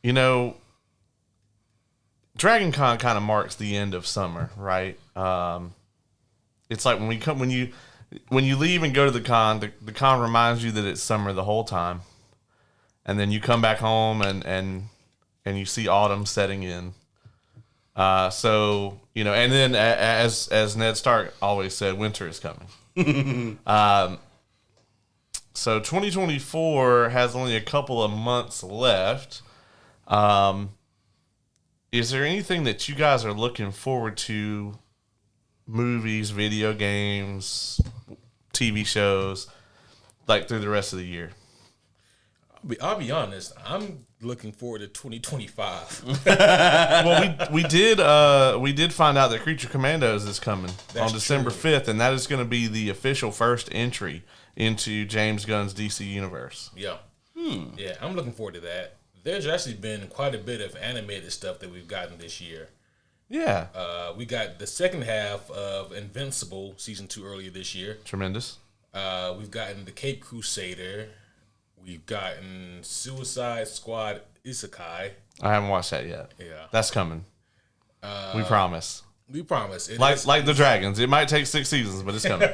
you know, Dragon Con kind of marks the end of summer, right? It's like when you leave and go to the con reminds you that it's summer the whole time, and then you come back home and you see autumn setting in. So you know, and then as Ned Stark always said, winter is coming. So 2024 has only a couple of months left. Is there anything that you guys are looking forward to? Movies, video games, TV shows, like through the rest of the year? I'll be honest. I'm looking forward to 2025. Well, we did find out that Creature Commandos is coming on December 5th, and that is going to be the official first entry into James Gunn's DC universe. Yeah. Yeah, I'm looking forward to that. There's actually been quite a bit of animated stuff that we've gotten this year. Yeah. We got the second half of Invincible season 2 earlier this year. Tremendous. We've gotten the Cape Crusader. We've gotten Suicide Squad Isekai. I haven't watched that yet. Yeah. That's coming. We promise. We promise. Like the Dragons. It might take 6 seasons, but it's coming.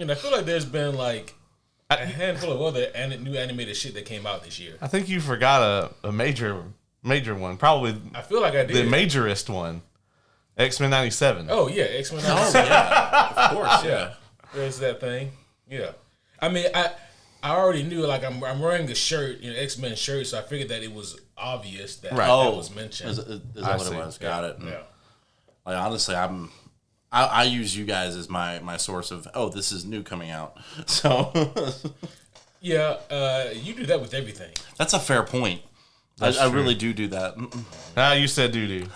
And I feel like there's been like a handful of other new animated shit that came out this year. I think you forgot a major one. Probably I feel like I did. The majorist one. X-Men 97. Oh, yeah. X-Men 97. Oh, yeah. Of course, yeah. There's that thing. Yeah. I mean, I already knew, like, I'm wearing a shirt, X-Men shirt, so I figured that it was obvious that that was mentioned. Is that what it was? Got it. Yeah. Like, honestly, I use you guys as my source of, this is new coming out. So. Yeah, you do that with everything. That's a fair point. I really do that. You said doo-doo.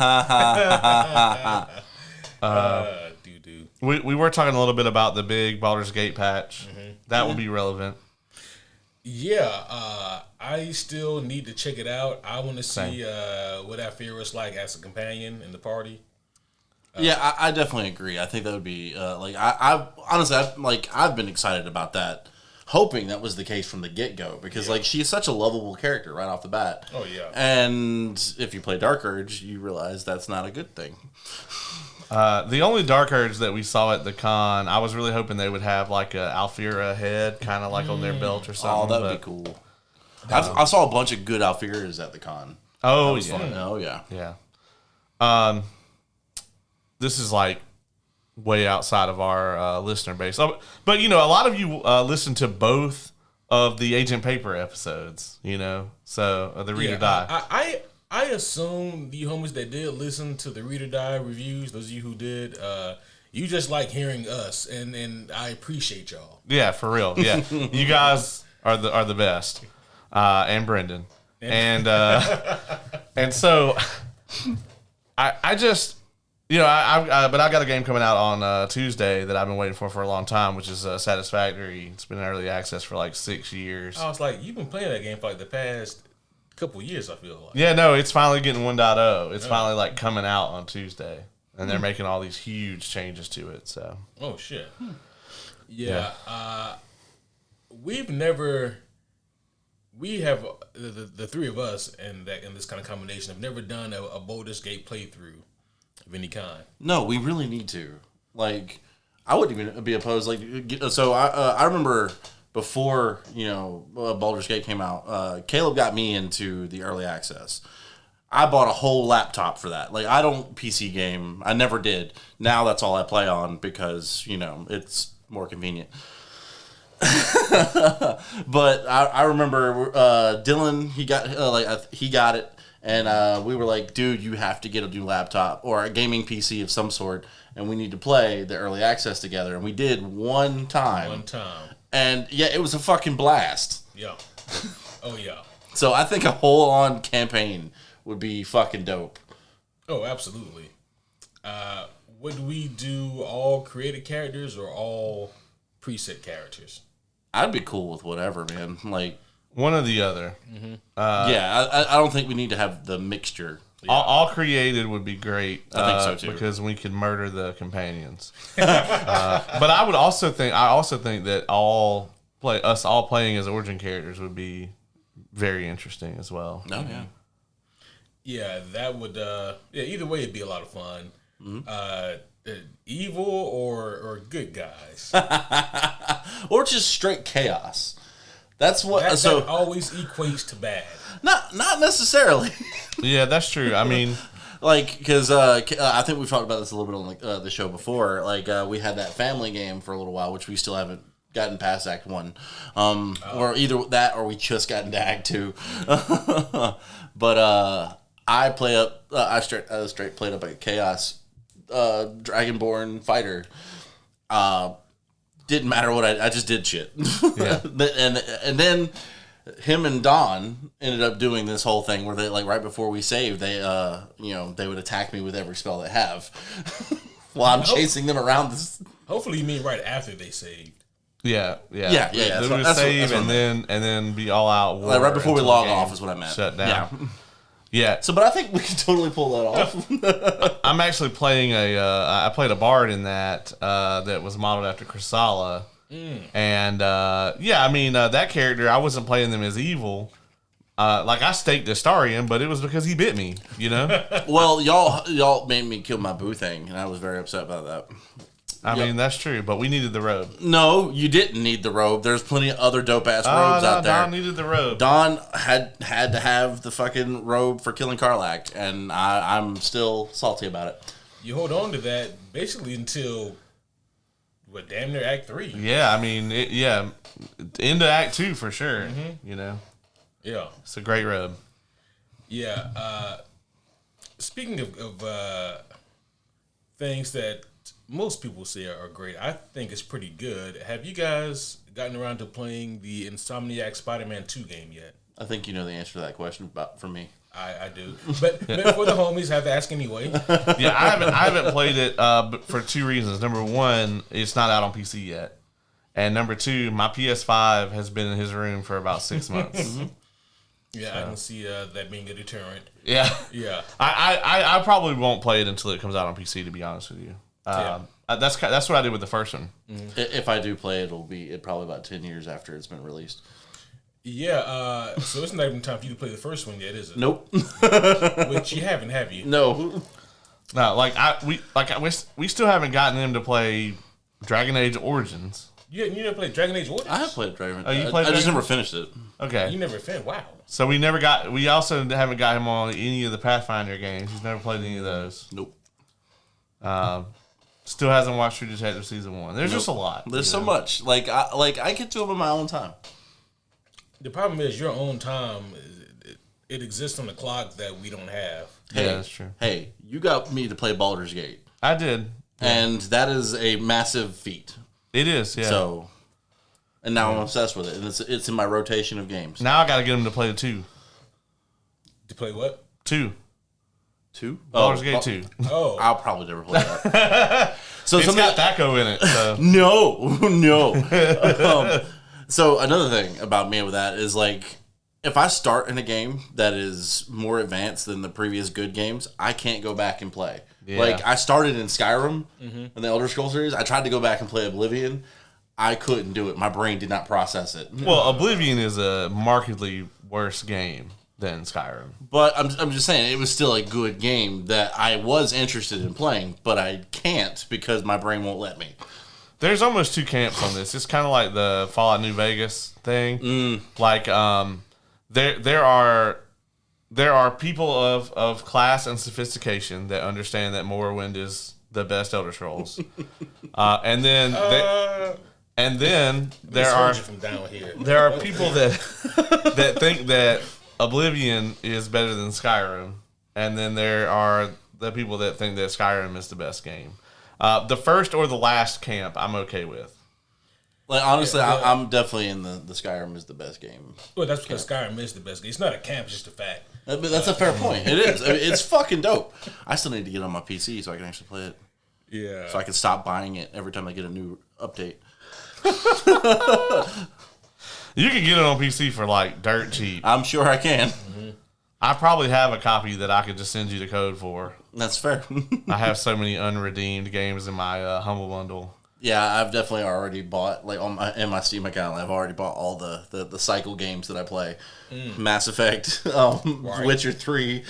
Doo-doo. We were talking a little bit about the big Baldur's Gate patch. Mm-hmm. That will be relevant. Yeah, I still need to check it out. I want to see what Alfira is like as a companion in the party. Yeah, I definitely agree. I think that would be I honestly I've been excited about that, hoping that was the case from the get-go because like she's such a lovable character right off the bat. Oh yeah. And if you play Dark Urge, you realize that's not a good thing. The only Dark Urge that we saw at the con, I was really hoping they would have like a Alfira head, kind of like on their belt or something. Oh, that would be cool. I saw a bunch of good Alfiras at the con. Oh yeah. Fun. Oh yeah. Yeah. This is like way outside of our listener base. But, a lot of you listen to both of the Agent Paper episodes, so the Read or Die. I assume the homies that did listen to the Read or Die reviews, those of you who did, you just like hearing us, and I appreciate y'all. Yeah, for real. Yeah. You guys are the best. And Brendan. And so I just... but I got a game coming out on Tuesday that I've been waiting for a long time, which is Satisfactory. It's been in early access for like 6 years. I was like, you've been playing that game for like the past couple years, I feel like. Yeah, no, it's finally getting 1.0. It's finally like coming out on Tuesday, and they're making all these huge changes to it. So. Oh shit. Yeah. We have the three of us in this kind of combination have never done a Baldur's Gate playthrough of any kind. No, we really need to. Like, I wouldn't even be opposed. Like, so I remember before Baldur's Gate came out, Caleb got me into the early access. I bought a whole laptop for that. Like, I don't PC game. I never did. Now that's all I play on because it's more convenient. But I remember Dylan. He got it. And we were like, dude, you have to get a new laptop or a gaming PC of some sort, and we need to play the early access together. And we did one time. And, yeah, it was a fucking blast. Yeah. Oh, yeah. So I think a whole-on campaign would be fucking dope. Oh, absolutely. Would we do all created characters or all preset characters? I'd be cool with whatever, man. Like... One or the other. Mm-hmm. I don't think we need to have the mixture. Yeah. All created would be great. I think so too, because we could murder the companions. But I also think that us all playing as origin characters would be very interesting as well. No, yeah. Yeah, that would. Either way, it'd be a lot of fun. Evil or good guys, or just straight chaos. That's what. That always equates to bad. Not necessarily. Yeah, that's true. I mean, like because I think we've talked about this a little bit on the show before. Like we had that family game for a little while, which we still haven't gotten past Act 1, or either that or we just got into Act 2. But I play up. I straight played up a chaos dragonborn fighter. Didn't matter what I just did shit. Yeah. and then him and Don ended up doing this whole thing where they like right before we saved, they they would attack me with every spell they have while I'm chasing them around. Hopefully, you mean right after they saved. Yeah. They would save and then be all out war. Like right before we log off is what I meant. Shut down. Yeah. So, but I think we can totally pull that off. I'm actually playing I played a bard in that that was modeled after Chrysala. And, I mean, that character, I wasn't playing them as evil. Like, I staked Astarion, but it was because he bit me, you know? Well, y'all made me kill my boo thing, and I was very upset about that. I mean, that's true, but we needed the robe. No, you didn't need the robe. There's plenty of other dope-ass robes out there. Don needed the robe. Don had to have the fucking robe for killing Karlach, and I'm still salty about it. You hold on to that basically until, damn near Act 3. Yeah, I mean, into Act 2 for sure, you know? Yeah. It's a great robe. Yeah. Speaking of things that most people say are great, I think it's pretty good. Have you guys gotten around to playing the Insomniac Spider-Man 2 game yet? I think you know the answer to that question for me. I do. But for the homies, I have to ask anyway. Yeah, I haven't played it for two reasons. Number one, it's not out on PC yet. And number two, my PS5 has been in his room for about 6 months. Yeah, so. I can see that being a deterrent. Yeah. Yeah. I probably won't play it until it comes out on PC, to be honest with you. That's what I did with the first one. If I do play it, it'll probably about 10 years after it's been released. Yeah, so it's not even time for you to play the first one yet, is it? Nope. Which you haven't, have you? No. No, we still haven't gotten him to play Dragon Age Origins. You never played Dragon Age Origins? I have played Dragon Age. Oh, you played I just never finished it. Okay. You never finished? Wow. So we also haven't got him on any of the Pathfinder games. He's never played any of those. Nope. Still hasn't watched True Detective Season 1. There's just a lot. There's so much. I get to him in my own time. The problem is your own time, it exists on the clock that we don't have. Hey, yeah, that's true. Hey, you got me to play Baldur's Gate. I did. And that is a massive feat. It is, yeah. So, and now I'm obsessed with it. And it's in my rotation of games. Now I got to get him to play the 2. To play what? 2. 2? Baldur's Gate 2. Oh. I'll probably never play that. So it's got Thaco in it. So. No. So another thing about me with that is if I start in a game that is more advanced than the previous good games, I can't go back and play. Yeah. I started in Skyrim in the Elder Scrolls series. I tried to go back and play Oblivion. I couldn't do it. My brain did not process it. Well, Oblivion is a markedly worse game than Skyrim. But I'm just saying, it was still a good game that I was interested in playing, but I can't because my brain won't let me. There's almost two camps on this. It's kind of like the Fallout New Vegas thing. There are people of class and sophistication that understand that Morrowind is the best Elder Scrolls, and then there are people that think that Oblivion is better than Skyrim, and then there are the people that think that Skyrim is the best game. The first or the last camp, I'm okay with. Honestly, I'm definitely in the Skyrim is the best game. Well, that's because Skyrim is the best game. It's not a camp, it's just a fact. But that's a fair point. It is. I mean, it's fucking dope. I still need to get on my PC so I can actually play it. Yeah. So I can stop buying it every time I get a new update. You can get it on PC for dirt cheap. I'm sure I can. Mm-hmm. I probably have a copy that I could just send you the code for. That's fair. I have so many unredeemed games in my Humble Bundle. Yeah, I've definitely already bought, like, in my Steam account, I've already bought all the cycle games that I play. Mass Effect, Right. Witcher 3,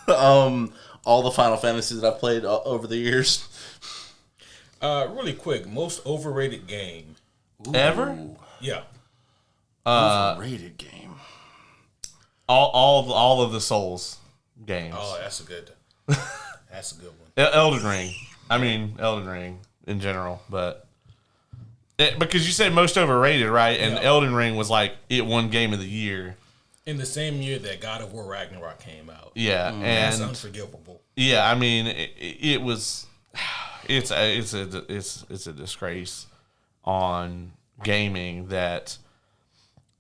all the Final Fantasies that I've played over the years. Really quick, most overrated game. Ever? Yeah. Overrated game. All of the Souls games. Oh, that's a good one. Elden Ring. I mean, Elden Ring in general, but because you said most overrated, right? And Elden Ring was like it won Game of the Year in the same year that God of War Ragnarok came out. Yeah, and that's unforgivable. Yeah, I mean, it was. It's a disgrace on gaming that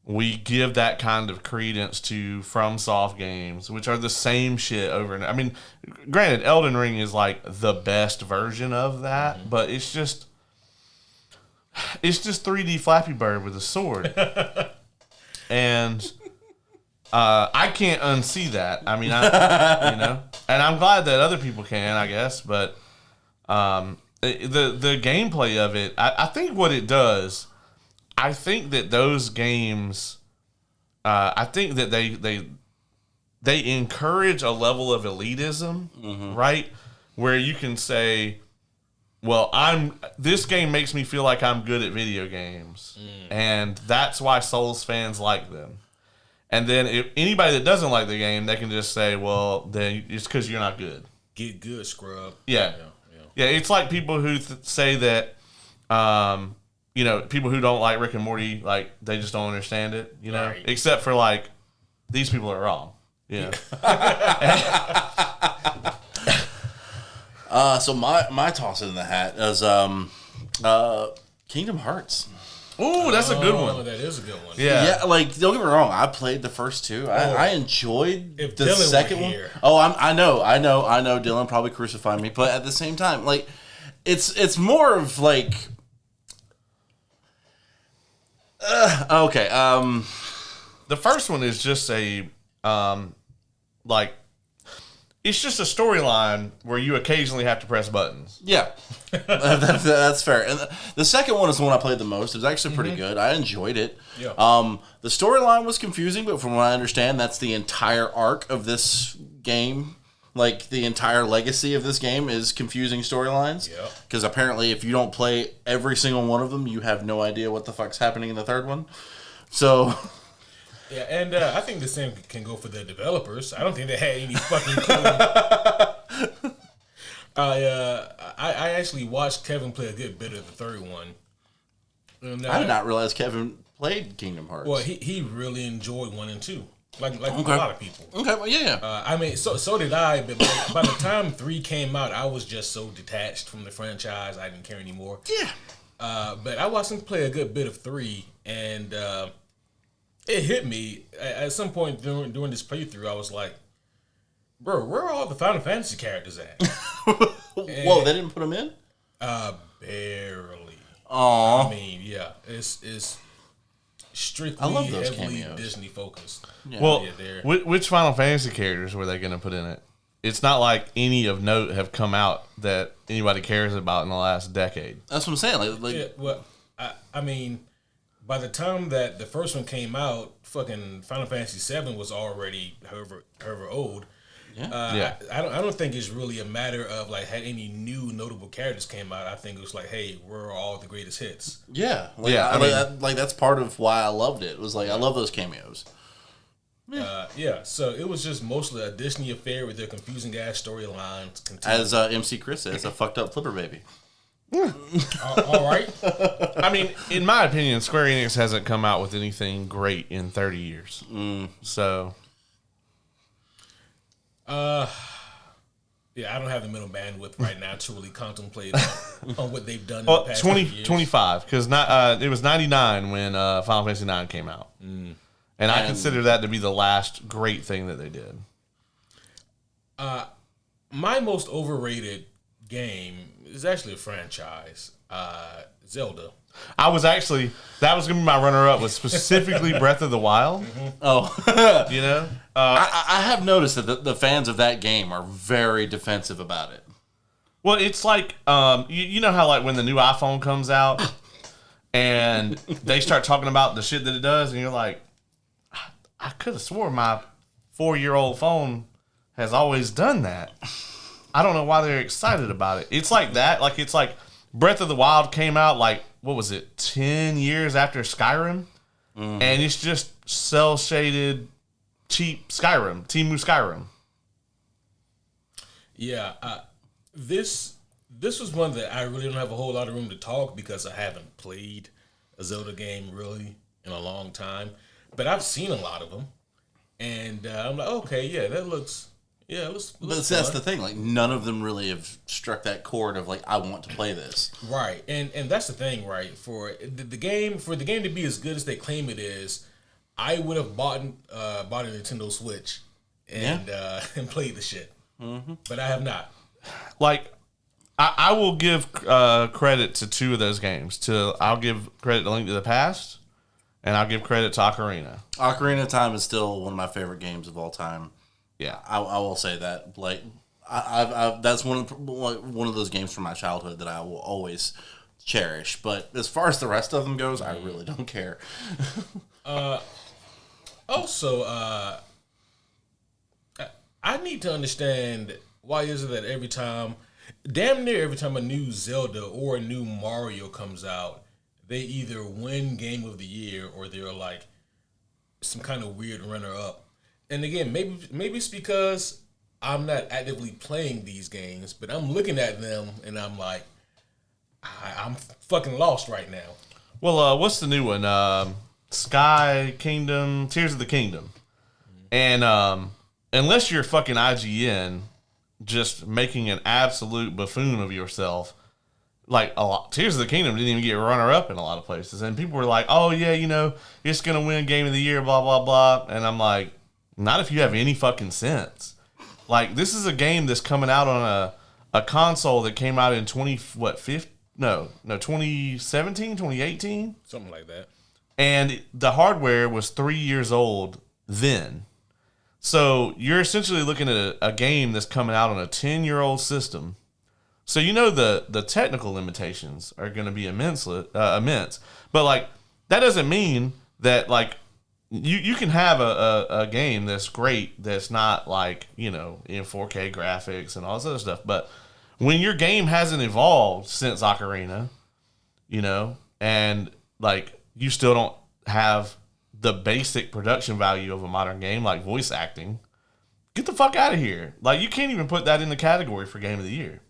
we give that kind of credence to FromSoft games, which are the same shit over and I mean, granted, Elden Ring is like the best version of that, but it's just 3D Flappy Bird with a sword, and I can't unsee that. I mean, and I'm glad that other people can, I guess, but the gameplay of it, I think what it does. I think that those games, I think that they encourage a level of elitism, right? Where you can say, well, this game makes me feel like I'm good at video games. And that's why Souls fans like them. And then if anybody that doesn't like the game, they can just say, well, then it's because you're not good. Get good, scrub. Yeah. It's like people who say that, people who don't like Rick and Morty, like, they just don't understand it, Right. Except for, like, these people are wrong, So my toss in the hat is Kingdom Hearts. Ooh, that's a good one. That is a good one. Yeah. Like, don't get me wrong, I played the first two. I enjoyed if the Dylan second were one. here. Oh, I know. Dylan probably crucified me, but at the same time, like, it's more of like. Okay. The first one is just a, it's just a storyline where you occasionally have to press buttons. Yeah, that's fair. And the second one is the one I played the most. It was actually pretty good. I enjoyed it. Yeah. The storyline was confusing, but from what I understand, that's the entire arc of this game. Like, the entire legacy of this game is confusing storylines. Yeah. Because apparently, if you don't play every single one of them, you have no idea what the fuck's happening in the third one. So. Yeah, and I think the same can go for the developers. I don't think they had any fucking clue. I actually watched Kevin play a good bit of the third one. And, I did not realize Kevin played Kingdom Hearts. Well, he really enjoyed 1 and 2, like a lot of people. Okay, well, yeah. I mean, so did I. But by the time 3 came out, I was just so detached from the franchise, I didn't care anymore. Yeah. But I watched him play a good bit of 3, and it hit me at some point during this playthrough. I was like, "Bro, where are all the Final Fantasy characters at?" Whoa, they didn't put them in? Barely. Aww. I mean, yeah, it's strictly I love those heavily cameos. Disney focused. Yeah. Well, they're- which Final Fantasy characters were they going to put in it? It's not like any of note have come out that anybody cares about in the last decade. That's what I'm saying. Like Yeah, well, I mean, by the time that the first one came out, fucking Final Fantasy VII was already however old. Yeah. I don't think it's really a matter of like had any new notable characters came out. I think it was like, hey, where are all the greatest hits? Yeah. Yeah, Like that's part of why I loved it. It was like, I love those cameos. So it was just mostly a Disney affair with their confusing ass storylines. As MC Chris says, a fucked up flipper baby. All right. I mean, in my opinion, Square Enix hasn't come out with anything great in 30 years. So, yeah, I don't have the mental bandwidth right now to really contemplate on what they've done in well, the past 20, 20 years. 25, because it was 99 when Final Fantasy 9 came out. And I consider that to be the last great thing that they did. My most overrated game is actually a franchise, Zelda. That was going to be my runner-up, was specifically Breath of the Wild. Oh. I I have noticed that the fans of that game are very defensive about it. Well, it's like you know how like when the new iPhone comes out and they start talking about the shit that it does, and you're like, I could have swore my 4-year-old phone has always done that. I don't know why they're excited about it. It's like that. Like it's like Breath of the Wild came out like what was it, 10 years after Skyrim, and it's just cell shaded, cheap Skyrim, Temu Skyrim. Yeah, this was one that I really don't have a whole lot of room to talk because I haven't played a Zelda game really in a long time. But I've seen a lot of them, and I'm like, okay, yeah, that looks, But that's the thing. Like none of them really have struck that chord of like I want to play this. Right, and that's the thing, right? For the game to be as good as they claim it is, I would have bought a Nintendo Switch and and played the shit. Mm-hmm. But I have not. Like, I will give credit to 2 of those games. I'll give credit to Link to the Past, and I'll give credit to Ocarina. Ocarina of Time is still one of my favorite games of all time. Yeah, I will say that. Like, I that's one of those games from my childhood that I will always cherish. But as far as the rest of them goes, I really don't care. Also, I need to understand why is it that damn near every time a new Zelda or a new Mario comes out, they either win Game of the Year or they're like some kind of weird runner-up. And again, maybe it's because I'm not actively playing these games, but I'm looking at them and I'm like, I'm fucking lost right now. Well, what's the new one? Sky Kingdom, Tears of the Kingdom. And unless you're fucking IGN just making an absolute buffoon of yourself, like Tears of the Kingdom didn't even get runner-up in a lot of places. And people were like, oh, yeah, it's going to win Game of the Year, blah, blah, blah. And I'm like, not if you have any fucking sense. Like, this is a game that's coming out on a console that came out in 2017, 2018? Something like that. And the hardware was 3 years old then. So you're essentially looking at a game that's coming out on a 10-year-old system. So the technical limitations are going to be immense. But like that doesn't mean that like you can have a game that's great that's not like in 4K graphics and all this other stuff. But when your game hasn't evolved since Ocarina, and like you still don't have the basic production value of a modern game like voice acting, get the fuck out of here. Like, you can't even put that in the category for Game of the Year.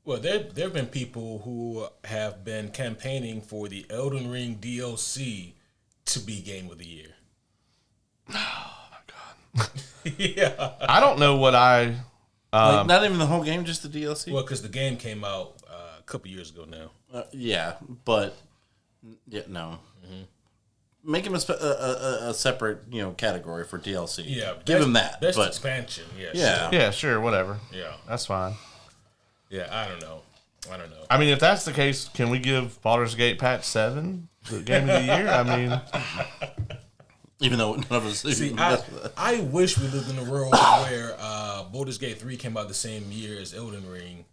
Well, there have been people who have been campaigning for the Elden Ring DLC to be Game of the Year. Oh, my God. Yeah. I don't know what like, not even the whole game, just the DLC? Well, because the game came out a couple years ago now. Yeah, but... Yeah, no. Mm-hmm. Make him a separate category for DLC. Yeah, give him that. Best expansion. Yeah. Yeah. Sure. Yeah, sure, whatever. Yeah, that's fine. Yeah, I don't know. I mean, if that's the case, can we give Baldur's Gate Patch 7 the Game of the Year? I mean, even though none of us. See, I wish we lived in a world where Baldur's Gate 3 came out the same year as Elden Ring.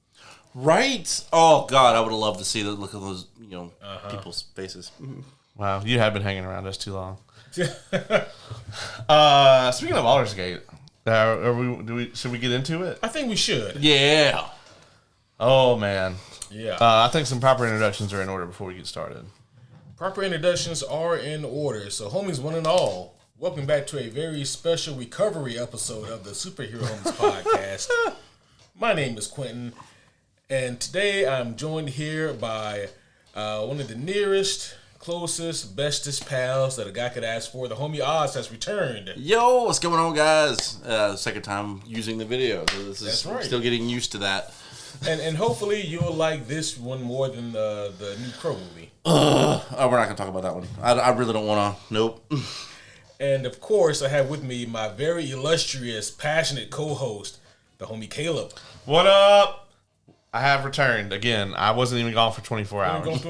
Right? Oh God, I would have loved to see the look of those people's faces. Wow, you have been hanging around us too long. Speaking of Baldur's Gate, should we get into it? I think we should. Yeah. Oh man. Yeah. I think some proper introductions are in order before we get started. Proper introductions are in order. So, homies, one and all, welcome back to a very special recovery episode of the Superhero Homies podcast. My name is Quentin, and today I'm joined here by one of the nearest, closest, bestest pals that a guy could ask for. The homie Oz has returned. Yo, what's going on, guys? Second time using the video. So That's right. Still getting used to that. And hopefully you'll like this one more than the new Crow movie. Oh, we're not going to talk about that one. I really don't want to. Nope. And, of course, I have with me my very illustrious, passionate co-host, the homie Caleb. What up? I have returned again. I wasn't even gone for 24 hours.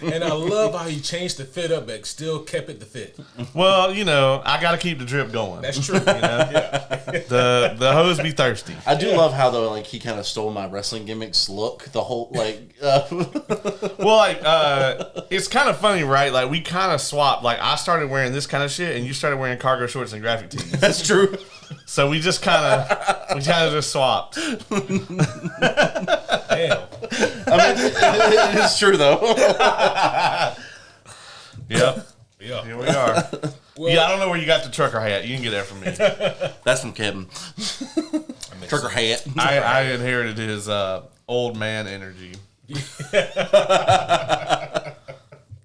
And I love how he changed the fit up, but still kept it the fit. Well, I got to keep the drip going. That's true. Yeah. The hose be thirsty. I do love how though, like he kind of stole my wrestling gimmicks look. The whole like. Well, it's kind of funny, right? Like we kind of swapped. Like I started wearing this kind of shit, and you started wearing cargo shorts and graphic tees. That's true. So we kind of just swapped. Damn. I mean, it is true though. Yep. Yeah. Here we are. Well, Yeah, I don't know where you got the trucker hat. You can get that from me. That's from Kevin. Trucker hat. I inherited his old man energy.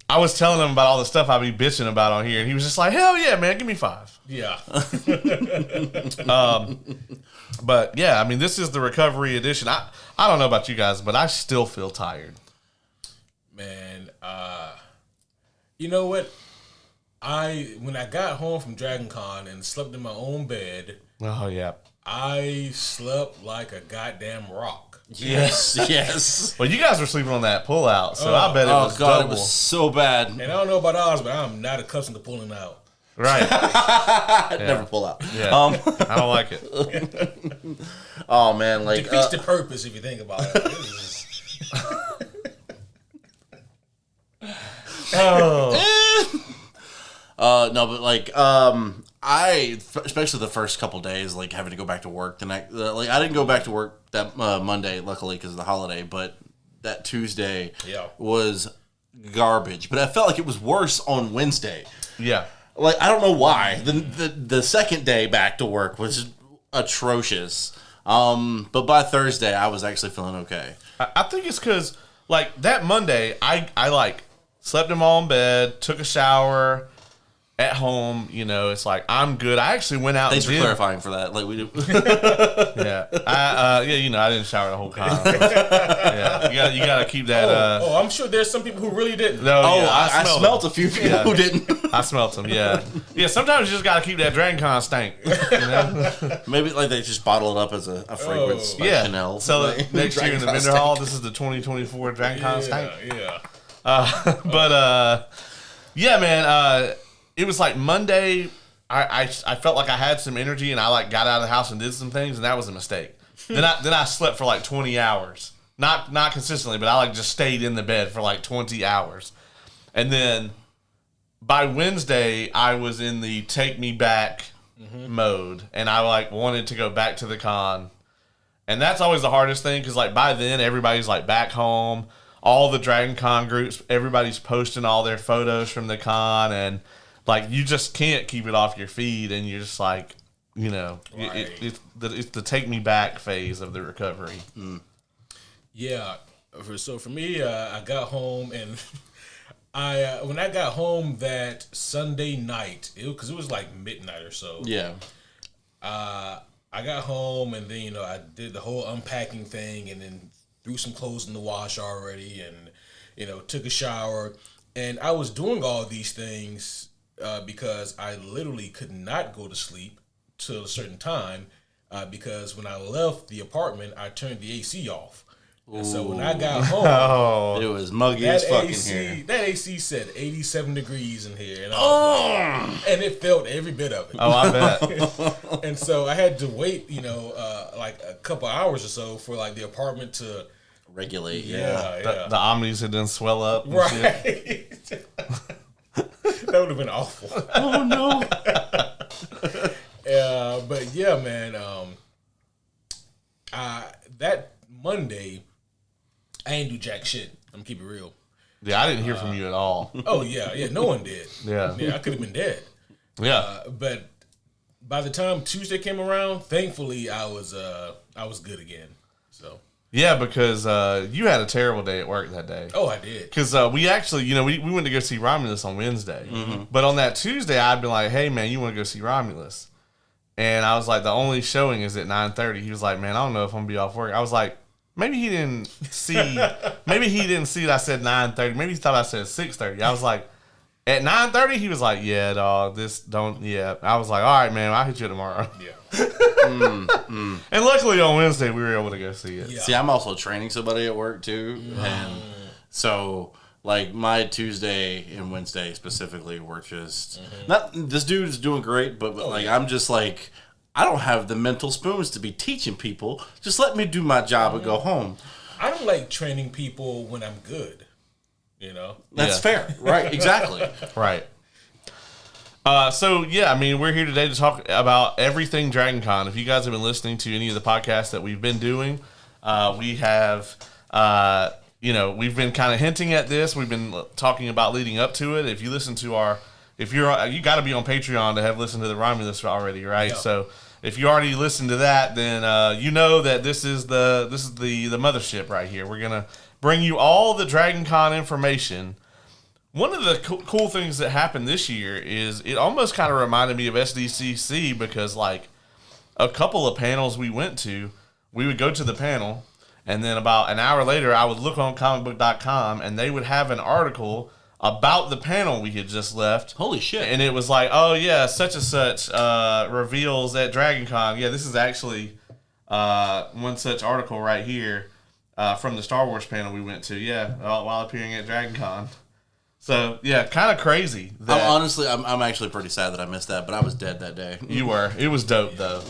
I was telling him about all the stuff I be bitching about on here, and he was just like, "Hell yeah, man, give me 5." Yeah. But yeah, I mean, this is the recovery edition. I don't know about you guys, but I still feel tired. Man, you know what? When I got home from Dragon Con and slept in my own bed, Oh yeah. I slept like a goddamn rock. Yes, yes. Well, you guys were sleeping on that pull out, so I bet it was double. It was so bad. And I don't know about ours, but I'm not accustomed to pulling out. Right. Never pull out. Yeah. I don't like it. Oh man, like Defeats the purpose if you think about it. No, but like especially the first couple days, like having to go back to work the night. Like I didn't go back to work that Monday, luckily because of the holiday, but that Tuesday was garbage. But I felt like it was worse on Wednesday. Yeah. Like I don't know why. The second day back to work was atrocious. But by Thursday I was actually feeling okay. I think it's because like that Monday, I like slept in my own bed, took a shower. At home, it's like I'm good. I actually went out. Thanks for clarifying for that. Like we do. Yeah, I didn't shower the whole time. Yeah, you gotta keep that. I'm sure there's some people who really didn't. No, I smelt a few people who didn't. I smelt them. Yeah. Sometimes you just gotta keep that Dragon Con stank. Maybe like they just bottle it up as a fragrance. Like Chanel. So next year in the vendor hall, this is the 2024 Dragon Con stank. Yeah. Yeah, man. It was like Monday. I felt like I had some energy, and I like got out of the house and did some things, and that was a mistake. then I slept for like 20 hours, not consistently, but I like just stayed in the bed for like 20 hours, and then by Wednesday I was in the take me back mode, and I like wanted to go back to the con, and that's always the hardest thing because like by then everybody's like back home, all the Dragon Con groups, everybody's posting all their photos from the con and. Like, you just can't keep it off your feed, and you're just like, right. It's the take me back phase of the recovery. Mm. Yeah. So for me, I got home, and when I got home that Sunday night, because it was like midnight or so. Yeah. I got home, and then, I did the whole unpacking thing, and then threw some clothes in the wash already, and, took a shower. And I was doing all these things because I literally could not go to sleep till a certain time because when I left the apartment, I turned the AC off. And so when I got home, it was muggy as fucking here. That AC said 87 degrees in here, and and it felt every bit of it. Oh, I bet. And so I had to wait, like a couple hours or so for like the apartment to regulate. The omnis had done swell up. And right. That would have been awful. Oh no. But yeah, man. That Monday, I ain't do jack shit. I'm gonna keep it real. Yeah, I didn't hear from you at all. Oh yeah, no one did. Yeah, I could have been dead. Yeah, but by the time Tuesday came around, thankfully I was good again. So. Yeah, because you had a terrible day at work that day. Oh, I did. Because we actually, we went to go see Romulus on Wednesday. Mm-hmm. But on that Tuesday, I'd been like, hey, man, you want to go see Romulus? And I was like, the only showing is at 9:30. He was like, man, I don't know if I'm going to be off work. I was like, maybe he didn't see that I said 9:30. Maybe he thought I said 6:30. I was like, At 9:30, he was like, "Yeah, dog, this don't." Yeah, I was like, "All right, man, I'll hit you tomorrow." Yeah. And luckily on Wednesday we were able to go see it. Yeah. See, I'm also training somebody at work too, and so like my Tuesday and Wednesday specifically were just not. This dude is doing great, but like I'm just like I don't have the mental spoons to be teaching people. Just let me do my job and go home. I don't like training people when I'm good. You know, That's fair, right? Exactly. Right. So yeah, I mean, we're here today to talk about everything Dragon Con. If you guys have been listening to any of the podcasts that we've been doing, we have, we've been kind of hinting at this. We've been talking about leading up to it. If you listen to you got to be on Patreon to have listened to the Romulus already, right? Yeah. So if you already listened to that, then you know that this is the mothership right here. We're gonna bring you all the Dragon Con information. One of the cool things that happened this year is it almost kind of reminded me of SDCC because, like, a couple of panels we went to, we would go to the panel, and then about an hour later, I would look on comicbook.com, and they would have an article about the panel we had just left. Holy shit. And it was like, oh, yeah, such and such reveals at Dragon Con. Yeah, this is actually one such article right here from the Star Wars panel we went to, while appearing at Dragon Con. So, yeah, kind of crazy. I'm actually pretty sad that I missed that, but I was dead that day. You were. It was dope, though.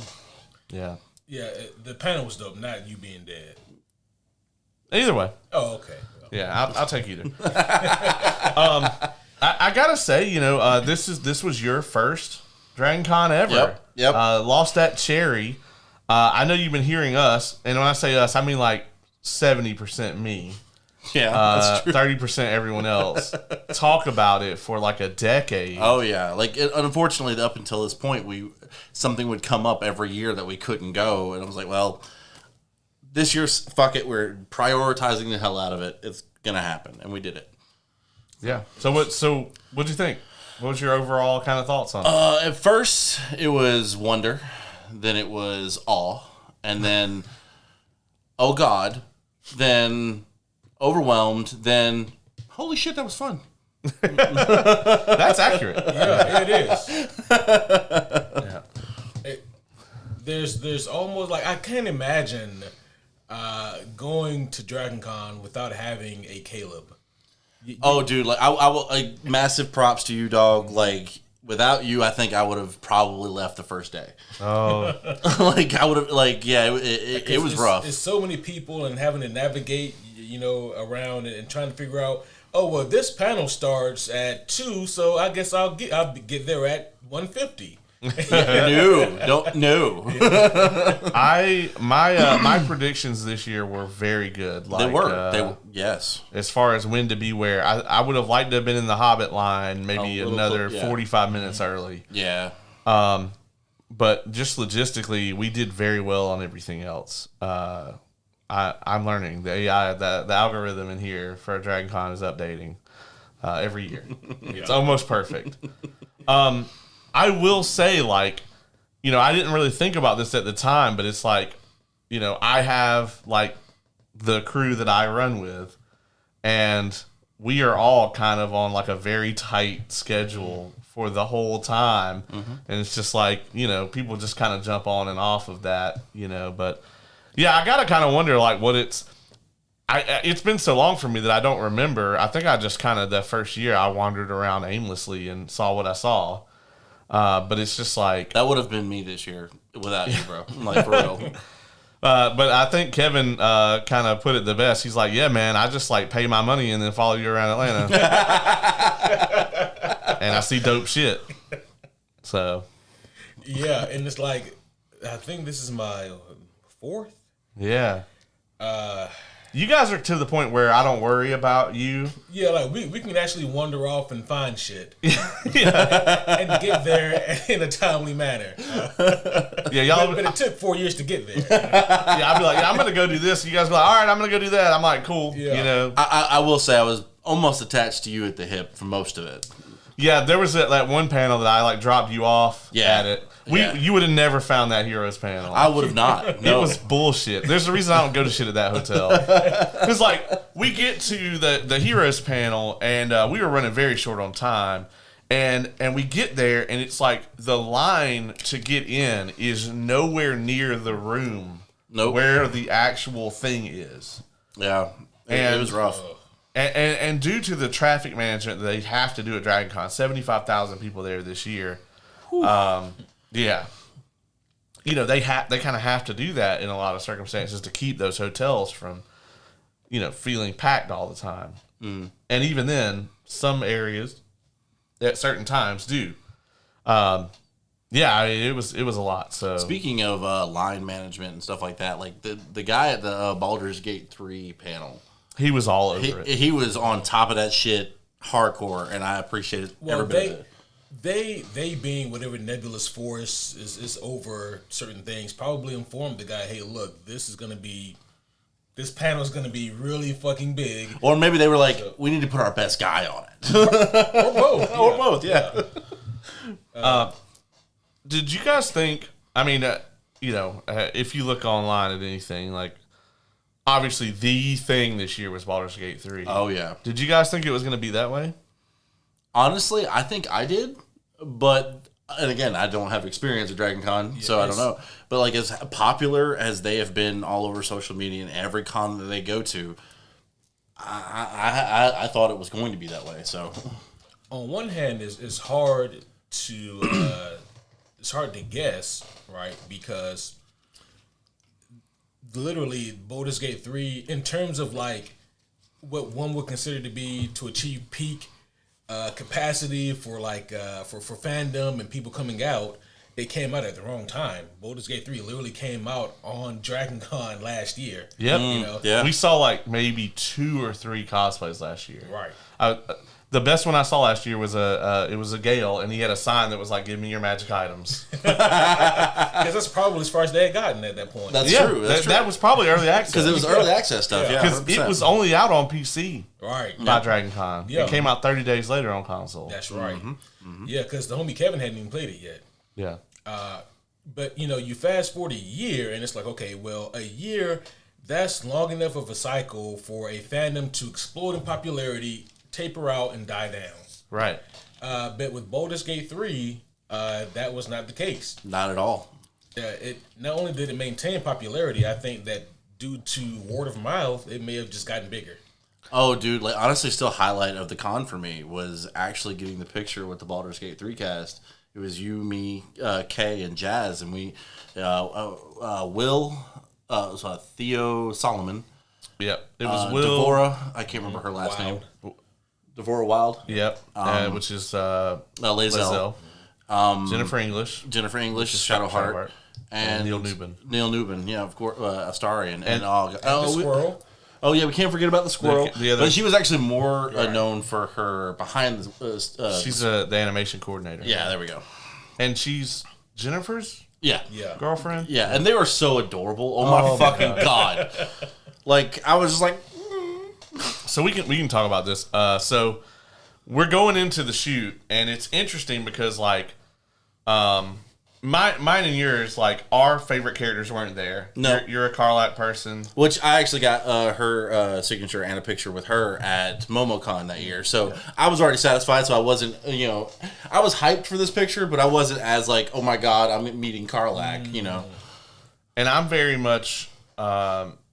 Yeah. Yeah, the panel was dope, not you being dead. Either way. Oh, okay. Yeah, I'll take either. I gotta say, this was your first Dragon Con ever. Yep. Lost that cherry. I know you've been hearing us, and when I say us, I mean like 70% me. Yeah, that's true. 30% everyone else talk about it for like a decade. Oh yeah, like unfortunately, up until this point, something would come up every year that we couldn't go, and I was like, well, this year's fuck it, we're prioritizing the hell out of it. It's gonna happen, and we did it. Yeah. So what'd you think? What was your overall kind of thoughts on it? At first, it was wonder, then it was awe, and then oh god, then overwhelmed, then holy shit, that was fun. That's accurate. Yeah, it is. Yeah. There's almost like I can't imagine going to Dragon Con without having a Caleb. Dude, like I will like massive props to you, dog. Like without you, I think I would have probably left the first day. Oh, like I would have it was rough. It's so many people and having to navigate, around and trying to figure out. Oh well, this panel starts at 2, so I guess I'll get there at 1:50. No. My predictions this year were very good. Like, they were. Yes. As far as when to be where, I would have liked to have been in the Hobbit line maybe another 45 minutes early. Yeah. But just logistically, we did very well on everything else. I'm learning the AI, the algorithm in here for Dragon Con is updating every year. It's almost perfect. I will say, like, I didn't really think about this at the time, but it's like, I have, like, the crew that I run with, and we are all kind of on, like, a very tight schedule for the whole time. Mm-hmm. And it's just like, people just kind of jump on and off of that, but, yeah, I got to kind of wonder, like, it's been so long for me that I don't remember. I think I just kind of, the first year, I wandered around aimlessly and saw what I saw. But it's just like... That would have been me this year without you, bro. Like, for real. But I think Kevin kind of put it the best. He's like, yeah, man, I just, like, pay my money and then follow you around Atlanta. And I see dope shit. So... Yeah, and it's like, I think this is my 4th. Yeah. You guys are to the point where I don't worry about you. Yeah, like we can actually wander off and find shit. And get there in a timely manner. But it took 4 years to get there. Yeah, I'd be like, I'm going to go do this. You guys be like, all right, I'm going to go do that. I'm like, cool. Yeah. I will say I was almost attached to you at the hip for most of it. Yeah, there was that one panel that I like dropped you off at it. You would have never found that Heroes panel. I would have not. No. It was bullshit. There's a reason I don't go to shit at that hotel. Because like we get to the Heroes panel and we were running very short on time. And we get there and it's like the line to get in is nowhere near the room where the actual thing is. Yeah, it was rough. And due to the traffic management that they have to do at Dragon Con, 75,000 people there this year. Yeah. You know, they kind of have to do that in a lot of circumstances to keep those hotels from, you know, feeling packed all the time. Mm. And even then, some areas at certain times do. Yeah, I mean, it was a lot. So speaking of line management and stuff like that, like the guy at the Baldur's Gate 3 panel, he was all over it. He was on top of that shit hardcore, and I appreciated every bit of it. They being whatever nebulous force is over certain things probably informed the guy, hey, look, this panel is gonna be really fucking big. Or maybe they were like, we need to put our best guy on it. Or both. Or both, yeah. Did you guys think, I mean, if you look online at anything, like, obviously the thing this year was Baldur's Gate 3. Oh, yeah. Did you guys think it was going to be that way? Honestly, I think I did, but, and again, I don't have experience at Dragon Con, so I don't know. But, like, as popular as they have been all over social media and every con that they go to, I thought it was going to be that way, so. On one hand, it's hard to... it's hard to guess, right? Because literally Baldur's Gate 3, in terms of like what one would consider to be to achieve peak capacity for like for fandom and people coming out, it came out at the wrong time. Baldur's Gate 3 literally came out on Dragon Con last year. Yep. Yeah. We saw like maybe 2 or 3 cosplays last year. Right. The best one I saw last year was it was a Gale, and he had a sign that was like, "Give me your magic items." Because that's probably as far as they had gotten at that point. That's true. That was probably early access. Because it was early access stuff, Because it was only out on PC by Dragon Con. Yeah. It came out 30 days later on console. That's right. Mm-hmm. Yeah, because the homie Kevin hadn't even played it yet. Yeah. But, you fast forward a year, and it's like, okay, well, a year, that's long enough of a cycle for a fandom to explode in popularity, taper out, and die down. Right. But with Baldur's Gate 3, that was not the case. Not at all. It not only did it maintain popularity, I think that due to word of mouth, it may have just gotten bigger. Oh, dude, like honestly, still highlight of the con for me was actually getting the picture with the Baldur's Gate 3 cast. It was you, me, Kay, and Jazz, and we, Theo Solomon. Yep. It was Will. Devora, I can't remember her last name. Devora Wild. Yep. Which is Lae'zel. Jennifer English, Shadowheart. And Neil Newbin. Neil Newbin, yeah, of course, Astarion. And the squirrel. Oh, yeah, we can't forget about the squirrel. But she was actually more known for her behind the... she's the animation coordinator. Yeah, there we go. And she's Jennifer's girlfriend? Yeah, and they were so adorable. Oh, my fucking God. Like, I was just like... So we can talk about this. So we're going into the shoot, and it's interesting because, like, mine and yours, like, our favorite characters weren't there. No. You're a Carlac person. Which I actually got her signature and a picture with her at MomoCon that year. So I was already satisfied, so I wasn't, I was hyped for this picture, but I wasn't as like, oh my God, I'm meeting Carlac, And I'm very much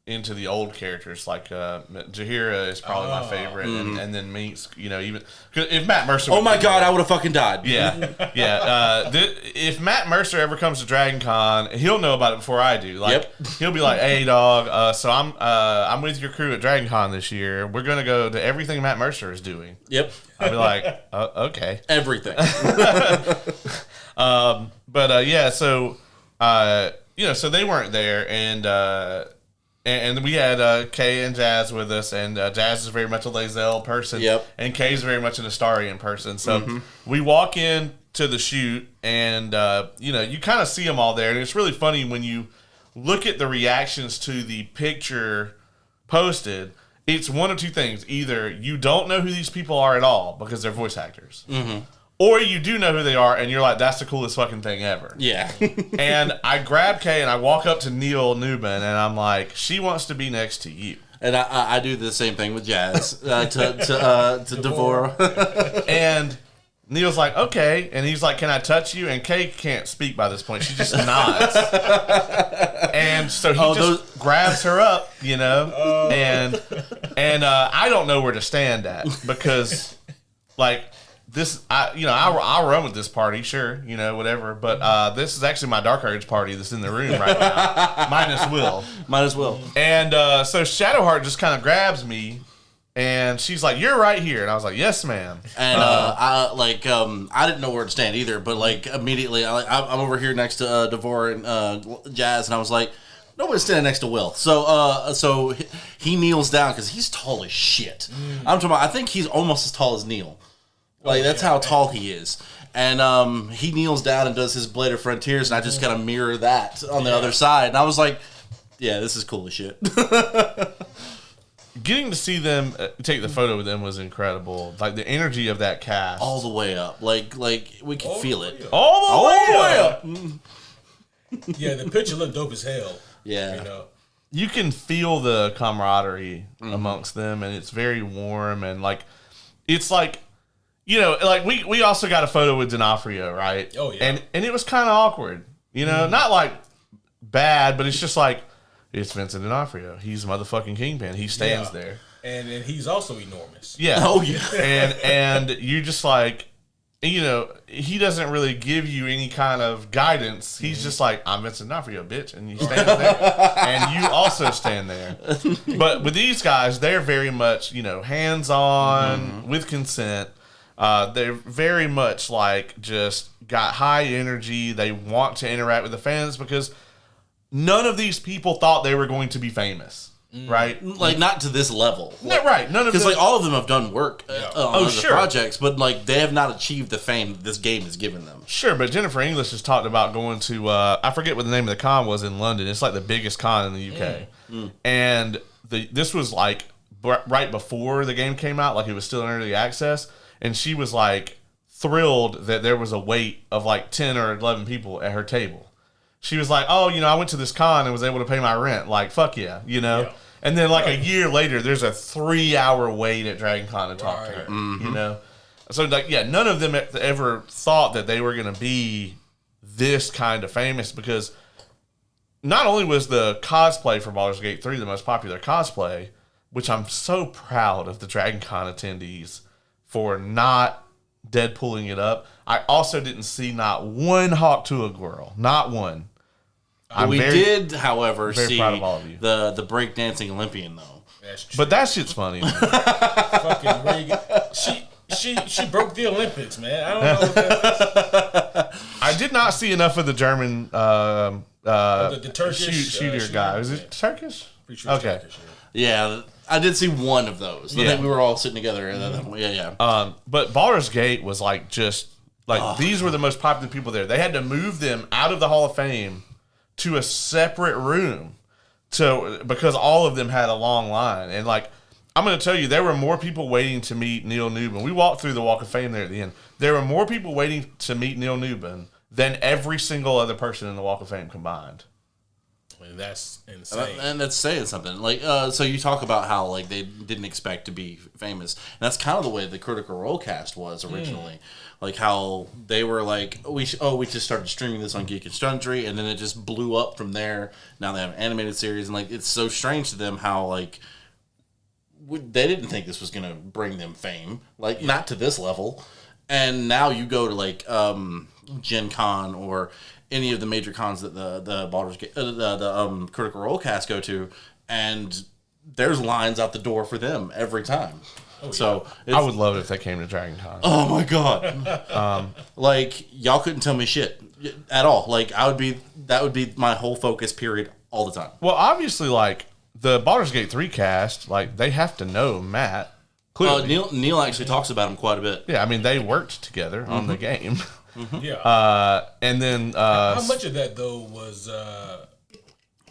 into the old characters. Like Jaheira is probably my favorite, and then Minx. Even if Matt Mercer. Oh my God, I would have fucking died. Yeah, yeah. If Matt Mercer ever comes to Dragon Con, he'll know about it before I do. Like he'll be like, "Hey, dog. So I'm with your crew at Dragon Con this year. We're gonna go to everything Matt Mercer is doing." Yep. I'll be like, "Okay." Everything. So so they weren't there, and we had Kay and Jazz with us, and Jazz is very much a Lae'zel person, and Kay's very much an Astarion person. So we walk in to the shoot, and you kind of see them all there, and it's really funny when you look at the reactions to the picture posted. it's one of two things. Either you don't know who these people are at all because they're voice actors. Or you do know who they are, and you're like, that's the coolest fucking thing ever. Yeah. And I grab Kay, and I walk up to Neil Newman, and I'm like, she wants to be next to you. And I do the same thing with Jazz to Devora. And Neil's like, okay. And he's like, can I touch you? And Kay can't speak by this point. She just nods. And so he grabs her up, you know, and I don't know where to stand at because, like, this, I'll run with this party, sure, you know, whatever. But this is actually my Dark Urge party that's in the room right now, minus Will. And so Shadowheart just kind of grabs me, and she's like, "You're right here," and I was like, "Yes, ma'am." And I didn't know where to stand either, but like immediately, I'm over here next to Devora and Jazz, and I was like, nobody's standing next to Will. So he kneels down because he's tall as shit. I'm talking about, I think he's almost as tall as Neil. Like, that's how tall he is. And he kneels down and does his Blade of Frontiers, and I just kind of mirror that on the other side. And I was like, yeah, this is cool as shit. Getting to see them take the photo with them was incredible. Like, the energy of that cast. All the way up. Like we could feel it. All the way up. Yeah, the picture looked dope as hell. Yeah. You know? You can feel the camaraderie amongst them, and it's very warm. And, like, it's like, you know, like we also got a photo with D'Onofrio, right? Oh, yeah. And it was kind of awkward, you know, not like bad, but it's just like, it's Vincent D'Onofrio. He's motherfucking Kingpin. He stands there. And he's also enormous. Yeah. Oh, yeah. And you're just like, you know, he doesn't really give you any kind of guidance. He's just like, I'm Vincent D'Onofrio, bitch. And you stand there. And you also stand there. But with these guys, they're very much, you know, hands-on, with consent. They're very much like just got high energy. They want to interact with the fans because none of these people thought they were going to be famous, right? Like, not to this level. No, right. None of them. Because, like, all of them have done work on other sure. projects, but, like, they have not achieved the fame this game has given them. Sure, but Jennifer English has talked about going to, I forget what the name of the con was in London. It's like the biggest con in the UK. And this was, like, right before the game came out. Like, it was still in early access. And she was, like, thrilled that there was a wait of, like, 10 or 11 people at her table. She was like, oh, you know, I went to this con and was able to pay my rent. Like, fuck yeah, you know? Yeah. And then, like, a year later, there's a 3-hour wait at Dragon Con to talk to her, you know? So, like, yeah, none of them ever thought that they were going to be this kind of famous because not only was the cosplay for Baldur's Gate 3 the most popular cosplay, which I'm so proud of the Dragon Con attendees for not Deadpooling it up, I also didn't see not one Hawk Tuah girl. Not one. We did, however, see proud of all of you. the breakdancing Olympian, though. That's true. But that shit's funny. Fucking Reagan. She broke the Olympics, man. I don't know what that is. I did not see enough of the German the Turkish shooter guy. Was it Turkish? Pretty sure Okay. Turkish, Yeah, I did see one of those. I think we were all sitting together. Yeah. But Baldur's Gate was like just like these were the most popular people there. They had to move them out of the Hall of Fame to a separate room because all of them had a long line. And like I'm going to tell you, there were more people waiting to meet Neil Newman. We walked through the Walk of Fame there at the end. There were more people waiting to meet Neil Newman than every single other person in the Walk of Fame combined. I mean, that's insane. And that's saying something. Like, so you talk about how like they didn't expect to be famous. And that's kind of the way the Critical Role cast was originally. Like how they were like, we just started streaming this on Geek and Sundry, and then it just blew up from there. Now they have an animated series, and like it's so strange to them how like they didn't think this was gonna bring them fame, like not to this level. And now you go to like Gen Con or any of the major cons that the Baldur's Gate, the Critical Role cast go to, and there's lines out the door for them every time. Oh, so I would love it if they came to Dragon Con. Oh my god! Like y'all couldn't tell me shit at all. Like that would be my whole focus period all the time. Well, obviously, like the Baldur's Gate 3 cast, like they have to know Matt. Neil actually talks about him quite a bit. Yeah, I mean they worked together on the game. Yeah. And then how much of that though was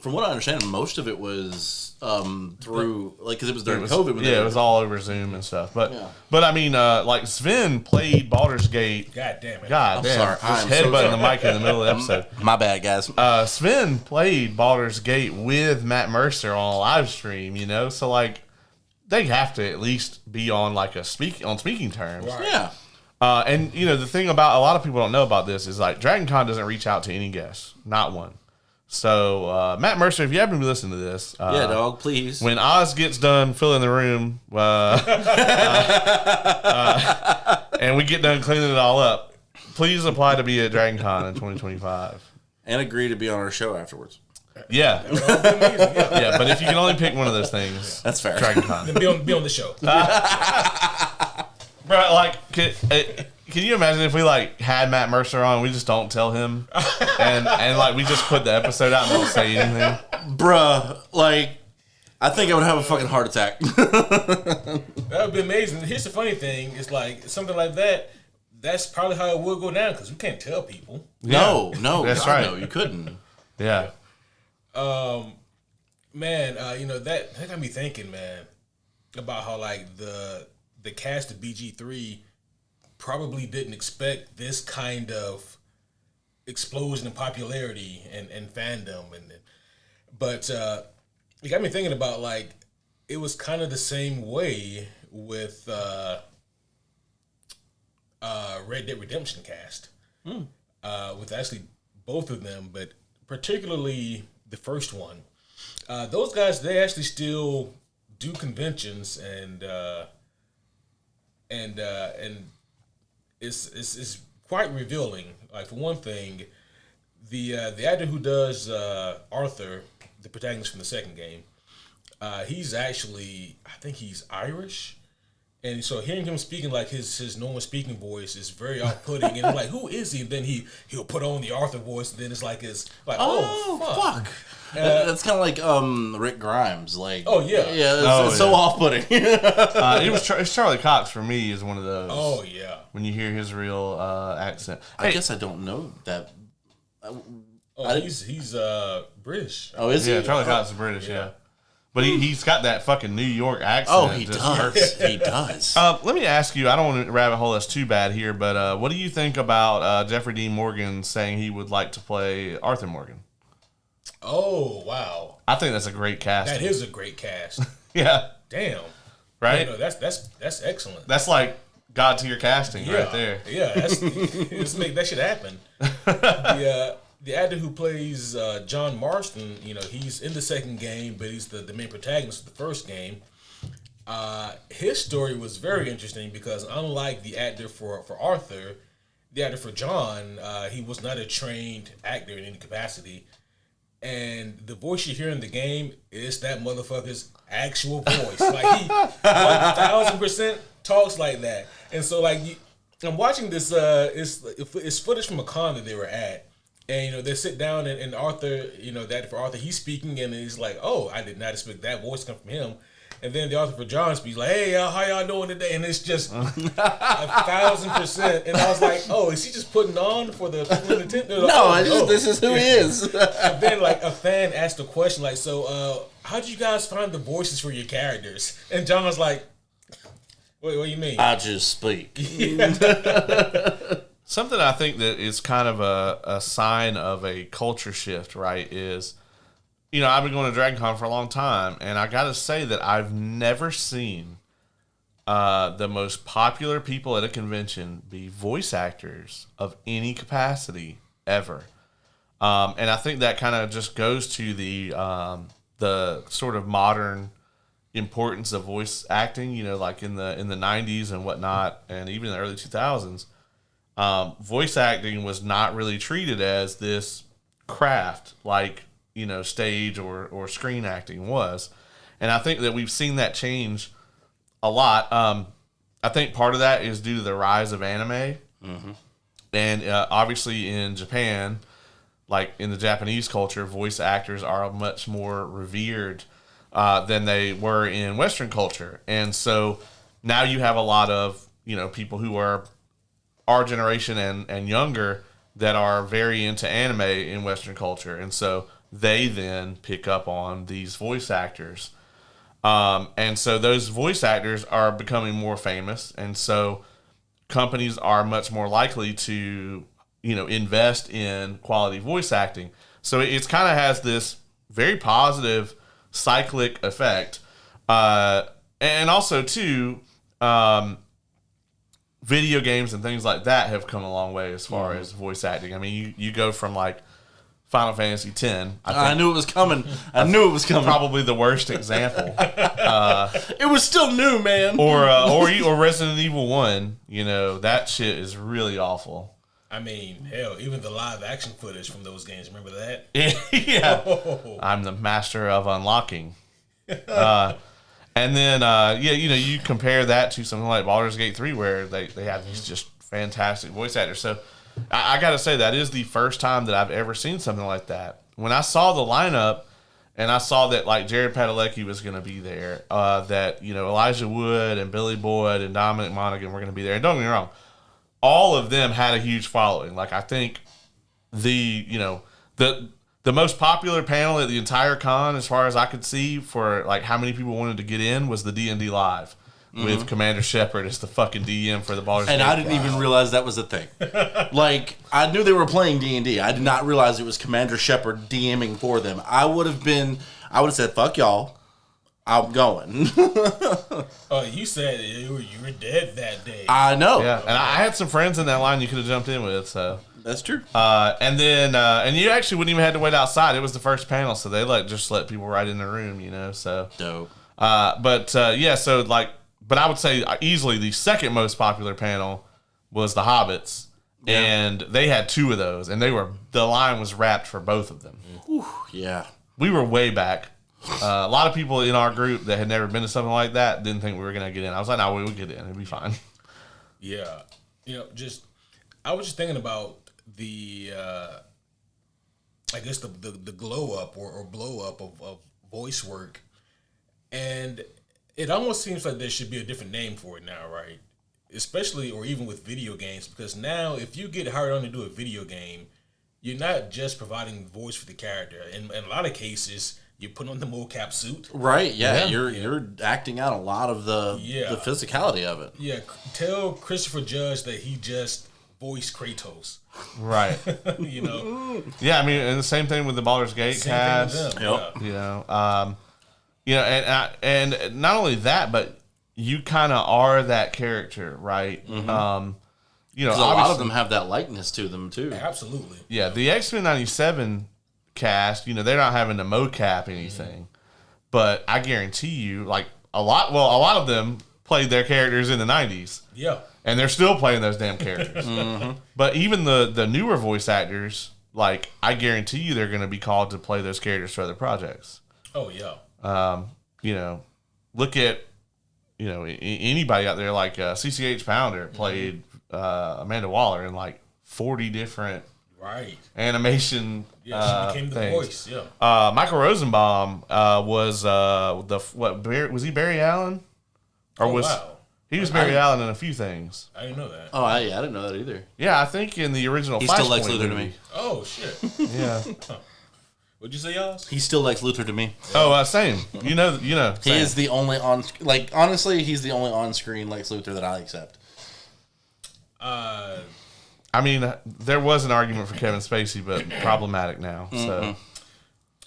From what I understand, most of it was through because it was during COVID. It was all over Zoom and stuff. But I mean, like Sven played Baldur's Gate. God damn it! God damn! Sorry, Just headbutting the mic in the middle of the episode. My bad, guys. Sven played Baldur's Gate with Matt Mercer on a live stream. So like they have to at least be on like speaking terms. Right. Yeah. And the thing about a lot of people don't know about this is like Dragon Con doesn't reach out to any guests, not one. So, Matt Mercer, if you happen to be listening to this, yeah, dog, please. When Oz gets done filling the room, and we get done cleaning it all up, please apply to be at Dragon Con in 2025. And agree to be on our show afterwards. Yeah. Yeah, but if you can only pick one of those things, that's fair. Dragon Con. Then be on the show. Bro, like, can you imagine if we like had Matt Mercer on, we just don't tell him, and like we just put the episode out and don't say anything? Bruh, like, I think I would have a fucking heart attack. That would be amazing. Here's the funny thing: it's like something like that. That's probably how it would go down because we can't tell people. No, that's God, right. No, you couldn't. Yeah. Man, that got me thinking, man, about how like the cast of BG3 probably didn't expect this kind of explosion in popularity and fandom, but it got me thinking about like it was kind of the same way with Red Dead Redemption cast, with actually both of them, but particularly the first one. Those guys, they actually still do conventions and it's quite revealing. Like for one thing, the actor who does Arthur, the protagonist from the second game, he's actually, I think he's Irish, and so hearing him speaking like his normal speaking voice is very off-putting. And I'm like, who is he? And then he'll put on the Arthur voice, and then it's like fuck. That's kind of like Rick Grimes, like it's so off-putting. It's Charlie Cox for me is one of those. Oh yeah, when you hear his real accent. I guess I don't know that. He's British. Oh, is he? Yeah, Charlie Cox is British. Yeah. But he's got that fucking New York accent. Oh, he does. He does. Let me ask you, I don't want to rabbit hole us too bad here, but what do you think about Jeffrey Dean Morgan saying he would like to play Arthur Morgan? Oh, wow. I think that's a great cast. That is a great cast. Yeah. Damn. Right? No, that's excellent. That's like God tier casting right there. Yeah, let's make that shit happen. The actor who plays John Marston, he's in the second game, but he's the main protagonist of the first game. His story was very interesting because unlike the actor for Arthur, the actor for John, he was not a trained actor in any capacity. And the voice you hear in the game is that motherfucker's actual voice. Like he 1,000% talks like that. And so like I'm watching this. It's footage from a con that they were at. And, they sit down and Arthur, that for Arthur, he's speaking and he's like, oh, I did not expect that voice to come from him. And then the Arthur for John speaks like, hey, how y'all doing today? And it's just 1,000%. And I was like, oh, is he just putting on for the people in the tent? No, this is who he is. And then like a fan asked a question like, so how did you guys find the voices for your characters? And John was like, what do you mean? I just speak. Something I think that is kind of a sign of a culture shift, right, is, I've been going to Dragon Con for a long time, and I got to say that I've never seen the most popular people at a convention be voice actors of any capacity ever. And I think that kind of just goes to the sort of modern importance of voice acting, like in the 90s and whatnot, and even in the early 2000s. Voice acting was not really treated as this craft like, stage or screen acting was. And I think that we've seen that change a lot. I think part of that is due to the rise of anime. Mm-hmm. And obviously in Japan, like in the Japanese culture, voice actors are much more revered than they were in Western culture. And so now you have a lot of, people who are our generation and younger that are very into anime in Western culture. And so they then pick up on these voice actors. And so those voice actors are becoming more famous. And so companies are much more likely to, invest in quality voice acting. So it's kind of has this very positive cyclic effect. And also, too, video games and things like that have come a long way as far as voice acting. I mean, you go from like Final Fantasy X. I knew it was coming. I knew it was coming. Probably the worst example. It was still new, man. Or Resident Evil 1. That shit is really awful. I mean, hell, even the live action footage from those games. Remember that? Yeah. Oh. I'm the master of unlocking. And then, you compare that to something like Baldur's Gate 3 where they have these just fantastic voice actors. So I got to say, that is the first time that I've ever seen something like that. When I saw the lineup and I saw that, like, Jared Padalecki was going to be there, that, Elijah Wood and Billy Boyd and Dominic Monaghan were going to be there. And don't get me wrong, all of them had a huge following. Like, I think the most popular panel at the entire con, as far as I could see, for like how many people wanted to get in, was the D&D Live with Commander Shepard as the fucking DM for the Baldur's Gate. And I didn't even realize that was a thing. Like, I knew they were playing D&D. I did not realize it was Commander Shepard DMing for them. I would have said, fuck y'all. I'm going. Oh, you said you were dead that day. I know. Yeah, and I had some friends in that line you could have jumped in with, so... That's true. And then, and you actually wouldn't even have to wait outside. It was the first panel, so they just let people right in the room, so. Dope. But I would say easily the second most popular panel was the Hobbits. Yeah. And they had 2 of those, and the line was wrapped for both of them. Whew, yeah. We were way back. A lot of people in our group that had never been to something like that didn't think we were going to get in. I was like, no, we would get in. It'd be fine. Yeah. I was just thinking about the I guess the glow up or blow up of voice work, and it almost seems like there should be a different name for it now, right? Especially or even with video games, because now if you get hired on to do a video game, you're not just providing voice for the character. In a lot of cases, you put on the mocap suit, right? Yeah, you're acting out a lot of the physicality of it. Yeah, tell Christopher Judge that he just voiced Kratos. Right. Yeah, I mean, and the same thing with the Baldur's Gate cast. Yep. And not only that, but you kind of are that character, right? Mm-hmm. A lot of them have that likeness to them too. Absolutely. Yeah, the X-Men '97 cast, they're not having to mocap anything, but I guarantee you, like a lot of them played their characters in the '90s. Yeah. And they're still playing those damn characters. Mm-hmm. But even the newer voice actors, like, I guarantee you they're going to be called to play those characters for other projects. Oh, yeah. Look at, anybody out there like CCH Pounder played Amanda Waller in like 40 different animation she became the things. voice, yeah. Michael Rosenbaum was was he Barry Allen? Wow. He was Barry Allen in a few things. I didn't know that. Oh, I didn't know that either. Yeah, I think in the original He Flashpoint still likes Luthor movie. to me. Oh, shit. Yeah. What'd you say, y'all? He still likes Luthor to me. Oh, same. Same. He is the only honestly, he's the only on-screen Lex Luthor that I accept. I mean, there was an argument for Kevin Spacey, but problematic now. So,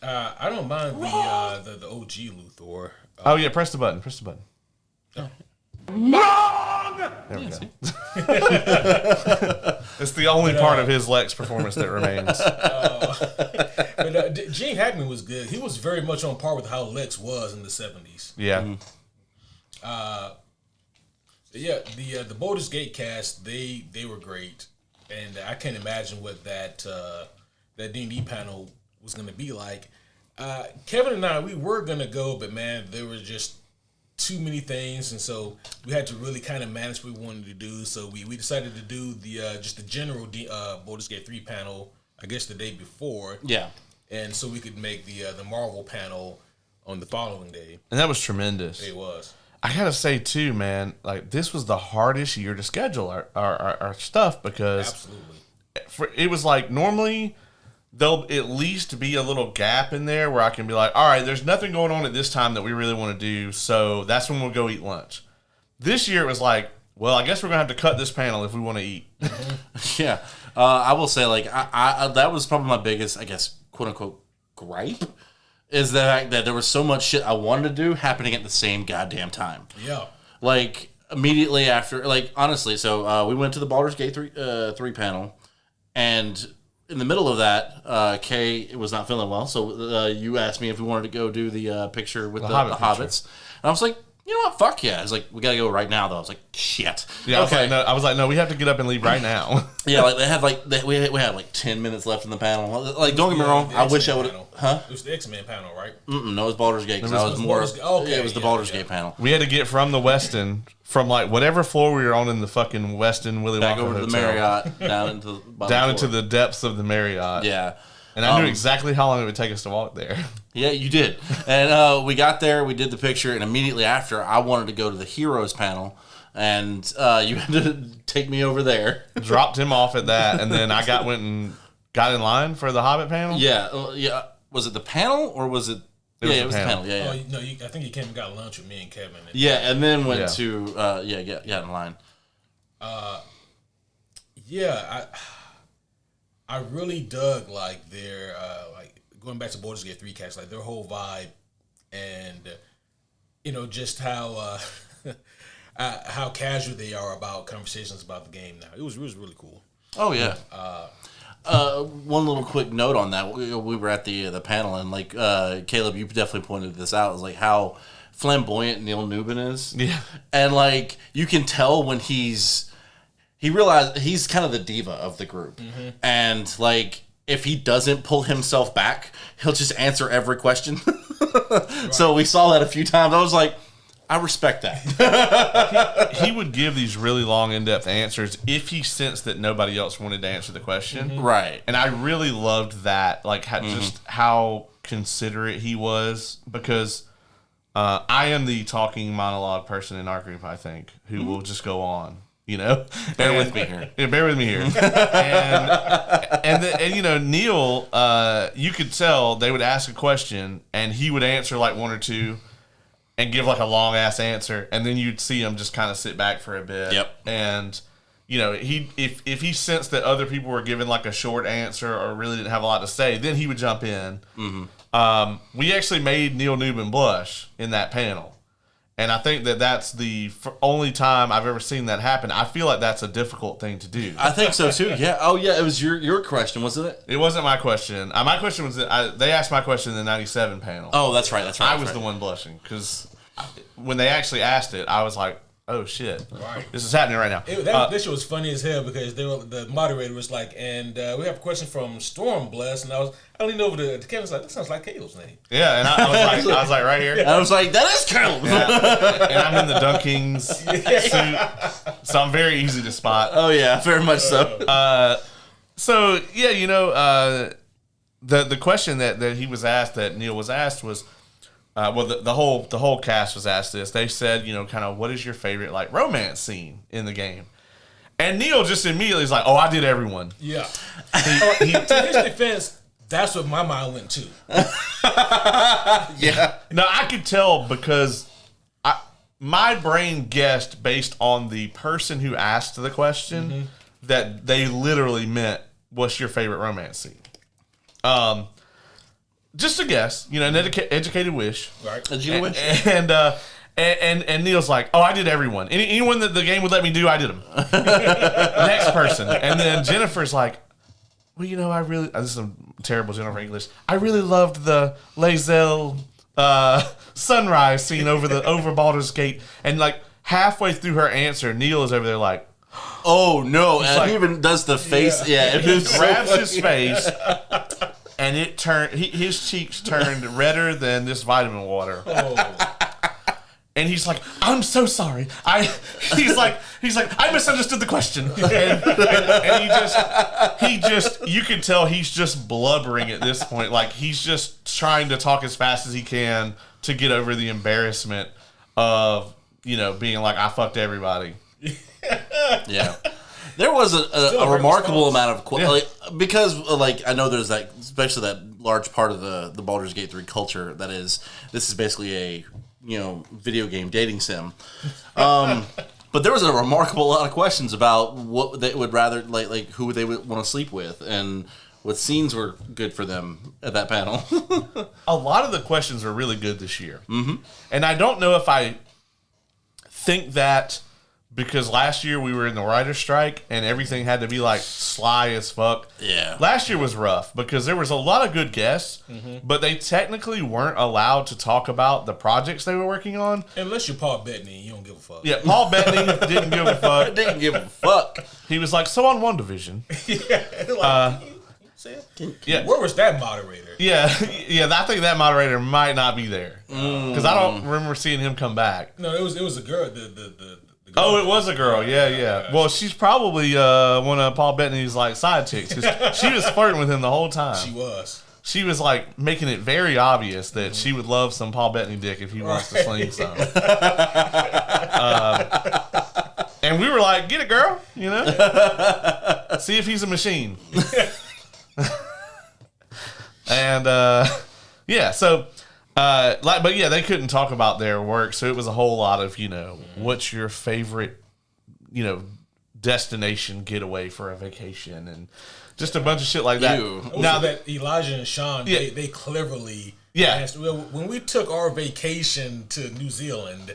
I don't mind the OG Luthor. oh yeah, press the button. Press the button. Oh. Wrong. There we go. It's the only part of his Lex performance that remains. But Gene Hackman was good. He was very much on par with how Lex was in the 70s. Yeah. The Baldur's Gate cast, they were great, and I can't imagine what that D&D panel was going to be like. Kevin and I, we were going to go, but man, there were just too many things, and so we had to really kind of manage what we wanted to do. So we decided to do just the general Baldur's Gate 3 panel, I guess the day before. Yeah. And so we could make the Marvel panel on the following day. And that was tremendous. It was. I gotta say too, man, like this was the hardest year to schedule our stuff because Absolutely. it was like normally there'll at least be a little gap in there where I can be like, all right, there's nothing going on at this time that we really want to do, so that's when we'll go eat lunch. This year it was like, well, I guess we're going to have to cut this panel if we want to eat. Yeah. I will say, like, I that was probably my biggest, I guess, quote-unquote, gripe, is the fact that there was so much shit I wanted to do happening at the same goddamn time. Yeah. Like, immediately after, like, honestly, so we went to the Baldur's Gate 3 panel, and in the middle of that, Kay was not feeling well, so you asked me if we wanted to go do the picture with the Hobbits. And I was like, you know what? Fuck yeah. I was like, we gotta go right now, though. I was like, shit. Yeah, okay. I was like, no, we have to get up and leave right now. Yeah, like, we had like 10 minutes left in the panel. Like, don't get me wrong, I wish I would have. Huh? It was the X-Men panel, right? No, it was Baldur's Gate, because I was more. Okay, it was the Baldur's Gate panel. We had to get from the Westin, from like whatever floor we were on in the fucking Westin Willy Back Wonka over to Hotel, the Marriott, down into the depths of the Marriott. Yeah. And I knew exactly how long it would take us to walk there. Yeah, you did. And we got there, we did the picture, and immediately after, I wanted to go to the Heroes panel, and you had to take me over there. Dropped him off at that, and then I went and got in line for the Hobbit panel. Yeah, yeah. Was it the panel, or was it? It was the panel. Yeah, yeah. Oh, no, I think you came and got lunch with me and Kevin. Yeah, and then went to got in line. Yeah, I really dug like their like going back to Baldur's Gate 3 cast, like their whole vibe, and just how how casual they are about conversations about the game now. It was really cool. Oh yeah. One little quick note on that. We were at the panel, and like Caleb, you definitely pointed this out. Is like how flamboyant Neil Newbin is. Yeah, and like you can tell when he realized he's kind of the diva of the group, and like if he doesn't pull himself back, he'll just answer every question. Right. So we saw that a few times. I was like, I respect that. he would give these really long, in-depth answers if he sensed that nobody else wanted to answer the question. Right. And I really loved that, like just how considerate he was, because I am the talking monologue person in our group, I think, who will just go on. Bear with me here. Yeah, bear with me here. And Neil, you could tell they would ask a question and he would answer like one or two and give like a long ass answer, and then you'd see him just kind of sit back for a bit. Yep. And if he sensed that other people were giving like a short answer or really didn't have a lot to say, then he would jump in. We actually made Neil Newbin blush in that panel. And I think that's the only time I've ever seen that happen. I feel like that's a difficult thing to do. I think so too. Yeah. Oh yeah. It was your question, wasn't it? It wasn't my question. My question was that they asked my question in the '97 panel. Oh, that's right. I was the one blushing because when they actually asked it, I was like, "Oh shit, right. This is happening right now." This shit was funny as hell because the moderator was like, "And we have a question from Stormbless," and I leaned over to Kevin. Was like, "That sounds like Caleb's name." Yeah, and I was like, right here. I was like, "That is Caleb." Yeah. And I'm in the Dunkings suit, so I'm very easy to spot. Oh yeah, very much so. So yeah, the question that he was asked, that Neil was asked, was. The whole cast was asked this. They said, kind of, what is your favorite like romance scene in the game? And Neil just immediately is like, "Oh, I did everyone." Yeah. To his defense, that's what my mind went to. Yeah. No, I could tell because my brain guessed based on the person who asked the question that they literally meant, "What's your favorite romance scene?" Just a guess, an educated wish. Right. Educated wish. And Neil's like, "Oh, I did everyone. Anyone that the game would let me do, I did them." Next person. And then Jennifer's like, "Well, I really..." This is some terrible Jennifer English. "I really loved the Lae'zel sunrise scene over Baldur's Gate." And like halfway through her answer, Neil is over there like, "Oh no!" And he even does the face. Yeah, he grabs his face. And it turned. His cheeks turned redder than this vitamin water. Oh. And he's like, "I'm so sorry. He's like, I misunderstood the question." And he just, you can tell he's just blubbering at this point. Like he's just trying to talk as fast as he can to get over the embarrassment of being like, "I fucked everybody." Yeah. There was a remarkable amount of like, because like I know there's that, especially that large part of the Baldur's Gate 3 culture that is, this is basically a video game dating sim. But there was a remarkable lot of questions about what they would rather like who they would want to sleep with and what scenes were good for them at that panel. A lot of the questions were really good this year, and I don't know if I think that. Because last year we were in the writer's strike and everything had to be like sly as fuck. Yeah. Last year was rough because there was a lot of good guests, but they technically weren't allowed to talk about the projects they were working on. Unless you're Paul Bettany, you don't give a fuck. Yeah, Paul Bettany didn't give a fuck. Didn't give a fuck. He was like, so on WandaVision. Yeah. Where was that moderator? Yeah, I think that moderator might not be there. Because I don't remember seeing him come back. No, it was a girl. Oh, it was a girl. Yeah. Well, she's probably one of Paul Bettany's like side chicks. 'Cause she was flirting with him the whole time. She was like making it very obvious that she would love some Paul Bettany dick if he wants to sling some. And we were like, "Get it, girl," See if he's a machine. And so. But yeah, they couldn't talk about their work, so it was a whole lot of what's your favorite, destination getaway for a vacation, and just a bunch of shit like that. Now that Elijah and Sean, they cleverly asked, when we took our vacation to New Zealand.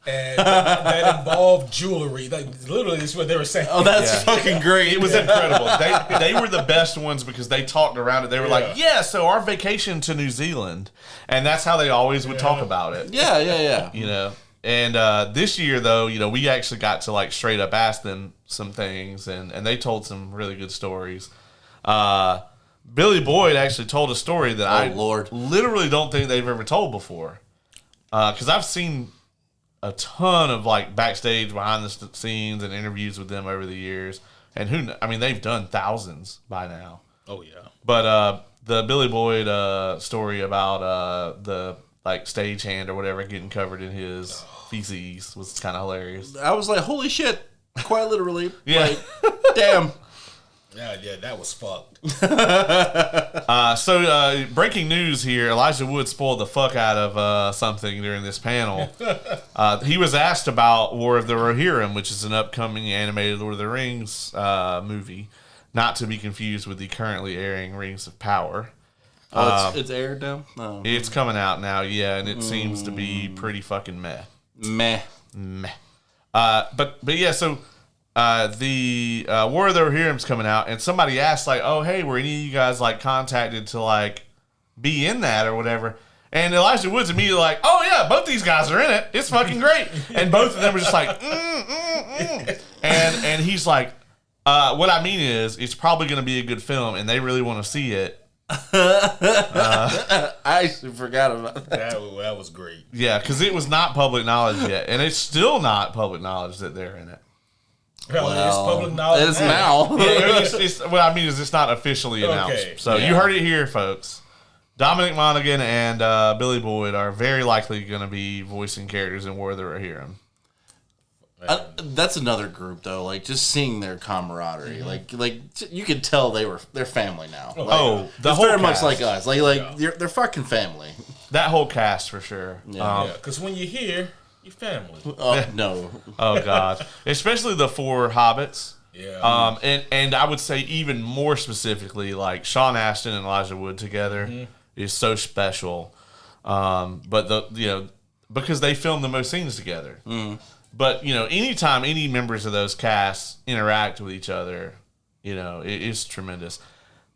And that involved jewelry. Like literally, that's what they were saying. Oh, that's fucking great. It was incredible. They were the best ones because they talked around it. They were like, so our vacation to New Zealand. And that's how they always would talk about it. Yeah. And this year, though, we actually got to like straight up ask them some things, and they told some really good stories. Billy Boyd actually told a story that literally don't think they've ever told before. Because I've seen a ton of like backstage behind the scenes and interviews with them over the years, and they've done thousands by now. Oh yeah. But the Billy Boyd story about the like stagehand or whatever getting covered in his feces was kind of hilarious. I was like, holy shit, quite literally. Yeah. Like, damn. Yeah, that was fucked. So breaking news here, Elijah Wood spoiled the fuck out of something during this panel. He was asked about War of the Rohirrim, which is an upcoming animated Lord of the Rings movie, not to be confused with the currently airing Rings of Power. It's aired now? Oh. It's coming out now, and it seems to be pretty fucking meh. But yeah, so... the War of the Rohirrim's coming out, and somebody asked, like, oh, hey, were any of you guys, like, contacted to, like, be in that or whatever? And Elijah Wood's immediately like, oh, yeah, both these guys are in it. It's fucking great. And both of them were just like, And he's like, what I mean is, it's probably going to be a good film, and they really want to see it. I actually forgot about that. That was great. Yeah, because it was not public knowledge yet, and it's still not public knowledge that they're in it. Well, it's public knowledge. It is now. What I mean is it's not officially announced. Okay. So you heard it here, folks. Dominic Monaghan and Billy Boyd are very likely going to be voicing characters in War of the Rohirrim. That's another group though. Like just seeing their camaraderie, like you could tell they're family now. Like, the whole very cast. much like us. Like they're fucking family. That whole cast for sure. Because when you're here, you're family. Oh no. Oh god. Especially the 4 hobbits. Yeah. And I would say even more specifically, like Sean Astin and Elijah Wood together is so special. But because they filmed the most scenes together. But anytime any members of those casts interact with each other, it is tremendous.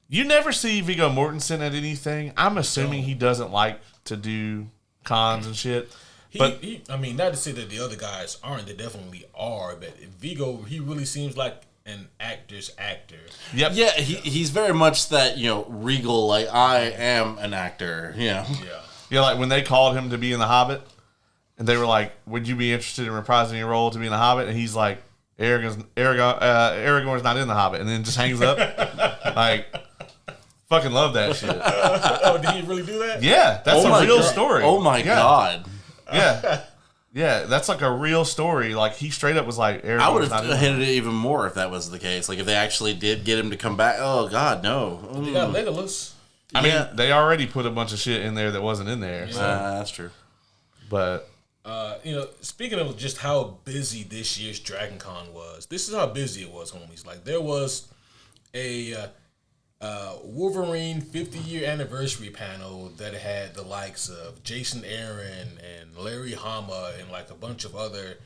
You never see Viggo Mortensen at anything. I'm assuming he doesn't like to do cons and shit. Not to say that the other guys aren't. They definitely are. But Viggo, he really seems like an actor's actor. Yep. Yeah, he's very much that, regal, like, I am an actor, Yeah. Yeah, like when they called him to be in The Hobbit, and they were like, would you be interested in reprising your role to be in The Hobbit? And he's like, Aragorn's not in The Hobbit. And then just hangs up. Like, fucking love that shit. Oh, did he really do that? Yeah, that's a real story. Oh, my God. Yeah. Yeah, that's like a real story. Like, he straight up was like, I would have hated it even more if that was the case. Like, if they actually did get him to come back. Oh, God, no. They got Legolas. I mean, they already put a bunch of shit in there that wasn't in there. So. That's true. But... speaking of just how busy this year's Dragon Con was, this is how busy it was, homies. Like, there was a Wolverine 50-year anniversary panel that had the likes of Jason Aaron and Larry Hama and like a bunch of other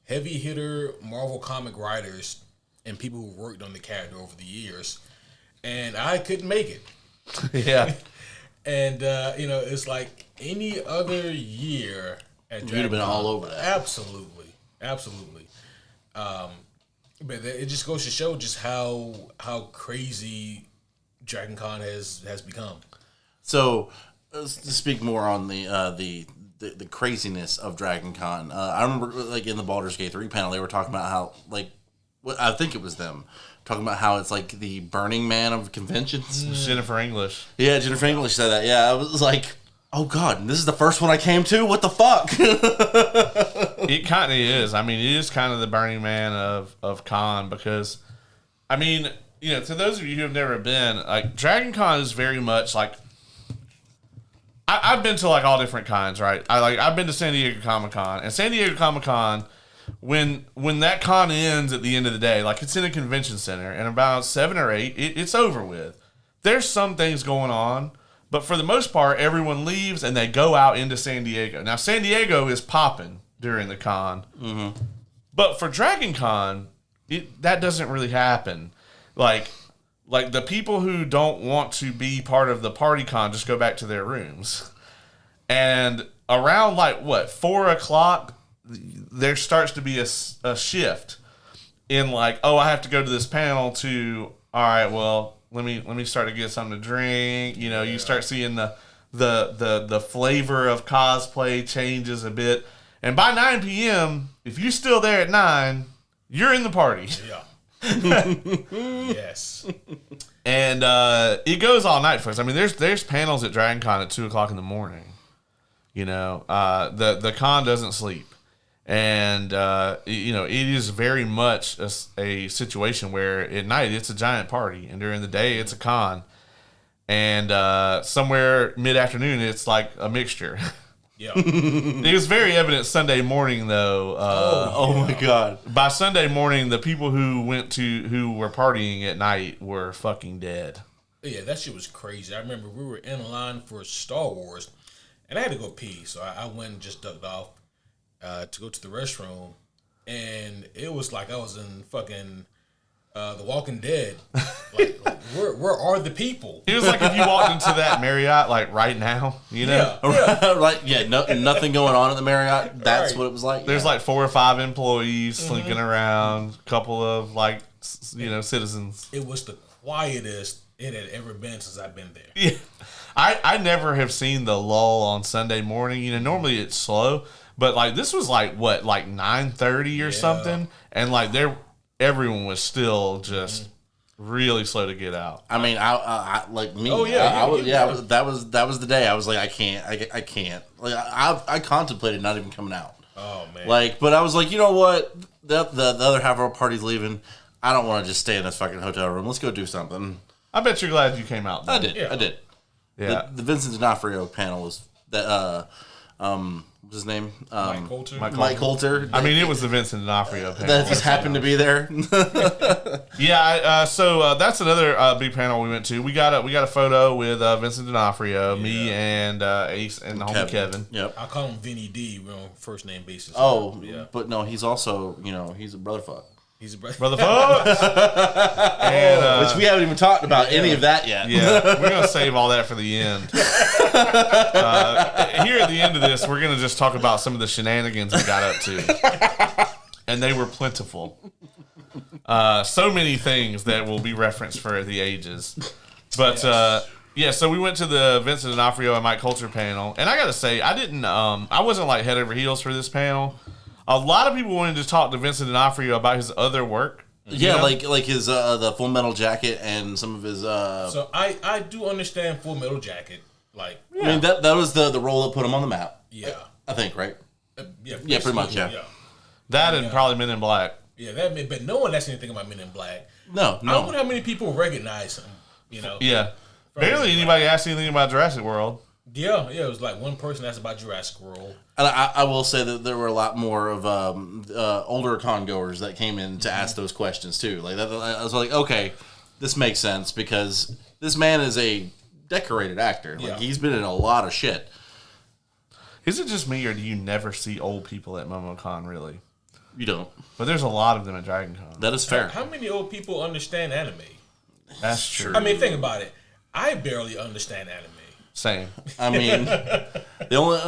heavy hitter Marvel comic writers and people who worked on the character over the years. And I couldn't make it. Yeah. And, it's like any other year at You'd have been all over that. Absolutely. But it just goes to show just how crazy Dragon Con has become. So, to speak more on the craziness of Dragon Con, I remember like in the Baldur's Gate 3 panel, they were talking about how I think it was them talking about how it's like the Burning Man of conventions. Jennifer English. Yeah, Jennifer English said that. Yeah, I was like, oh God, this is the first one I came to? What the fuck? It kind of is. I mean, it is kind of the Burning Man of con because, I mean, to those of you who have never been, like, Dragon Con is very much like, I've been to like all different cons, right? I've been to San Diego Comic-Con, and San Diego Comic-Con, when that con ends at the end of the day, like, it's in a convention center, and about 7 or 8, it's over with. There's some things going on, but for the most part, everyone leaves and they go out into San Diego. Now, San Diego is popping during the con, but for Dragon Con, that doesn't really happen. Like the people who don't want to be part of the party con just go back to their rooms. And around 4 o'clock, there starts to be a shift in like, oh, I have to go to this panel to, all right, well, let me start to get something to drink. You start seeing the flavor of cosplay changes a bit. And by 9 p.m., if you're still there at 9, you're in the party. Yeah. Yes. And it goes all night, folks. I mean, there's panels at Dragon Con at 2 o'clock in the morning. The con doesn't sleep. And, it is very much a situation where at night it's a giant party, and during the day it's a con. And somewhere mid-afternoon it's like a mixture. Yeah. It was very evident Sunday morning, though. Oh my God. By Sunday morning, the people who were partying at night were fucking dead. Yeah, that shit was crazy. I remember we were in line for Star Wars, and I had to go pee, so I went and just ducked off to go to the restroom, and it was like I was in fucking The Walking Dead. Like where are the people? It was like if you walked into that Marriott like right now, Yeah. Right? Yeah, nothing going on at the Marriott. That's Right. what it was like. There's like 4 or 5 employees slinking around, a couple of citizens. It was the quietest it had ever been since I've been there. Yeah. I never have seen the lull on Sunday morning. Normally it's slow, but like this was like 9:30 or something, and like everyone was still just really slow to get out. I mean, I like me. Oh, yeah. That was the day. I was like, I can't. Like, I contemplated not even coming out. Oh man. But I was like, you know what? The other half of our party's leaving. I don't want to just stay in this fucking hotel room. Let's go do something. I bet you're glad you came out, though. I did. Yeah. The Vincent D'Onofrio panel was that. What's his name? Mike Coulter. Mike Coulter. I mean, it was the Vincent D'Onofrio panel. That just happened to be there. Yeah, so that's another big panel we went to. We got a photo with Vincent D'Onofrio, me and Ace and the homie Kevin. Yep. I call him Vinny D. We're on first name basis. Oh, yeah. But no, he's also he's a brother fuck. He's a brother. Brother folks. And, which we haven't even talked about any of that yet. Yeah, we're going to save all that for the end. Here at the end of this, we're going to just talk about some of the shenanigans we got up to. And they were plentiful. So many things that will be referenced for the ages. But, so we went to the Vincent D'Onofrio and Mike Coulter panel. And I got to say, I wasn't like head over heels for this panel. A lot of people wanted to talk to Vincent D'Onofrio about his other work. Yeah, like his the Full Metal Jacket and some of his. So I do understand Full Metal Jacket. Like, I mean that was the role that put him on the map. Yeah, I think, right? Yeah, pretty much, yeah. That and probably Men in Black. Yeah, but no one asked anything about Men in Black. No. I don't know how many people recognize him, you know? Yeah. Barely anybody asked anything about Jurassic World. Yeah, it was like one person asked about Jurassic World. And I will say that there were a lot more of older con goers that came in to ask those questions too. Like I was like, okay, this makes sense because this man is a decorated actor. Like he's been in a lot of shit. Is it just me, or do you never see old people at MomoCon, really? You don't. But there's a lot of them at Dragon Con. That is fair. How many old people understand anime? That's true. I mean, think about it. I barely understand anime. Same. I mean, the only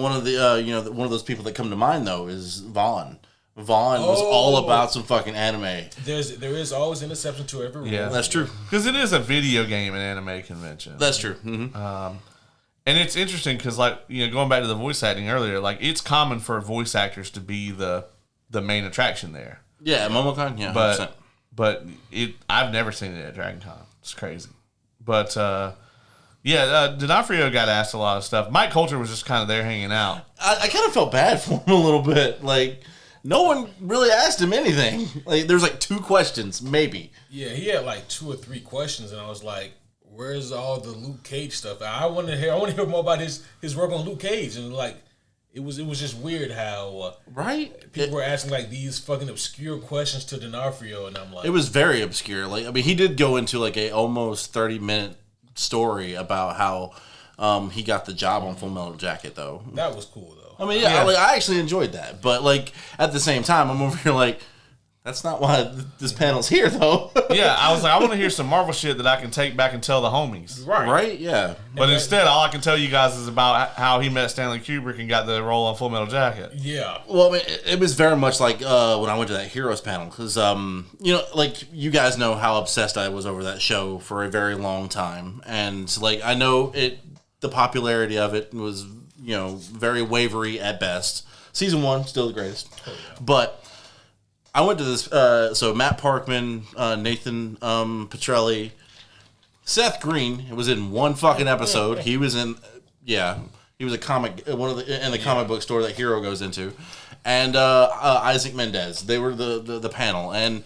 one of the one of those people that come to mind though is Vaughn. Vaughn was all about some fucking anime. There is always an exception to every rule. Yeah, that's true. Because it is a video game and anime convention. That's true. Mm-hmm. And it's interesting because, like, going back to the voice acting earlier, like, it's common for voice actors to be the main attraction there. Yeah, MomoCon, yeah, 100%. But I've never seen it at Dragon Con. It's crazy. But D'Onofrio got asked a lot of stuff. Mike Coulter was just kind of there hanging out. I kind of felt bad for him a little bit. Like, no one really asked him anything. Like, there's like 2 questions, maybe. Yeah, he had like 2 or 3 questions, and I was like, "Where's all the Luke Cage stuff?" I want to hear more about his work on Luke Cage, and like, it was just weird how people were asking like these fucking obscure questions to D'Onofrio, and I'm like, it was very obscure. Like, I mean, he did go into like a almost 30-minute story about how he got the job on Full Metal Jacket, though. That was cool, though. I mean, I actually enjoyed that, but like at the same time, I'm over here like, that's not why this panel's here, though. Yeah, I was like, I want to hear some Marvel shit that I can take back and tell the homies. Right? Yeah. But instead, all I can tell you guys is about how he met Stanley Kubrick and got the role on Full Metal Jacket. Yeah. Well, I mean, it was very much like when I went to that Heroes panel, because, like, you guys know how obsessed I was over that show for a very long time. And, like, I know the popularity of it was, very wavery at best. Season 1, still the greatest. Oh, yeah. But I went to this, so Matt Parkman, Nathan Petrelli, Seth Green was in one fucking episode. He was in, he was a comic, in the comic book store that Hero goes into. And Isaac Mendez, they were the panel. And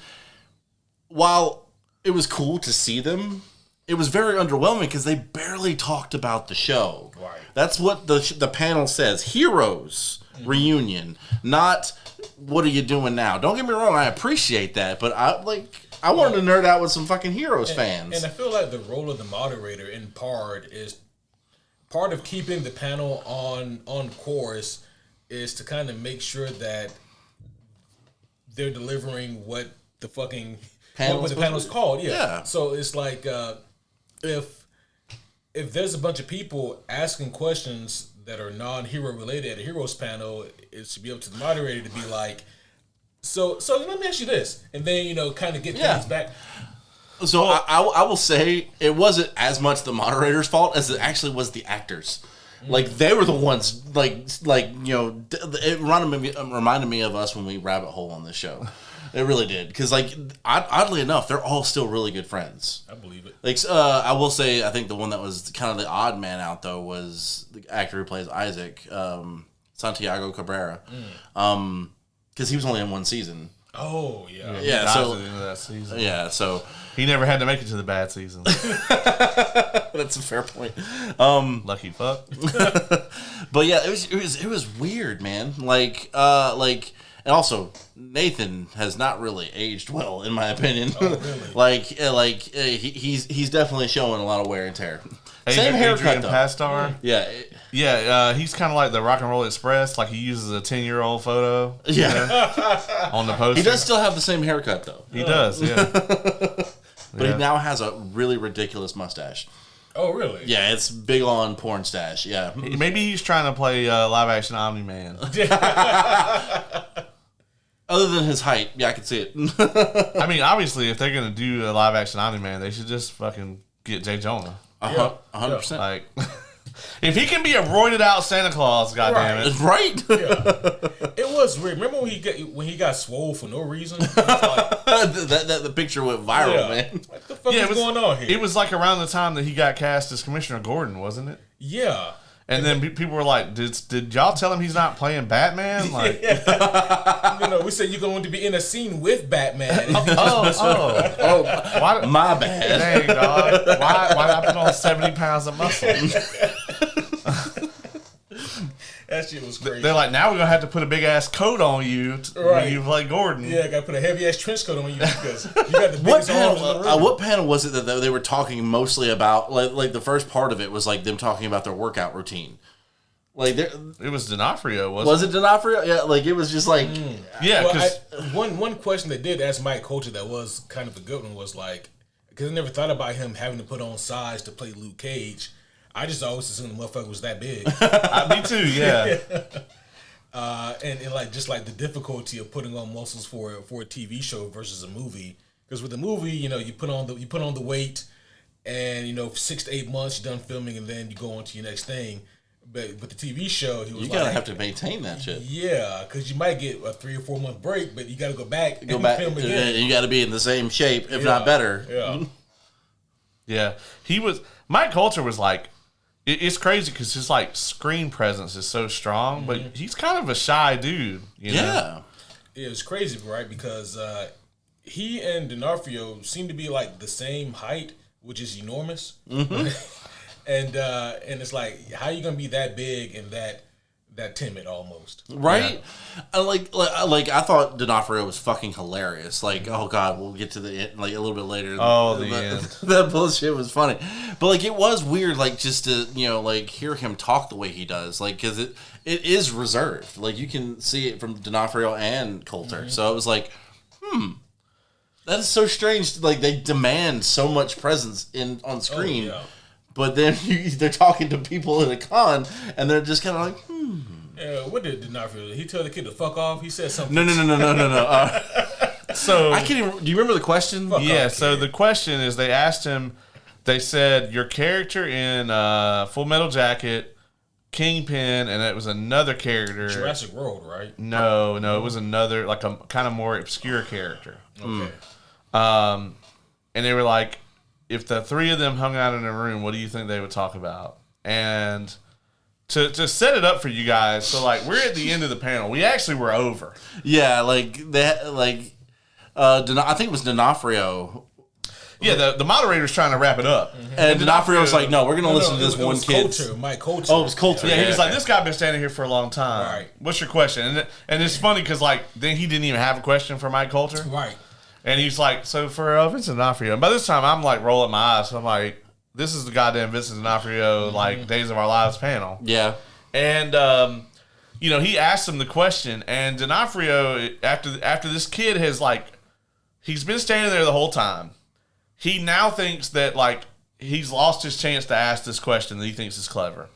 while it was cool to see them, it was very underwhelming because they barely talked about the show. Right. That's what the panel says. Heroes reunion, not what are you doing now? Don't get me wrong, I appreciate that, but I wanted to nerd out with some fucking Heroes fans. And I feel like the role of the moderator in part is part of keeping the panel on course is to kind of make sure that they're delivering what the fucking what the panel's called. Yeah. So it's like if there's a bunch of people asking questions that are non-hero related at a Heroes panel, it should be up to the moderator to be like, so let me ask you this, and then kind of get things back. So I will say it wasn't as much the moderator's fault as it actually was the actors. Like, they were the ones, it reminded me of us when we rabbit hole on this show. It really did. Because, oddly enough, they're all still really good friends. I believe it. Like, I will say, I think the one that was kind of the odd man out, though, was the actor who plays Isaac, Santiago Cabrera. Because he was only in one season. Oh, yeah. Yeah, so... At the end of that season. Yeah, so... He never had to make it to the bad season. That's a fair point. Lucky fuck. But yeah, it was weird, man. And also Nathan has not really aged well, in my opinion. Oh, really? He's definitely showing a lot of wear and tear. Same haircut though. Pastar. Yeah, he's kind of like the Rock and Roll Express. Like, he uses a 10-year-old photo. Yeah, on the poster. He does still have the same haircut though. He does. Yeah. But he now has a really ridiculous mustache. Oh, really? Yeah, it's big on porn stash. Yeah. Maybe he's trying to play live-action Omni-Man. Other than his height, yeah, I can see it. I mean, obviously, if they're going to do a live-action Omni-Man, they should just fucking get Jay Jonah. 100%. Like, if he can be a roided-out Santa Claus, goddammit. Right? Yeah. It was weird. Remember when he got swole for no reason? The picture went viral, man. What the fuck is going on here? It was like around the time that he got cast as Commissioner Gordon, wasn't it? Yeah. And then people were like, "Did y'all tell him he's not playing Batman?" Like, we said you're going to be in a scene with Batman. why, my bad. dang, dog. Why I put on 70 pounds of muscle? That shit was crazy. They're like, now we're gonna have to put a big ass coat on you when you play Gordon. Yeah, I gotta put a heavy ass trench coat on you because you got the biggest arms in the room. What panel was it that they were talking mostly about? Like the first part of it was like them talking about their workout routine. Like it was D'Onofrio, was it D'Onofrio? Yeah, like it was just like yeah. Well, one question they did ask Mike Coulter that was kind of a good one was like, because I never thought about him having to put on size to play Luke Cage. I just always assumed the motherfucker was that big. Me too, yeah. And like just like the difficulty of putting on muscles for a TV show versus a movie. Because with a movie, you put on the weight, and 6 to 8 months you're done filming, and then you go on to your next thing. But with the TV show, he was you gotta have to maintain that shit. Yeah, because you might get a 3 or 4 month break, but you gotta go back and film again. And you gotta be in the same shape, if not better. Yeah, yeah. Mike Coulter was like. It's crazy because his like screen presence is so strong, but he's kind of a shy dude. You know? It was crazy, right? Because he and D'Onofrio seem to be like the same height, which is enormous. Mm-hmm. and it's like, how are you gonna be that big and that timid almost? Right? Yeah. Like I thought D'Onofrio was fucking hilarious. Like, oh god, we'll get to the end, like a little bit later. Oh, the end. That bullshit was funny, but like it was weird, like just to like hear him talk the way he does, like because it is reserved. Like you can see it from D'Onofrio and Coulter. Mm-hmm. So it was like, that is so strange. Like they demand so much presence on screen. Oh, yeah. But then they're talking to people in a con, and they're just kind of like, what did D'Onofrio? Did he tell the kid to fuck off? He said something. No. So I can't even. Do you remember the question? Yeah. So the question is, they asked him. They said your character in Full Metal Jacket, Kingpin, and it was another character. Jurassic World, right? No, it was another like a kind of more obscure character. Okay. And they were like, if the three of them hung out in a room, what do you think they would talk about? And to set it up for you guys, so like we're at the end of the panel. We actually were over. Yeah, like that. Like I think it was D'Onofrio. Yeah, the moderator's trying to wrap it up, and D'Onofrio was like, "No, we're gonna listen to this one kid." Mike Coulter. Oh, it was Coulter. Yeah, he was like, "This guy's been standing here for a long time. Right. What's your question?" And it's funny because like then he didn't even have a question for Mike Coulter. Right. And he's like, so for Vincent D'Onofrio. And by this time, I'm like rolling my eyes. So I'm like, this is the goddamn Vincent D'Onofrio, like, Days of Our Lives panel. Yeah. And, he asked him the question. And D'Onofrio, after this kid has, like, he's been standing there the whole time. He now thinks that, like, he's lost his chance to ask this question that he thinks is clever.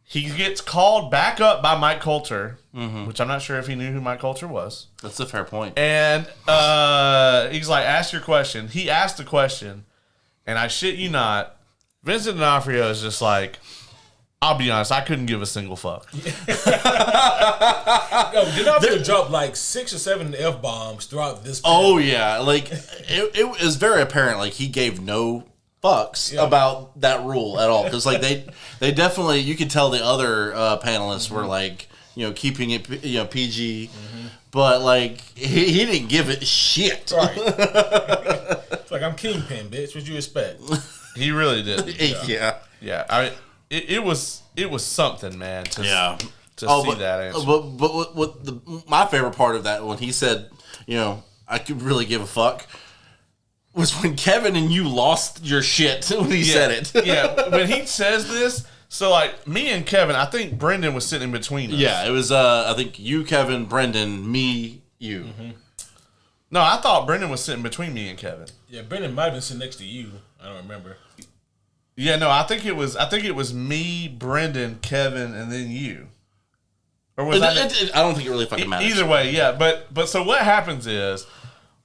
He gets called back up by Mike Coulter, which I'm not sure if he knew who Mike Coulter was. That's a fair point. And he's like, ask your question. He asked the question, and I shit you not, Vincent D'Onofrio is just like, I'll be honest, I couldn't give a single fuck. D'Onofrio dropped like 6 or 7 F-bombs throughout this panel. Oh, yeah. Like, it was very apparent, like, he gave no fucks about that rule at all, because like they definitely, you could tell the other panelists were like keeping it PG, but like he didn't give it shit. Right. It's like, I'm Kingpin, bitch. What you expect? He really did. Yeah. It was something, man. To see that answer. But my favorite part of that, when he said, I could really give a fuck, was when Kevin and you lost your shit when he said it. Yeah, when he says this, so like me and Kevin, I think Brendan was sitting in between us. Yeah, it was I think you, Kevin, Brendan, me, you. Mm-hmm. No, I thought Brendan was sitting between me and Kevin. Yeah, Brendan might have been sitting next to you. I don't remember. Yeah, no, I think it was me, Brendan, Kevin, and then you. Or was I don't think it really fucking matters. Either way, yeah. But so what happens is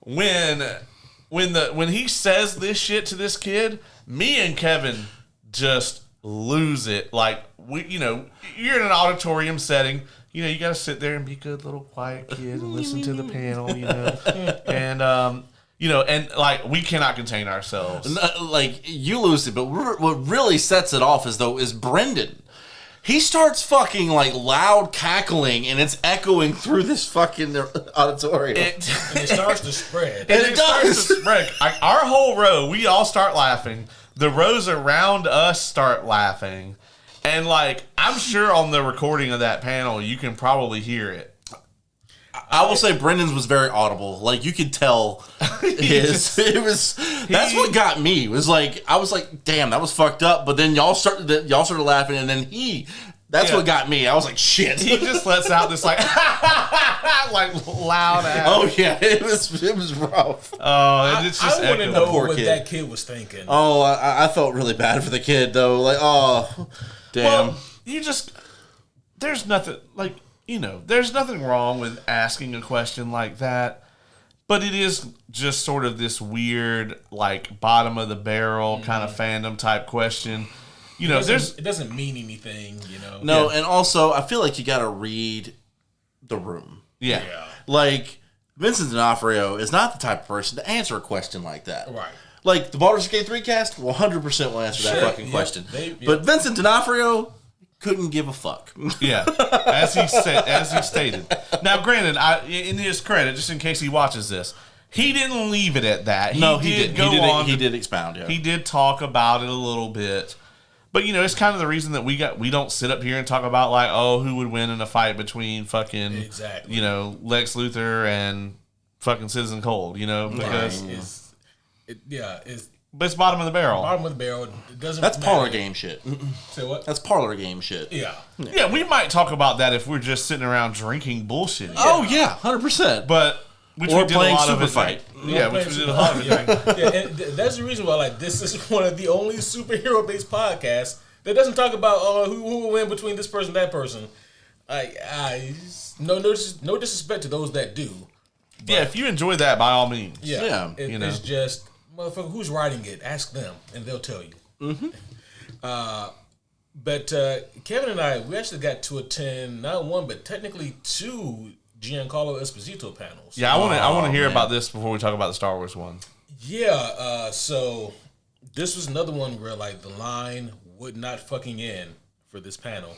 when he says this shit to this kid, me and Kevin just lose it. Like, you're in an auditorium setting. You got to sit there and be a good little quiet kid and listen to the panel, And, and like, we cannot contain ourselves. Like, you lose it, but what really sets it off is Brendan. he starts fucking like loud cackling, and it's echoing through this fucking auditorium. And it starts to spread. And it starts to spread. Like, our whole row, we all start laughing. The rows around us start laughing. And, like, I'm sure on the recording of that panel, you can probably hear it. I will say Brendan's was very audible. Like, you could tell that's what got me. Was like, I was like, damn, that was fucked up. But then y'all started laughing, and then that's what got me. I was like, shit. He just lets out this, like, like, loud ass. Oh, yeah, it was rough. Oh, and it's just I want to echoing. know what kid. that kid was thinking. Oh, I felt really bad for the kid, though. Like, oh, damn. Well, there's nothing, like, there's nothing wrong with asking a question like that, but it is just sort of this weird, like, bottom of the barrel kind of fandom type question. It doesn't mean anything, No, and also, I feel like you got to read the room. Yeah. Like, Vincent D'Onofrio is not the type of person to answer a question like that. Right. Like, the Baldur's Gate 3 cast 100% will answer that fucking question. But Vincent D'Onofrio couldn't give a fuck. Yeah, as he stated. Now, granted, in his credit, just in case he watches this, he didn't leave it at that. He did expound. Yeah. He did talk about it a little bit, but it's kind of the reason that we don't sit up here and talk about like, oh, who would win in a fight between fucking Lex Luthor and fucking Citizen Cold, because but it's bottom of the barrel. Bottom of the barrel. It doesn't. That's matter. parlor game shit. Say what? That's parlor game shit. Yeah. Yeah, we might talk about that if we're just sitting around drinking bullshit. Oh yeah, 100%. But which we did a lot of it. Fight. Yeah, which we did a lot of it. Yeah, and that's the reason why like this is one of the only superhero based podcasts that doesn't talk about who will win between this person and that person. No disrespect to those that do. Yeah, if you enjoy that, by all means. Yeah. It's just. Motherfucker, who's writing it? Ask them, and they'll tell you. Mm-hmm. But Kevin and I, we actually got to attend not one, but technically 2 Giancarlo Esposito panels. Yeah, I want to hear about this before we talk about the Star Wars one. Yeah. So this was another one where like the line would not fucking end for this panel,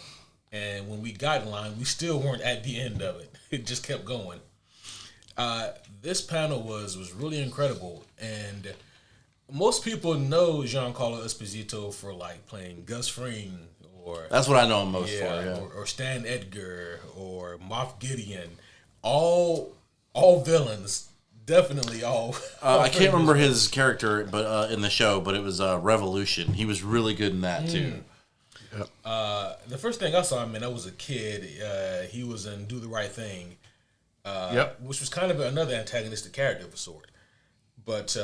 and when we got in line, we still weren't at the end of it. It just kept going. This panel was really incredible, and most people know Giancarlo Esposito for like playing Gus Fring, or that's what I know him most for. Yeah, or Stan Edgar, or Moff Gideon, all villains, definitely all. I can't remember his character, but in the show, but it was Revolution. He was really good in that too. Yep. The first thing I saw him in, I was a kid. He was in Do the Right Thing. Which was kind of another antagonistic character of a sort, but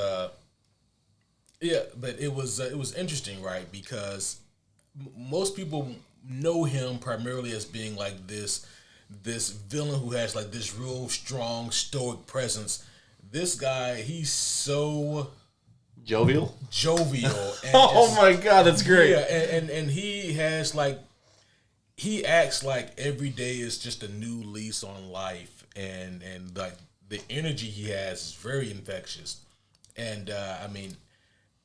but it was interesting, right? Because most people know him primarily as being like this villain who has like this real strong stoic presence. This guy, he's so jovial. And oh my god, that's great. Yeah, and he has like he acts like every day is just a new lease on life. And like the energy he has is very infectious, and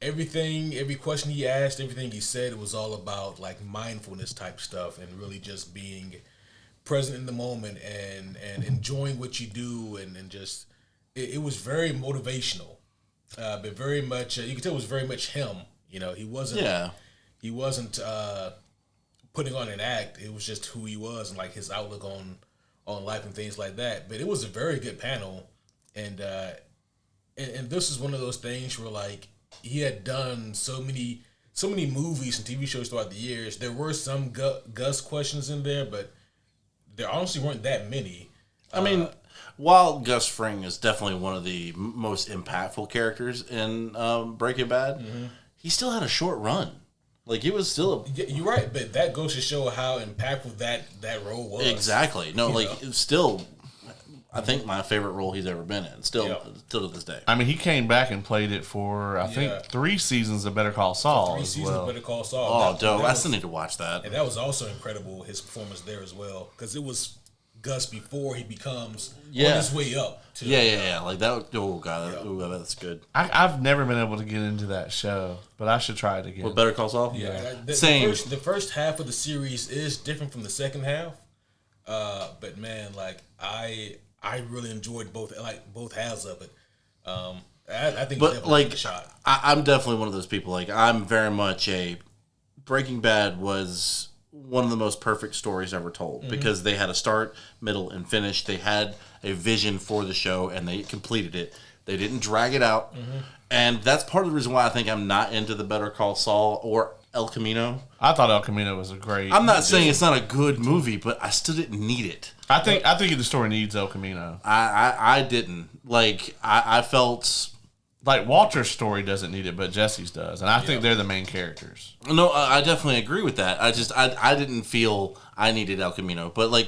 every question he asked, everything he said, it was all about like mindfulness type stuff, and really just being present in the moment and enjoying what you do, and just it was very motivational, but very much you could tell it was very much him. He wasn't putting on an act. It was just who he was and like his outlook on life and things like that. But it was a very good panel, and this is one of those things where like he had done so many movies and TV shows throughout the years. There were some Gus questions in there, but there honestly weren't that many. I mean, while Gus Fring is definitely one of the most impactful characters in Breaking Bad, he still had a short run. Like, it was still you're right, but that goes to show how impactful that role was. Exactly. No, it's still, I think, my favorite role he's ever been in. Still to this day. I mean, he came back and played it for, I think, 3 seasons of Better Call Saul. 3 seasons of Better Call Saul. Oh, dope. I still need to watch that. And that was also incredible, his performance there as well. Because it was Gus before he becomes on Yeah. his way up. To, Yeah. Like that. Oh god, that's good. I've never been able to get into that show, but I should try it again. What, Better Call Saul? Yeah, Same. The first half of the series is different from the second half, but man, like I really enjoyed both halves of it. I think, But it's definitely like, a shot. I'm definitely one of those people. Like, I'm very much a Breaking Bad was one of the most perfect stories ever told because they had a start, middle, and finish. They had a vision for the show, and they completed it. They didn't drag it out, and that's part of the reason why I think I'm not into the Better Call Saul or El Camino. I thought El Camino was a great. I'm not saying it's not a good movie, but I still didn't need it. I think the story needs El Camino. I didn't. Like, I felt... Like, Walter's story doesn't need it, but Jesse's does. And I think they're the main characters. No, I definitely agree with that. I didn't feel I needed El Camino. But, like,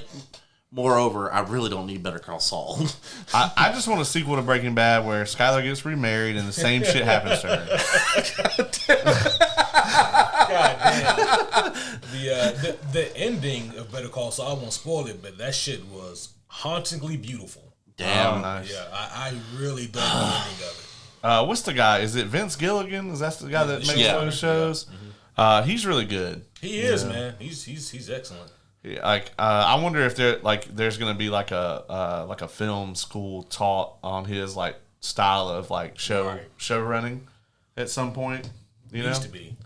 moreover, I really don't need Better Call Saul. I just want a sequel to Breaking Bad where Skylar gets remarried and the same shit happens to her. God damn. The ending of Better Call Saul, I won't spoil it, but that shit was hauntingly beautiful. Damn. Oh, nice. Yeah, I really dug the ending of it. What's the guy? Is it Vince Gilligan? Is that the guy that makes those shows? He's really good. He is, man. He's excellent. Yeah, like, I wonder if there's gonna be like a film school taught on his like style of like show running at some point. You know, Used to be.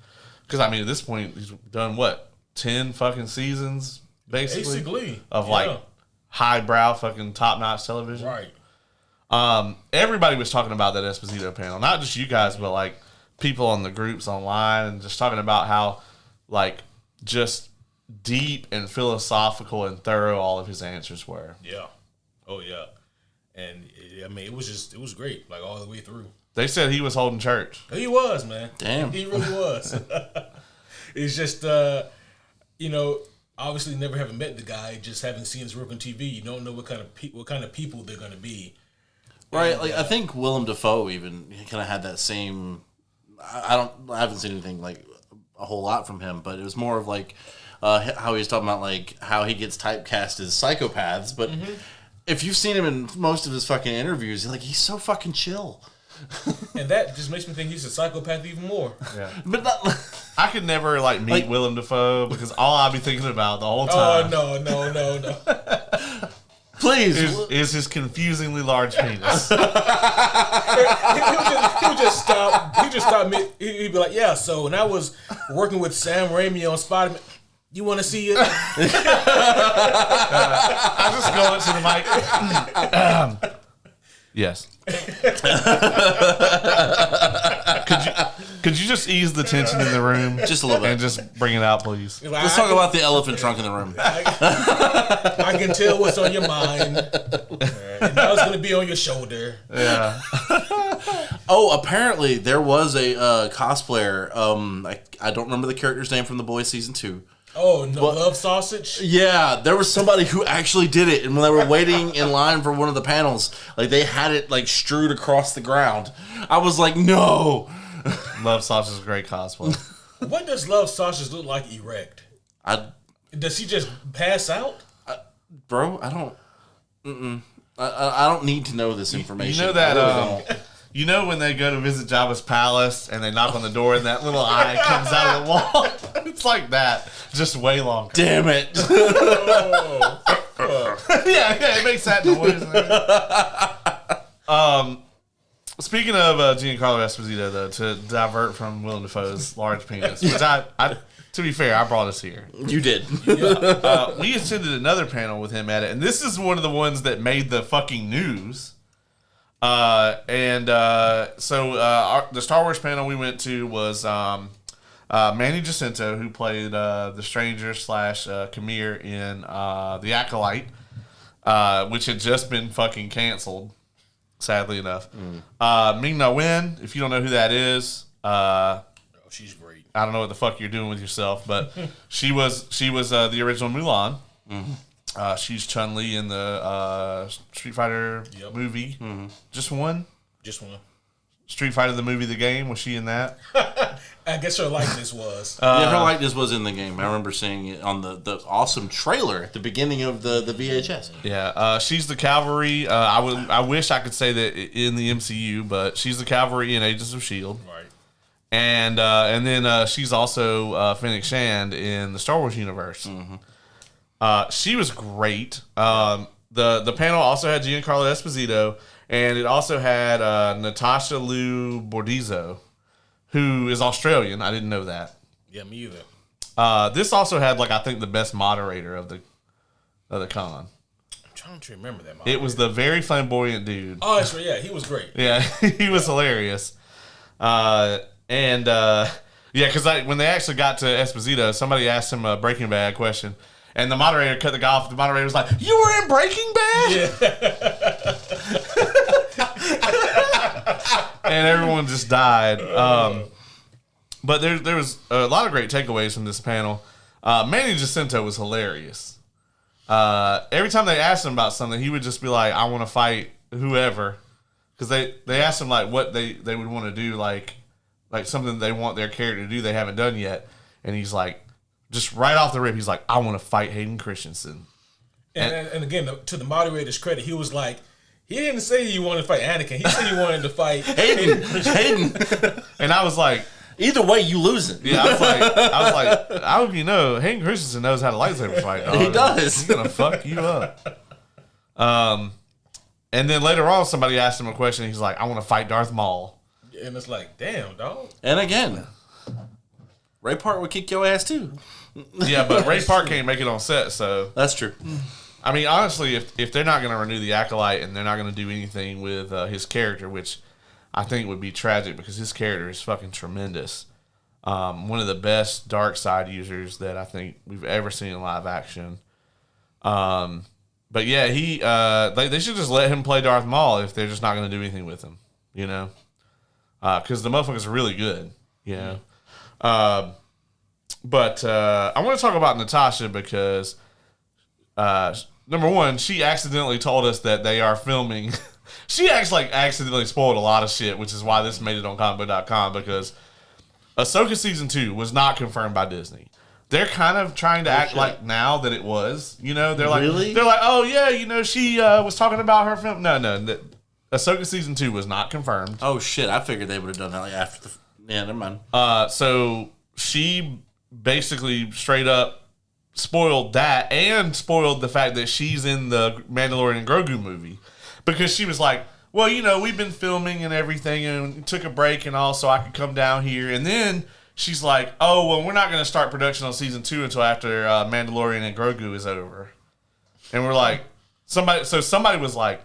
Because I mean, at this point, he's done what 10 fucking seasons basically of like highbrow fucking top notch television. Right. Everybody was talking about that Esposito panel, not just you guys, but like people on the groups online, and just talking about how like just deep and philosophical and thorough all of his answers were. Yeah. Oh yeah. And I mean, it was great, like all the way through. They said he was holding church. He was, man. Damn. He really was. It's just, obviously never having met the guy, just having seen his work on TV, you don't know what kind of people they're going to be. Right, like I think Willem Dafoe even kind of had that same. I haven't seen anything like a whole lot from him, but it was more of like how he was talking about like how he gets typecast as psychopaths. But if you've seen him in most of his fucking interviews, like he's so fucking chill. And that just makes me think he's a psychopath even more. Yeah, But not. I could never like meet Willem Dafoe because all I'd be thinking about the whole time. Oh no. Please. Is his confusingly large penis. He would just stop. He'd just stop me. He'd be like, "Yeah." So when I was working with Sam Raimi on Spider-Man, you want to see it? I just go into the mic. Yes. Could you just ease the tension in the room, Just a little bit. and just bring it out, please? Let's talk about the elephant trunk in the room. I can tell what's on your mind. And now it's going to be on your shoulder. Yeah. Oh, apparently there was a cosplayer. I don't remember the character's name from The Boys season 2. Oh, no, love sausage? Yeah, there was somebody who actually did it, and when they were waiting in line for one of the panels, like they had it like strewed across the ground. I was like, no. Love Sausage is a great cosplay. What does love sausage look like erect? Does he just pass out? Bro, I don't. I don't need to know this information. You know that you know when they go to visit Jabba's palace and they knock on the door and that little eye comes out of the wall? It's like that, just way longer. Damn it. yeah, it makes that noise. Speaking of Giancarlo Esposito, though, to divert from Willem Dafoe's large penis, which I to be fair, I brought us here. You did. We attended another panel with him at it, and this is one of the ones that made the fucking news. So the Star Wars panel we went to was Manny Jacinto, who played the Stranger / Kamir in The Acolyte, which had just been fucking canceled, sadly enough. Ming Na Wen, if you don't know who that is, She's great. I don't know what the fuck you're doing with yourself, but she was the original Mulan. She's Chun-Li in the Street Fighter movie. Just one? Just one. Street Fighter the movie, the game. Was she in that? I guess her likeness was. Yeah, her likeness was in the game. I remember seeing it on the awesome trailer at the beginning of the VHS. Yeah, she's the cavalry. I wish I could say that in the MCU, but she's the cavalry in Agents of S.H.I.E.L.D. Right. And then she's also Fennec Shand in the Star Wars universe. She was great. The panel also had Giancarlo Esposito, and it also had Natasha Liu Bordizzo, who is Australian. I didn't know that. Yeah, me either. This also had, like, I think the best moderator of the con. I'm trying to remember that. It was the very flamboyant dude. Oh, that's right. Yeah, he was great. Yeah, he was hilarious. Because when they actually got to Esposito, somebody asked him a Breaking Bad question, and the moderator cut the guy off. The moderator was like, "You were in Breaking Bad?" Yeah. And everyone just died. But there was a lot of great takeaways from this panel. Manny Jacinto was hilarious. Every time they asked him about something, he would just be like, "I want to fight whoever," because they asked him like what they would want to do, like something they want their character to do they haven't done yet, and he's like, just right off the rip, he's like, "I want to fight Hayden Christensen." And again, to the moderator's credit, he was like, he didn't say he wanted to fight Anakin. He said he wanted to fight Hayden. And I was like, either way, you losing. yeah, I was like, I hope you know, Hayden Christensen knows how to lightsaber fight. Dog. He does. He's gonna fuck you up. And then later on, somebody asked him a question. He's like, "I want to fight Darth Maul." And it's like, damn, dog. And again, Ray Park would kick your ass too. Yeah, but Ray Park can't make it on set, so That's true. I mean, honestly, if they're not going to renew the Acolyte and they're not going to do anything with his character, which I think would be tragic because his character is fucking tremendous. One of the best dark side users that I think we've ever seen in live action. But yeah, they should just let him play Darth Maul if they're just not going to do anything with him, you know? Because the motherfucker's really good, you know? But I want to talk about Natasha because, number one, she accidentally told us that they are filming. She accidentally spoiled a lot of shit, which is why this made it on comicbook.com, because Ahsoka Season 2 was not confirmed by Disney. They're kind of trying to act like now that it was. You know, they're like, Really? they're like, oh yeah, you know, she was talking about her film. No, Ahsoka Season 2 was not confirmed. Oh shit! I figured they would have done that like after the. Yeah, never mind. So she basically straight up spoiled that and spoiled the fact that she's in the Mandalorian and Grogu movie, because she was like, well, you know, we've been filming and everything and took a break and all so I could come down here. And then she's like, oh, well, we're not going to start production on Season 2 until after Mandalorian and Grogu is over. And we're like, somebody was like,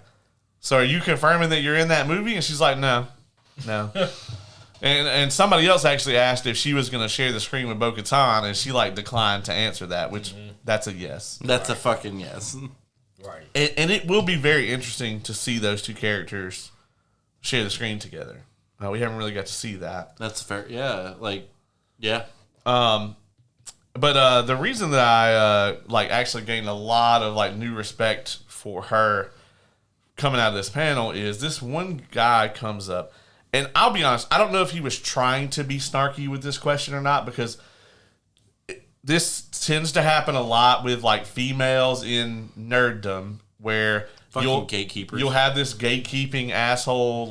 so are you confirming that you're in that movie? And she's like, no. And somebody else actually asked if she was going to share the screen with Bo-Katan, and she like declined to answer that, which that's a yes. That's a fucking yes. Right. And it will be very interesting to see those two characters share the screen together. We haven't really got to see that. That's fair. Yeah, yeah. But the reason that I actually gained a lot of new respect for her coming out of this panel is this one guy comes up, and I'll be honest, I don't know if he was trying to be snarky with this question or not, because this tends to happen a lot with females in nerddom, where Gatekeepers. You'll have this gatekeeping asshole,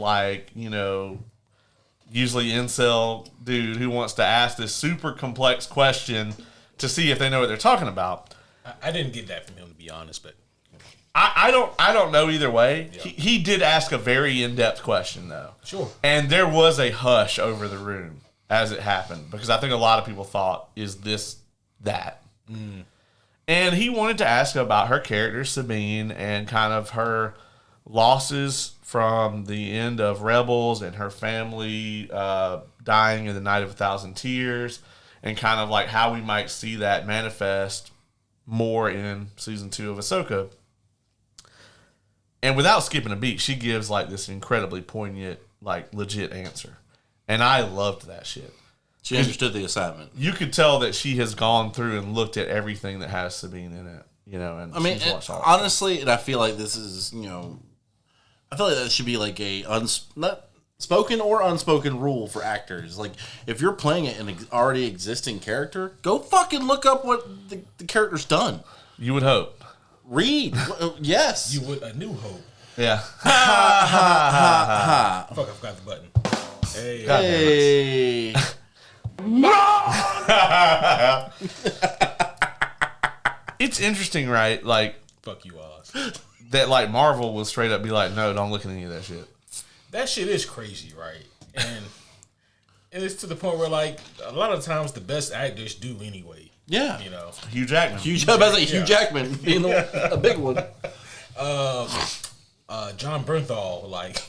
usually incel dude who wants to ask this super complex question to see if they know what they're talking about. I didn't get that from him, to be honest, but I don't know either way. Yeah. He did ask a very in-depth question, though. Sure. And there was a hush over the room as it happened, because I think a lot of people thought, is this that? Mm. And he wanted to ask about her character, Sabine, and kind of her losses from the end of Rebels and her family dying in the Night of 1,000 Tears, and kind of how we might see that manifest more in Season 2 of Ahsoka. And without skipping a beat, she gives this incredibly poignant, legit answer. And I loved that shit. She understood the assignment. You could tell that she has gone through and looked at everything that has Sabine in it, and I mean, honestly, and I feel like this is, I feel like that should be spoken or unspoken rule for actors. Like, if you're playing an already existing character, go fucking look up what the character's done. You would hope. Read. Yes. You would. A New Hope. Yeah. Fuck, I forgot the button. Hey. Hey. It's interesting, right? Like, Fuck you, Oz. that, like, Marvel will straight up be like, no, don't look at any of that shit. That shit is crazy, right? And it's to the point where, like, a lot of times the best actors do anyway. Yeah. You know. Hugh Jackman. Hugh Jackman being a big one. John Bernthal, like,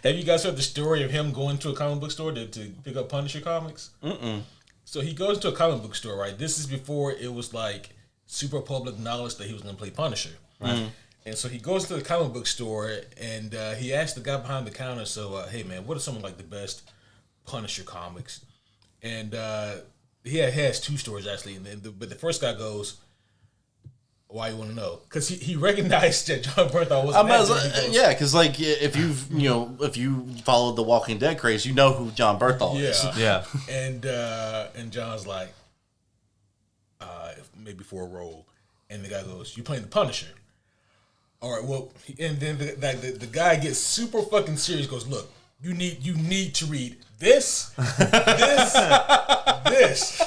have you guys heard the story of him going to a comic book store to pick up Punisher comics? Mm-mm. So he goes to a comic book store, right? This is before it was, like, super public knowledge that he was going to play Punisher, right? Mm. And so he goes to the comic book store, and he asks the guy behind the counter, so, hey, man, what are some of, like, the best Punisher comics? And he has two stores, actually, but the first guy goes, why you want to know? Because he recognized that John Bernthal was yeah, because like if you followed the Walking Dead craze, you know who John Bernthal is. Yeah. And John's like, maybe for a role, and the guy goes, "You playing the Punisher?" All right, well, and then the guy gets super fucking serious. Goes, "Look, you need to read this, this."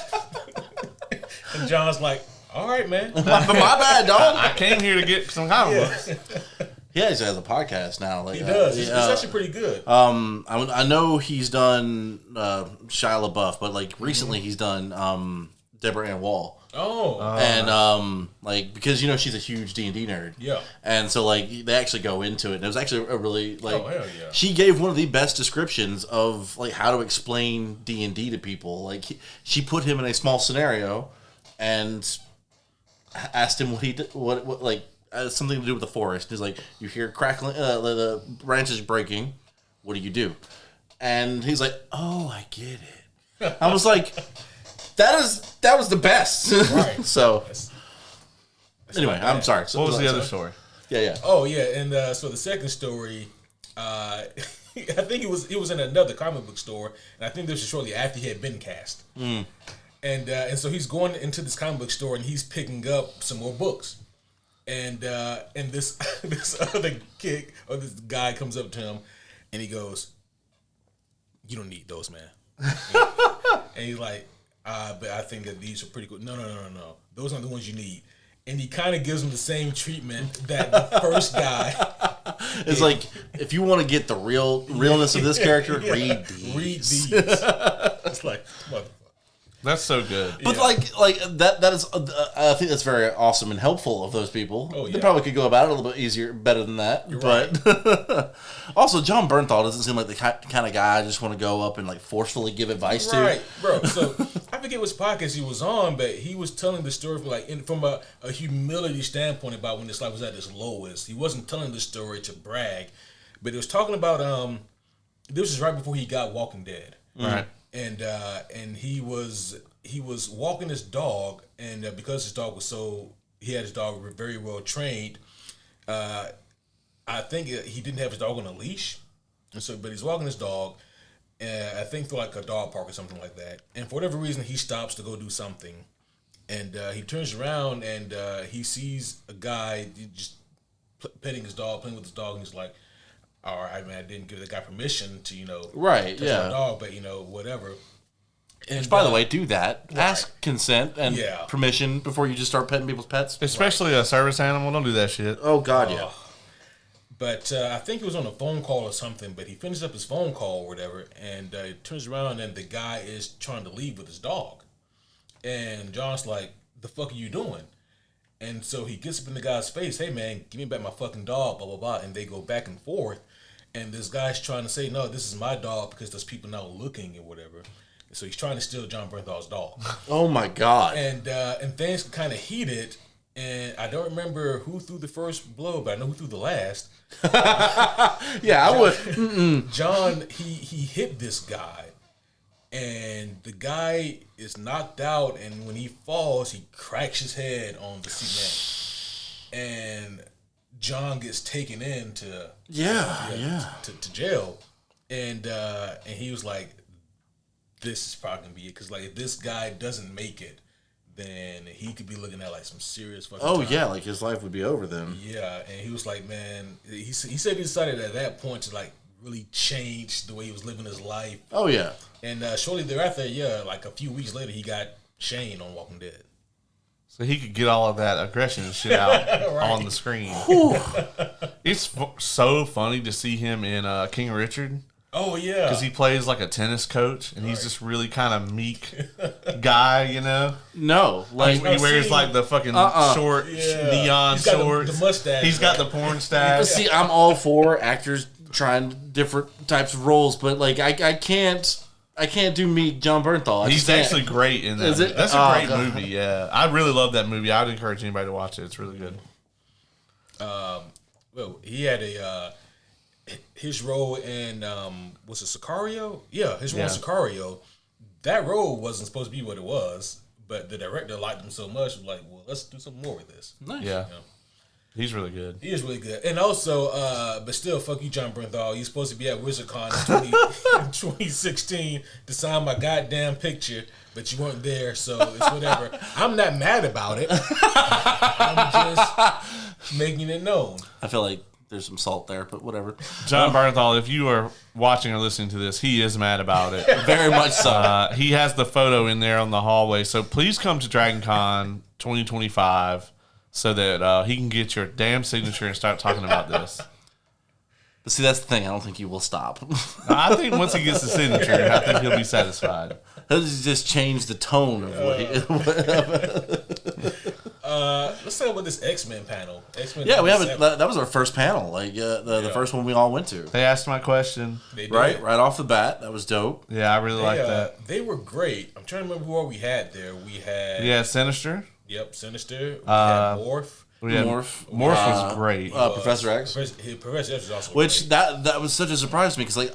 And John's like, all right, man. My bad, dog. I came here to get some comic books. He actually has a podcast now. Like, he does. It's actually pretty good. I know he's done Shia LaBeouf, but like recently he's done Deborah Ann Wall. And like, because she's a huge D&D nerd. Yeah. And so like they actually go into it, and it was actually a really like. Oh hell yeah. She gave one of the best descriptions of like how to explain D&D to people. Like she put him in a small scenario, and asked him what he did, what like something to do with the forest. He's like, you hear crackling, the branches breaking. What do you do? And he's like, oh, I get it. I was like, that was the best. Right. So That's anyway, I'm sorry. So, What was the other story? Yeah. Oh yeah, and so the second story, I think it was in another comic book store, and I think this was shortly after he had been cast. And so he's going into this comic book store, and he's picking up some more books. And this other kid or this guy comes up to him, and he goes, "You don't need those, man." And he's like, "But I think that these are pretty cool." No. Those aren't the ones you need. And he kind of gives him the same treatment that the first guy. It's like, if you want to get the realness of this character, read these. Read these. It's like, motherfucker. That's so good. But like that is, I think that's very awesome and helpful of those people. Oh, yeah. They probably could go about it a little bit easier, better than that. You're but right. Also, John Bernthal doesn't seem like the kind of guy I just want to go up and like forcefully give advice to. Right, bro. So I forget which podcast he was on, but he was telling the story from a humility standpoint about when this life was at its lowest. He wasn't telling the story to brag, but he was talking about this was right before he got Walking Dead. Right. And he was walking his dog, and because his dog he had his dog very well trained. I think he didn't have his dog on a leash, and so but he's walking his dog, I think for like a dog park or something like that. And for whatever reason, he stops to go do something, and he turns around and he sees a guy just petting his dog, playing with his dog, and he's like, all right, man, I didn't give the guy permission to, Right, touch my dog, but, whatever. And, Which, by the way, do that. Right. Ask consent and permission before you just start petting people's pets. Especially a service animal. Don't do that shit. Oh, God, yeah. But I think he was on a phone call or something, but he finishes up his phone call or whatever, and he turns around, and the guy is trying to leave with his dog. And John's like, the fuck are you doing? And so he gets up in the guy's face, hey, man, give me back my fucking dog, blah, blah, blah. And they go back and forth. And this guy's trying to say, no, this is my dog because there's people now looking and whatever. So he's trying to steal John Bernthal's dog. Oh, my God. And things kind of heated. And I don't remember who threw the first blow, but I know who threw the last. Yeah, I would. John, he hit this guy. And the guy is knocked out. And when he falls, he cracks his head on the cement. And John gets taken in to jail. and he was like, "This is probably gonna be it," because like if this guy doesn't make it, then he could be looking at like some serious fucking. Oh time. yeah, like his life would be over then. Yeah, and he was like, man, he said he decided at that point to like really change the way he was living his life. Oh yeah. And shortly thereafter, like a few weeks later, he got Shane on Walking Dead. So he could get all of that aggression and shit out Right. on the screen. It's so funny to see him in King Richard. Oh yeah, Because he plays like a tennis coach, and he's just really kind of meek guy, you know. No, like He wears like the fucking short neon He's got shorts. the mustache. He's got the porn stash. see, I'm all for actors trying different types of roles, but like I can't do meek John Bernthal. He's actually great in that. Is it? That's Oh, a great God. movie. Yeah, I really love that movie. I'd encourage anybody to watch it. It's really good. Well, he had his role in was it Sicario? Yeah, his role in Sicario. That role wasn't supposed to be what it was, but the director liked him so much, was like, well, let's do something more with this. Nice. Yeah, You know? he's really good. He is really good. And also, but still, fuck you, John Bernthal. You're supposed to be at WizardCon in 2016 to sign my goddamn picture, but you weren't there, so it's whatever. I'm not mad about it. I'm just making it known. I feel like there's some salt there, but whatever. John Bernthal, if you are watching or listening to this, he is mad about it. Very much so. He has the photo in there on the hallway, so please come to DragonCon 2025 so that he can get your damn signature and start talking about this. But see, that's the thing. I don't think he will stop. I think once he gets the signature, I think he'll be satisfied. He'll just change the tone of what he. Let's talk about this X-Men panel. X-Men Yeah, we have 27. that was our first panel, like the first one we all went to. They asked my question. They did. Right off the bat, that was dope. Yeah, I really like that. They were great. I'm trying to remember who all we had there. We had Yeah, Sinister. Yep, Sinister. We had Morph. We had, Morph. Morph was great. Professor X. Professor X was also Which great. that was such a surprise to me because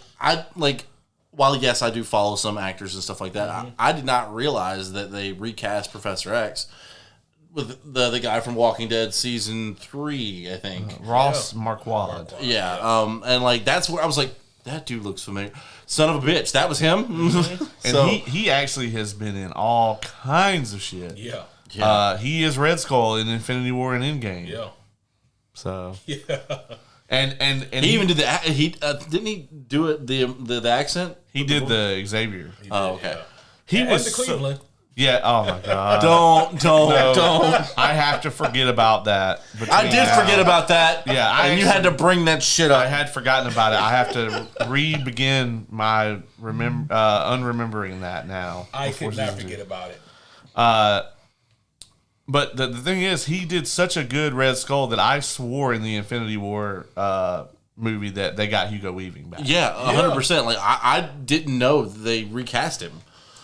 while yes I do follow some actors and stuff like that, I did not realize that they recast Professor X with the guy from Walking Dead season 3, I think. Ross Marquand. Yeah, and like that's where I was like, that dude looks familiar. Son of a bitch, that was him. And he actually has been in all kinds of shit. Yeah. He is Red Skull in Infinity War and Endgame. Yeah. So Yeah. and he even did didn't he do it the accent? he did the Xavier. Oh, okay. He And was the Cleveland. Yeah. Oh my god. Don't. I have to forget about that. I did forget about that. Yeah, and you had to bring that shit up. I had forgotten about it. I have to re-begin my unremembering that now. I before could not season forget 2. about it. But the thing is, he did such a good Red Skull that I swore in the Infinity War movie that they got Hugo Weaving back. Yeah, 100%. Like I didn't know they recast him.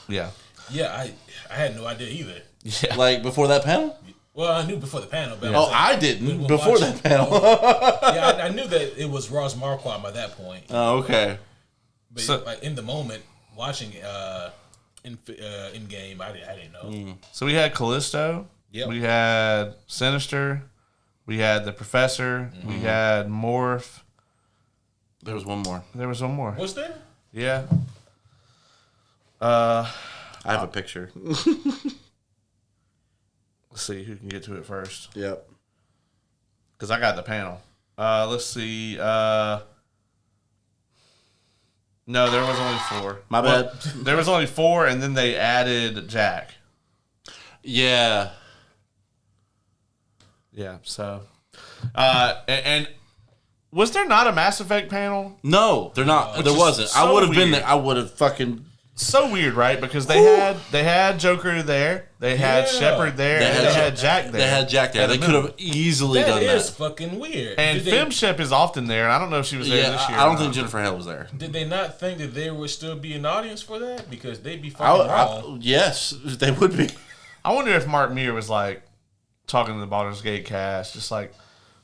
Yeah. Yeah, I had no idea either. Yeah. Like before that panel. Well, I knew before the panel. But Oh, was like, I didn't when before watching- that panel. Yeah, I knew that it was Ross Marquand by that point. Oh, okay. But So- like in the moment, watching in game, I didn't know. So we had Callisto. Yep. We had Sinister. We had the Professor. We had Morph. There was one more. There was one more. Was there? Yeah. I have a picture. Let's see who can get to it first. Yep. Because I got the panel. Let's see. No, there was only 4. My bad. There was only 4, and then they added Jack. Yeah. Yeah, so. And was there not a Mass Effect panel? No, they're not. There is wasn't. I so would have been weird. there. I would have fucking. So weird, right? Because they had Joker there, they had Yeah. Shepard there, and they had Jack there. They had Jack there. At They the could minimum. have easily That done is that. fucking weird. And Femshep is often there, and I don't know if she was there Yeah, this year. I or don't not. think Jennifer Hale was there. Did they not think that there would still be an audience for that? Because they'd be fucking wrong. Yes, they would be. I wonder if Mark Meir was like talking to the Baldur's Gate cast, just like,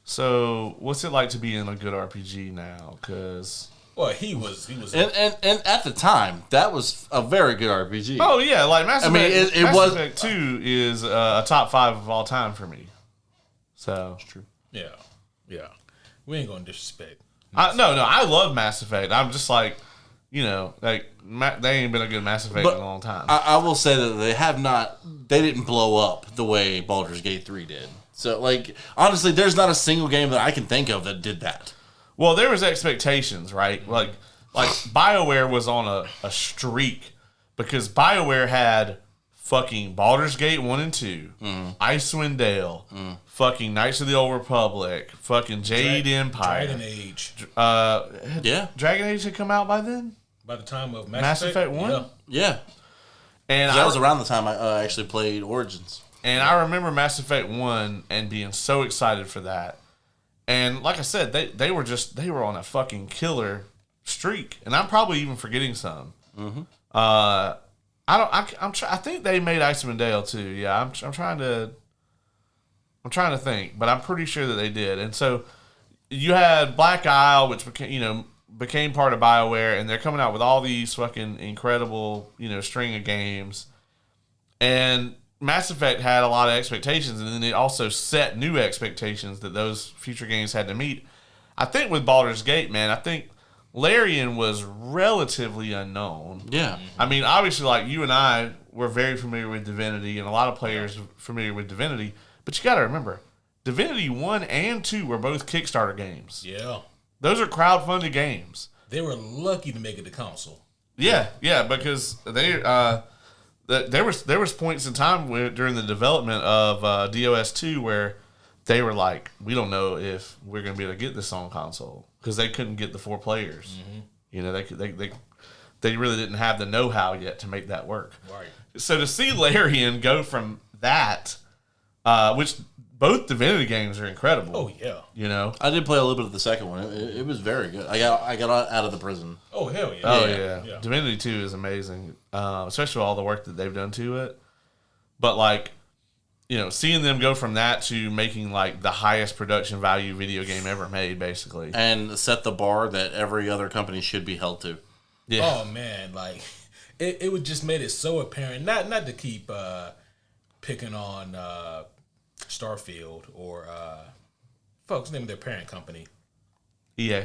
so what's it like to be in a good RPG now? Because Well, he was. And at the time, that was a very good RPG. oh yeah, like Mass Effect. it Mass was- Effect 2 is a top 5 of all time for me. So True. yeah. We ain't gonna disrespect. no, I love Mass Effect. I'm just like like they ain't been a good Mass Effect in a long time. I will say that they didn't blow up the way Baldur's Gate 3 did. So, like, honestly, there's not a single game that I can think of that did that. Well, there was expectations, right? Like BioWare was on a streak because BioWare had fucking Baldur's Gate 1 and 2, Icewind Dale, fucking Knights of the Old Republic, fucking Jade Empire. Dragon Age. Dragon Age had come out by then? By the time of Mass Effect 1? Yeah. And that was around the time I actually played Origins. And I remember Mass Effect 1 and being so excited for that. And like I said, they were on a fucking killer streak. And I'm probably even forgetting some. Mm-hmm. I think they made Icewind Dale too. Yeah, I'm trying to think, but I'm pretty sure that they did. And so you had Black Isle, which became part of BioWare, and they're coming out with all these fucking incredible, string of games. And Mass Effect had a lot of expectations, and then it also set new expectations that those future games had to meet. I think with Baldur's Gate, man, I think Larian was relatively unknown. Yeah. I mean, obviously, like you and I were very familiar with Divinity, and a lot of players are familiar with Divinity. But you got to remember, Divinity 1 and 2 were both Kickstarter games. Yeah. Those are crowdfunded games. They were lucky to make it to console. Yeah, because there was points in time during the development of DOS 2 where they were like, we don't know if we're going to be able to get this on console because they couldn't get the 4 players. Mm-hmm. They really didn't have the know-how yet to make that work. Right. So to see Larian go from that, which both Divinity games are incredible. Oh yeah. I did play a little bit of the second one. It was very good. I got out of the prison. Oh hell yeah. Oh yeah. Divinity 2 is amazing, especially all the work that they've done to it. But like, seeing them go from that to making like the highest production value video game ever made, basically, and set the bar that every other company should be held to. Yeah. Oh man, like it would just made it so apparent. Not to keep picking on Starfield or folks name their parent company. EA.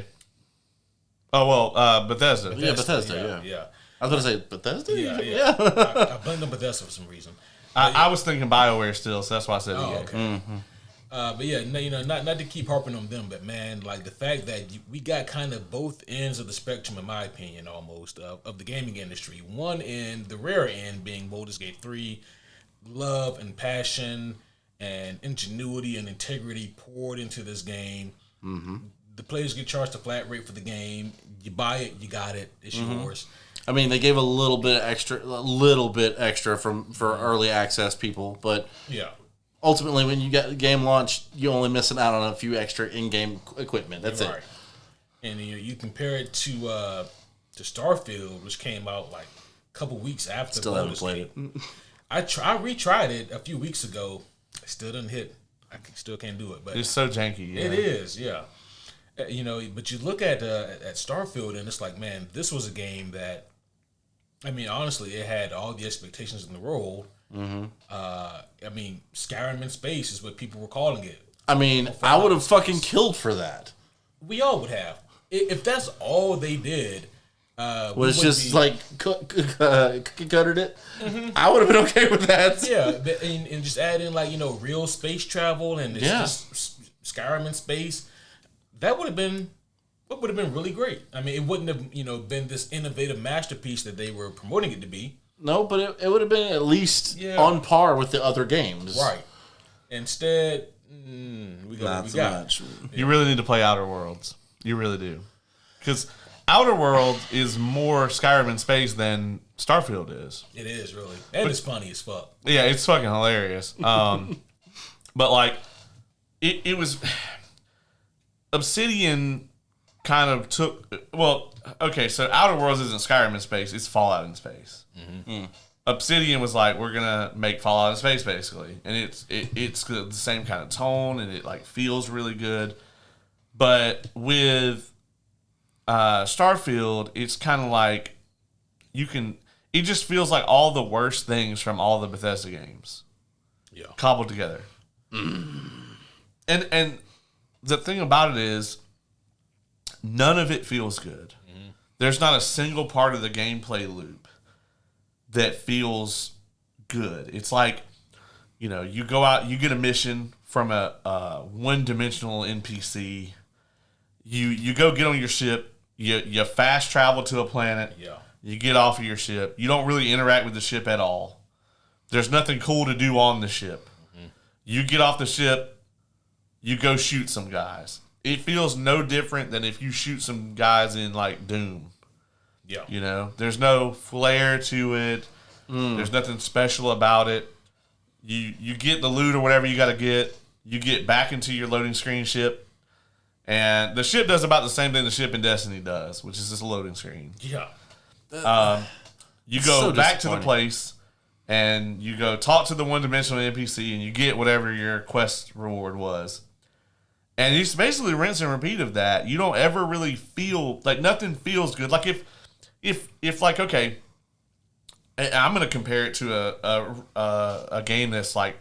Oh well, Bethesda. Yeah, Bethesda. Yeah. I was going to say Bethesda. Yeah. I blamed on Bethesda for some reason. I was thinking BioWare still, so that's why I said EA. Okay. Mm-hmm. But yeah, not to keep harping on them, but man, like the fact that we got kind of both ends of the spectrum, in my opinion, almost of the gaming industry. One end, the rare end, being Baldur's Gate 3, love and passion and ingenuity and integrity poured into this game. Mm-hmm. The players get charged a flat rate for the game. You buy it, you got it. It's yours. I mean, they gave a little bit extra for early access people, but yeah. Ultimately, when you get the game launched, you're only missing out on a few extra in-game equipment. That's it. And you compare it to Starfield, which came out like a couple weeks after. Still haven't played it. I retried it a few weeks ago. It still didn't hit. I still can't do it. But it's so janky. Yeah. It is, yeah. But you look at Starfield, and it's like, man, this was a game that, I mean, honestly, it had all the expectations in the world. Mm-hmm. I mean, Skyrim in space is what people were calling it. I mean, I would have fucking killed for that. We all would have. If that's all they did, was just like cuttered it. Mm-hmm. I would have been okay with that. Yeah, and just add in like real space travel and it's just Skyrim in space. That would have been really great. I mean, it wouldn't have been this innovative masterpiece that they were promoting it to be. No, but it would have been at least on par with the other games. Right. Instead, we got much. You really need to play Outer Worlds. You really do. Because Outer Worlds is more Skyrim in space than Starfield is. It is, really. And it's funny as fuck. Yeah, it's fucking hilarious. But, like, it was... Obsidian kind of took... Well, okay, so Outer Worlds isn't Skyrim in space. It's Fallout in space. Mm-hmm. Obsidian was like, we're gonna make Fallout in space, basically, and it's the same kind of tone, and it like feels really good. But with Starfield, it's kind of like it just feels like all the worst things from all the Bethesda games, cobbled together. And the thing about it is, none of it feels good. there's not a single part of the gameplay loop that feels good. It's like, you go out, you get a mission from a one-dimensional NPC. You go get on your ship. You fast travel to a planet. Yeah. You get off of your ship. You don't really interact with the ship at all. There's nothing cool to do on the ship. Mm-hmm. You get off the ship. You go shoot some guys. It feels no different than if you shoot some guys in like Doom. Yeah. There's no flair to it. There's nothing special about it. You get the loot or whatever you got to get. You get back into your loading screen ship. And the ship does about the same thing the ship in Destiny does, which is just a loading screen. Yeah. You go back to the place, and you go talk to the one-dimensional NPC, and you get whatever your quest reward was. And it's basically rinse and repeat of that. You don't ever really feel like nothing feels good. Like if like, okay, I'm gonna compare it to a game that's like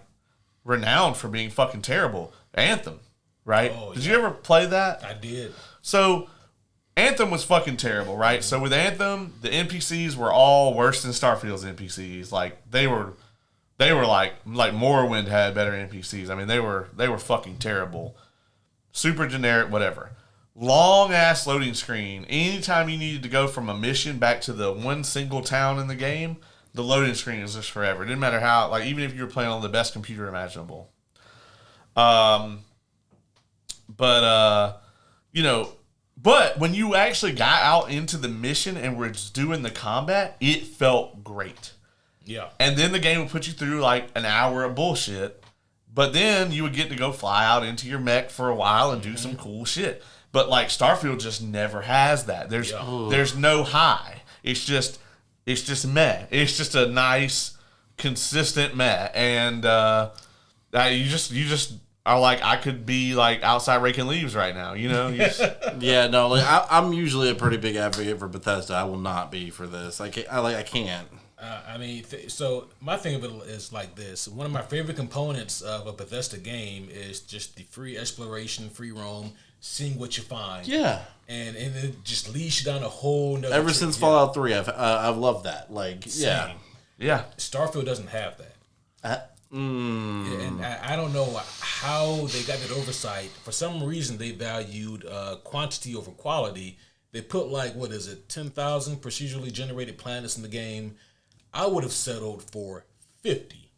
renowned for being fucking terrible, Anthem. Right? Oh, Did you ever play that? I did. So, Anthem was fucking terrible, right? So with Anthem, the NPCs were all worse than Starfield's NPCs. Like they were like Morrowind had better NPCs. I mean, they were fucking terrible. Super generic, whatever. Long ass loading screen. Anytime you needed to go from a mission back to the one single town in the game, the loading screen is just forever. It didn't matter how, like even if you were playing on the best computer imaginable. But when you actually got out into the mission and were just doing the combat, it felt great. Yeah. And then the game would put you through like an hour of bullshit, but then you would get to go fly out into your mech for a while and do some cool shit. But like Starfield just never has that. There's no high. It's just meh. It's just a nice, consistent meh. And you just are like, I could be like outside raking leaves right now, Yeah, no, like I'm usually a pretty big advocate for Bethesda. I will not be for this. I can't. So my thing of it is like this. One of my favorite components of a Bethesda game is just the free exploration, free roam, seeing what you find. Yeah. And it just leads you down a whole nother Ever since Fallout 3, I've loved that. Like, Same. Yeah. Starfield doesn't have that. And I don't know how they got that oversight. For some reason, they valued quantity over quality. They put 10,000 procedurally generated planets in the game. I would have settled for 50.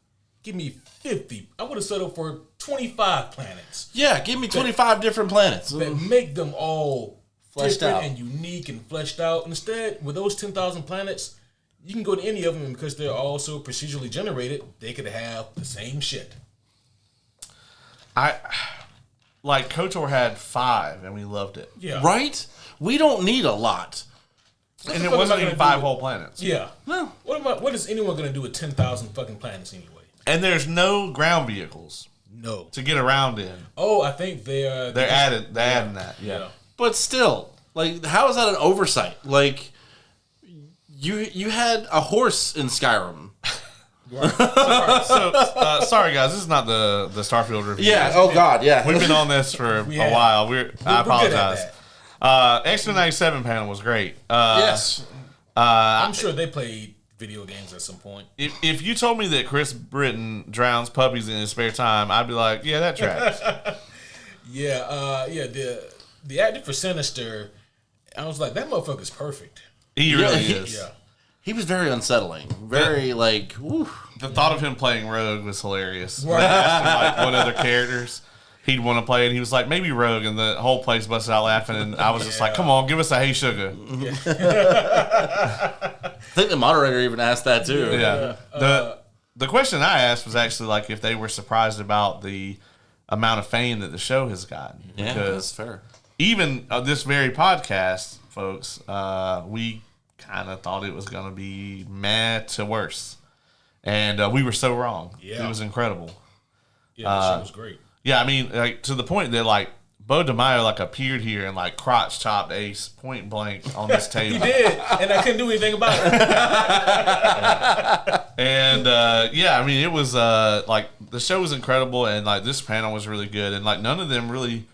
Give me 50. I would have settled for 25 planets. Yeah, give me 25 different planets. That make them all fleshed different out and unique and fleshed out. Instead, with those 10,000 planets, you can go to any of them, and because they're also procedurally generated, they could have the same shit. KOTOR had 5, and we loved it. Yeah. Right? We don't need a lot. And it wasn't even 5 whole planets. Yeah. No. What is anyone going to do with 10,000 fucking planets anyway? And there's no ground vehicles. No. To get around in. Oh, I think they're adding that. Yeah. But still, how is that an oversight? You had a horse in Skyrim. Sorry guys, this is not the Starfield review. Yeah. Oh God. Yeah. We've been on this for a while. I apologize. X-Men 97 panel was great. Yes. I'm sure they played video games at some point. If you told me that Chris Britton drowns puppies in his spare time, I'd be like, yeah, that tracks. The actor for Sinister, I was like, that motherfucker's perfect. He really is. Yeah. He was very unsettling. Very woo. The thought of him playing Rogue was hilarious. Right. They asked him what other characters he'd want to play, and he was like, maybe Rogue, and the whole place busted out laughing, and I was just like, come on, give us a Hey Sugar. Yeah. I think the moderator even asked that too. Yeah. The question I asked was actually if they were surprised about the amount of fame that the show has gotten. Yeah, that's fair. Even this very podcast, folks, we kind of thought it was going to be meh to worse. And we were so wrong. Yeah. It was incredible. Yeah, the show was great. Yeah, I mean, to the point that, Bo DeMaio, appeared here and, crotch chopped Ace point blank on this table. He did, and I couldn't do anything about it. And, I mean, it was, the show was incredible, and, this panel was really good, and, none of them really,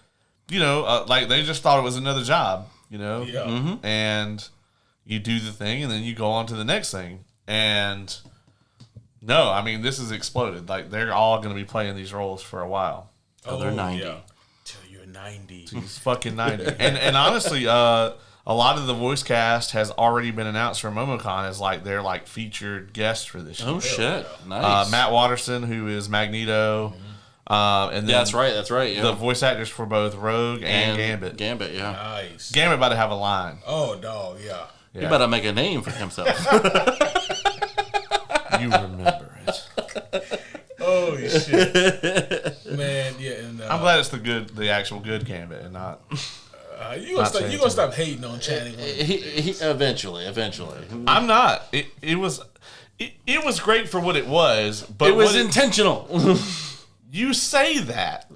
they just thought it was another job, Yeah. Mm-hmm. And you do the thing, and then you go on to the next thing. And no, I mean, this has exploded. Like, they're all going to be playing these roles for a while. Oh, they're 90. Yeah. Till you're 90. He's fucking 90. And honestly, a lot of the voice cast has already been announced for MomoCon as like their like featured guests for this year. Oh shit! Nice. Matt Watterson, who is Magneto, and then That's right. Yeah. the voice actors for both Rogue and Gambit. Gambit, yeah. Nice. Gambit about to have a line. Oh, dog, yeah. He better make a name for himself. You remember it. Holy shit, man! Yeah, and I'm glad it's the actual good Gambit, and not. you gonna stop hating on Channing? He eventually. I'm not. It was great for what it was, but It was intentional. You say that,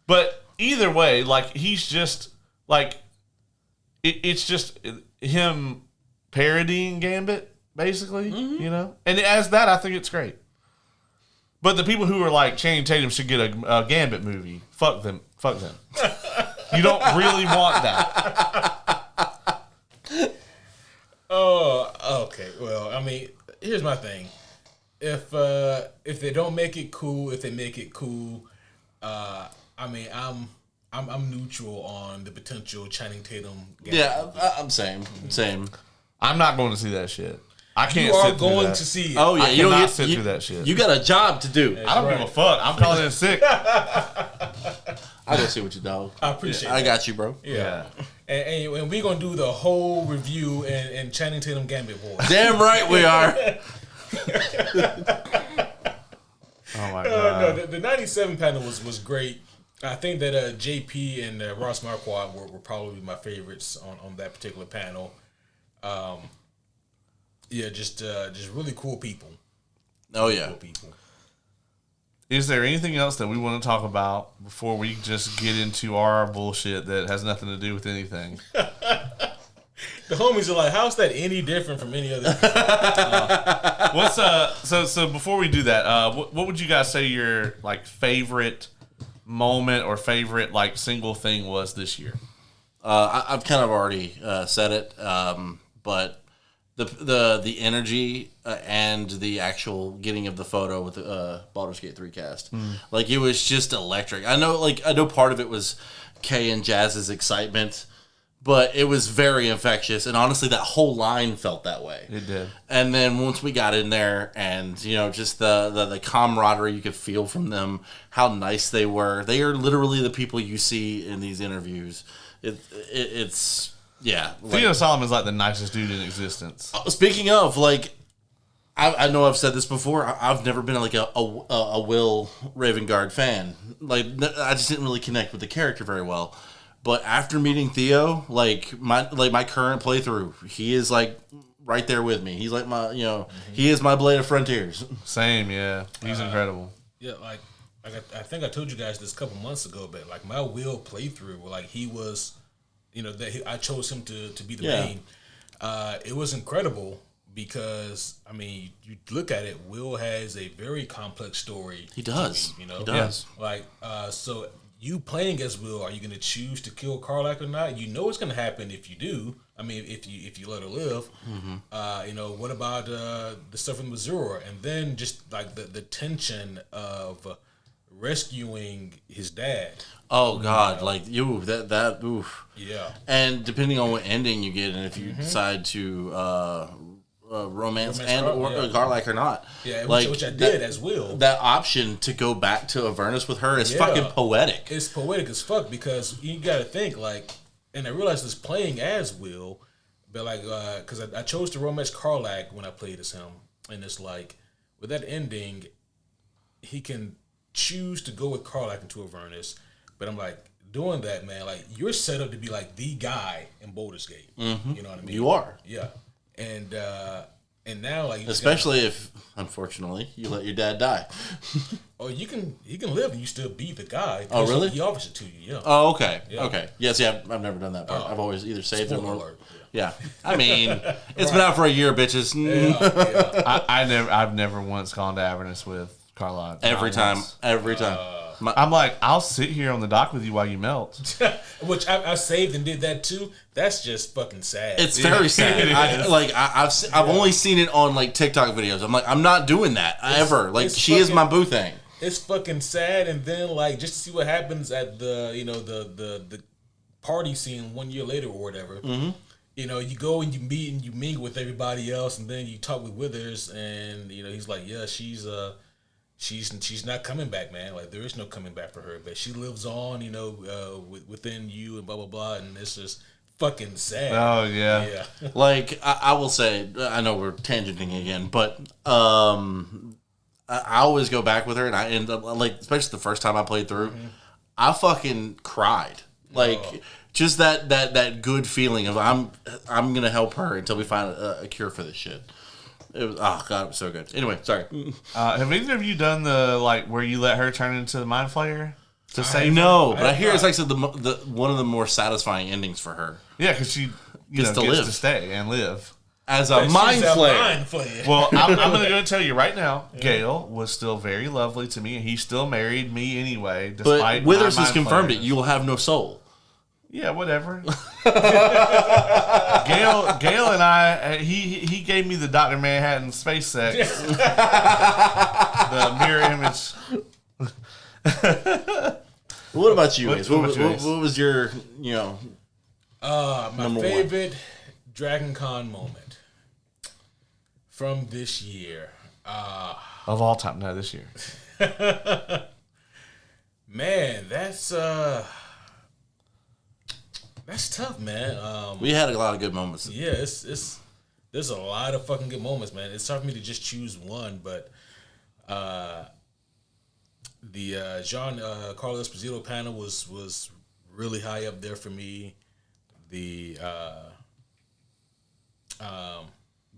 but either way, like he's just like it's just him parodying Gambit, basically. You know, and as that, I think it's great. But the people who are like Channing Tatum should get a Gambit movie. Fuck them. You don't really want that. Oh, okay. Well, I mean, here's my thing. If they don't make it cool, if they make it cool, I mean, I'm neutral on the potential Channing Tatum. Yeah, I'm same. I'm not going to see that shit. I can't. You are sit through going that. to see it. Oh yeah, I you don't cannot get sit through that shit. You got a job to do. I don't give a fuck. I'm calling in sick. I'll go see what you dog. I appreciate. I that. got you, bro. Yeah. And we're gonna do the whole review and Channing Tatum Gambit voice. Damn right we are. Oh my No, god. the 97 panel was great. I think that JP and Ross Marquardt were probably my favorites on that particular panel. Yeah, just really cool people. Oh yeah. Cool people. Is there anything else that we want to talk about before we just get into our bullshit that has nothing to do with anything? The homies are like, how's that any different from any other? What's so before we do that, what would you guys say your like favorite moment or favorite like single thing was this year? I've kind of already said it, but the energy and the actual getting of the photo with the Baldur's Gate 3 cast, like it was just electric. I know part of it was Kay and Jazz's excitement, but it was very infectious. And honestly, that whole line felt that way. It did. And then once we got in there, and just the camaraderie you could feel from them, how nice they were. They are literally the people you see in these interviews. It's. Yeah. Theo Solomon's like the nicest dude in existence. Speaking of, like, I know I've said this before. I've never been like a Will Ravengard fan. Like, I just didn't really connect with the character very well. But after meeting Theo, my current playthrough, he is like right there with me. He's like my, he is my Blade of Frontiers. Same, yeah. He's incredible. Yeah, like I think I told you guys this a couple months ago, but like my Will playthrough, like he was. I chose him to be the main. It was incredible because, I mean, you look at it, Will has a very complex story. He does. He does. Like, so you playing as Will, are you going to choose to kill Karlach or not? You know what's going to happen if you do. I mean, if you let her live. Mm-hmm. What about the stuff in Missouri? And then just like the tension of rescuing his dad. Oh God! Like that. Oof. Yeah. And depending on what ending you get, and if you decide to romance Karlach or not, which I did as Will. That option to go back to Avernus with her is fucking poetic. It's poetic as fuck because you got to think like, and I realized this playing as Will, but like because I chose to romance Karlach when I played as him, and it's like with that ending, he can choose to go with Karlach into Avernus. But I'm like, doing that, man, like, you're set up to be, like, the guy in Baldur's Gate. Mm-hmm. You know what I mean? You are. Yeah. And now, like... Especially if, unfortunately, you let your dad die. Oh, he can live and you still be the guy. Oh, really? He offers it to you, yeah. Oh, okay. Yeah. Okay. Yeah, see, I've never done that part. I've always either saved him or... Alert. Yeah. I mean, it's been out for a year, bitches. Yeah. I've never once gone to Avernus with Karlach. Every time. I'm like, I'll sit here on the dock with you while you melt. Which I saved and did that too. That's just fucking sad. It's very sad. I've only seen it on like TikTok videos. I'm like, I'm not doing that ever. Like, she is my boo thing. It's fucking sad. And then like just to see what happens at the the party scene 1 year later or whatever. Mm-hmm. You know, you go and you meet and you mingle with everybody else, and then you talk with Withers, and you know he's like, yeah, she's not coming back, man. Like there is no coming back for her, but she lives on, you know, within you and blah blah blah, and it's just fucking sad. Oh yeah. Like I will say, I know we're tangenting again, but I always go back with her, and I end up like, especially the first time I played through, I fucking cried. Like just that good feeling of I'm gonna help her until we find a cure for this shit. It was, oh god, it was so good. Anyway, sorry. Have either of you done the like where you let her turn into the mind flayer to save? No, but I hear it's like the one of the more satisfying endings for her. Yeah, because she gets to stay and live as a mind flayer. Well, I'm going to go and tell you right now, Gale was still very lovely to me, and he still married me anyway. Despite but Withers has confirmed it. You will have no soul. Yeah, whatever. Gale and I, he gave me the Dr. Manhattan space sex, the mirror image. What about you, Ace? What was your, my favorite Dragon Con moment from this year? Of all time, no, this year. Man, that's tough, man. We had a lot of good moments. Yeah, there's a lot of fucking good moments, man. It's hard for me to just choose one, but the Carlos Esposito panel was really high up there for me. The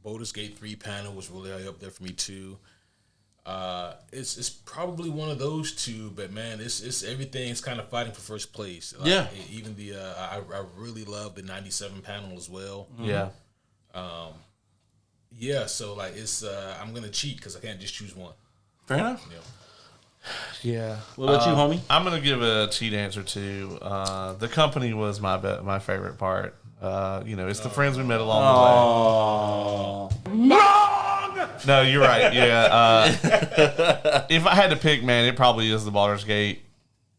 Baldur's Gate 3 panel was really high up there for me too. It's probably one of those two, but man, it's everything's kind of fighting for first place. Like, yeah. Even the I really love the 97 panel as well. Yeah. Yeah. So like it's I'm gonna cheat because I can't just choose one. Fair enough. Yeah. What about you, homie? I'm gonna give a cheat answer too. The company was my favorite part. It's the friends we met along the way. Wrong! No, you're right. Yeah. If I had to pick, man, it probably is the Baldur's Gate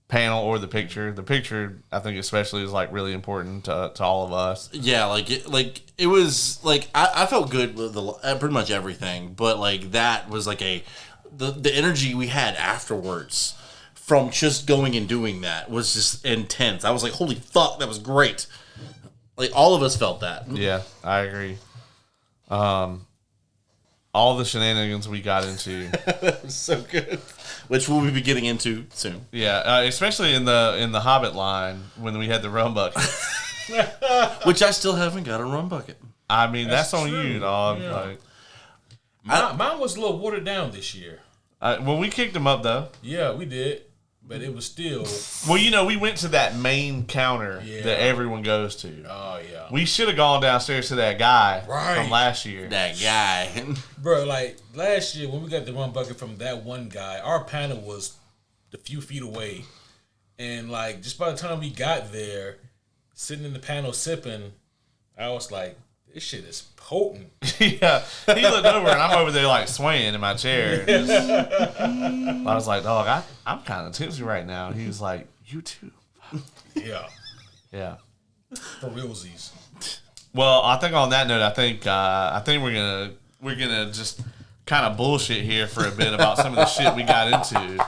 panel or the picture. The picture, I think, especially is like really important to all of us. Yeah, it was like I felt good with pretty much everything, but like that was like the energy we had afterwards from just going and doing that was just intense. I was like, holy fuck, that was great. Like, all of us felt that. Yeah, I agree. All the shenanigans we got into. That was so good. Which we'll be getting into soon. Yeah, especially in the Hobbit line when we had the rum bucket. Which I still haven't got a rum bucket. I mean, that's on true. you, dog. Yeah. Like, mine was a little watered down this year. well, we kicked them up, though. Yeah, we did. But it was still... Well, we went to that main counter that everyone goes to. Oh, yeah. We should have gone downstairs to that guy from last year. That guy. Bro, like, last year when we got the rum bucket from that one guy, our panel was a few feet away. And, like, just by the time we got there, sitting in the panel sipping, I was like, this shit is potent. Yeah. He looked over and I'm over there like swaying in my chair. I was like, dog, I'm kind of tipsy right now. And he was like, you too. Yeah. Yeah. For realsies. Well, I think on that note, I think we're gonna just kind of bullshit here for a bit about some of the shit we got into.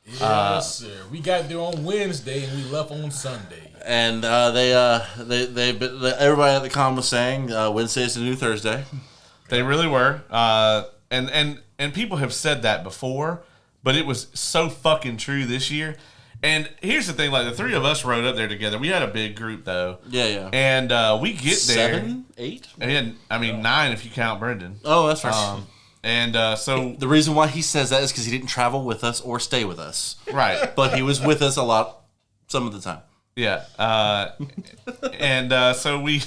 Yes, sir. We got there on Wednesday and we left on Sunday. And everybody at the con was saying Wednesday is the new Thursday. They really were. And people have said that before, but it was so fucking true this year. And here's the thing, like the three of us rode up there together. We had a big group though. Yeah. And we get there. 7, 8? And 9 if you count Brendan. Oh, that's right. So the reason why he says that is because he didn't travel with us or stay with us. Right. But he was with us a lot some of the time. Yeah. So we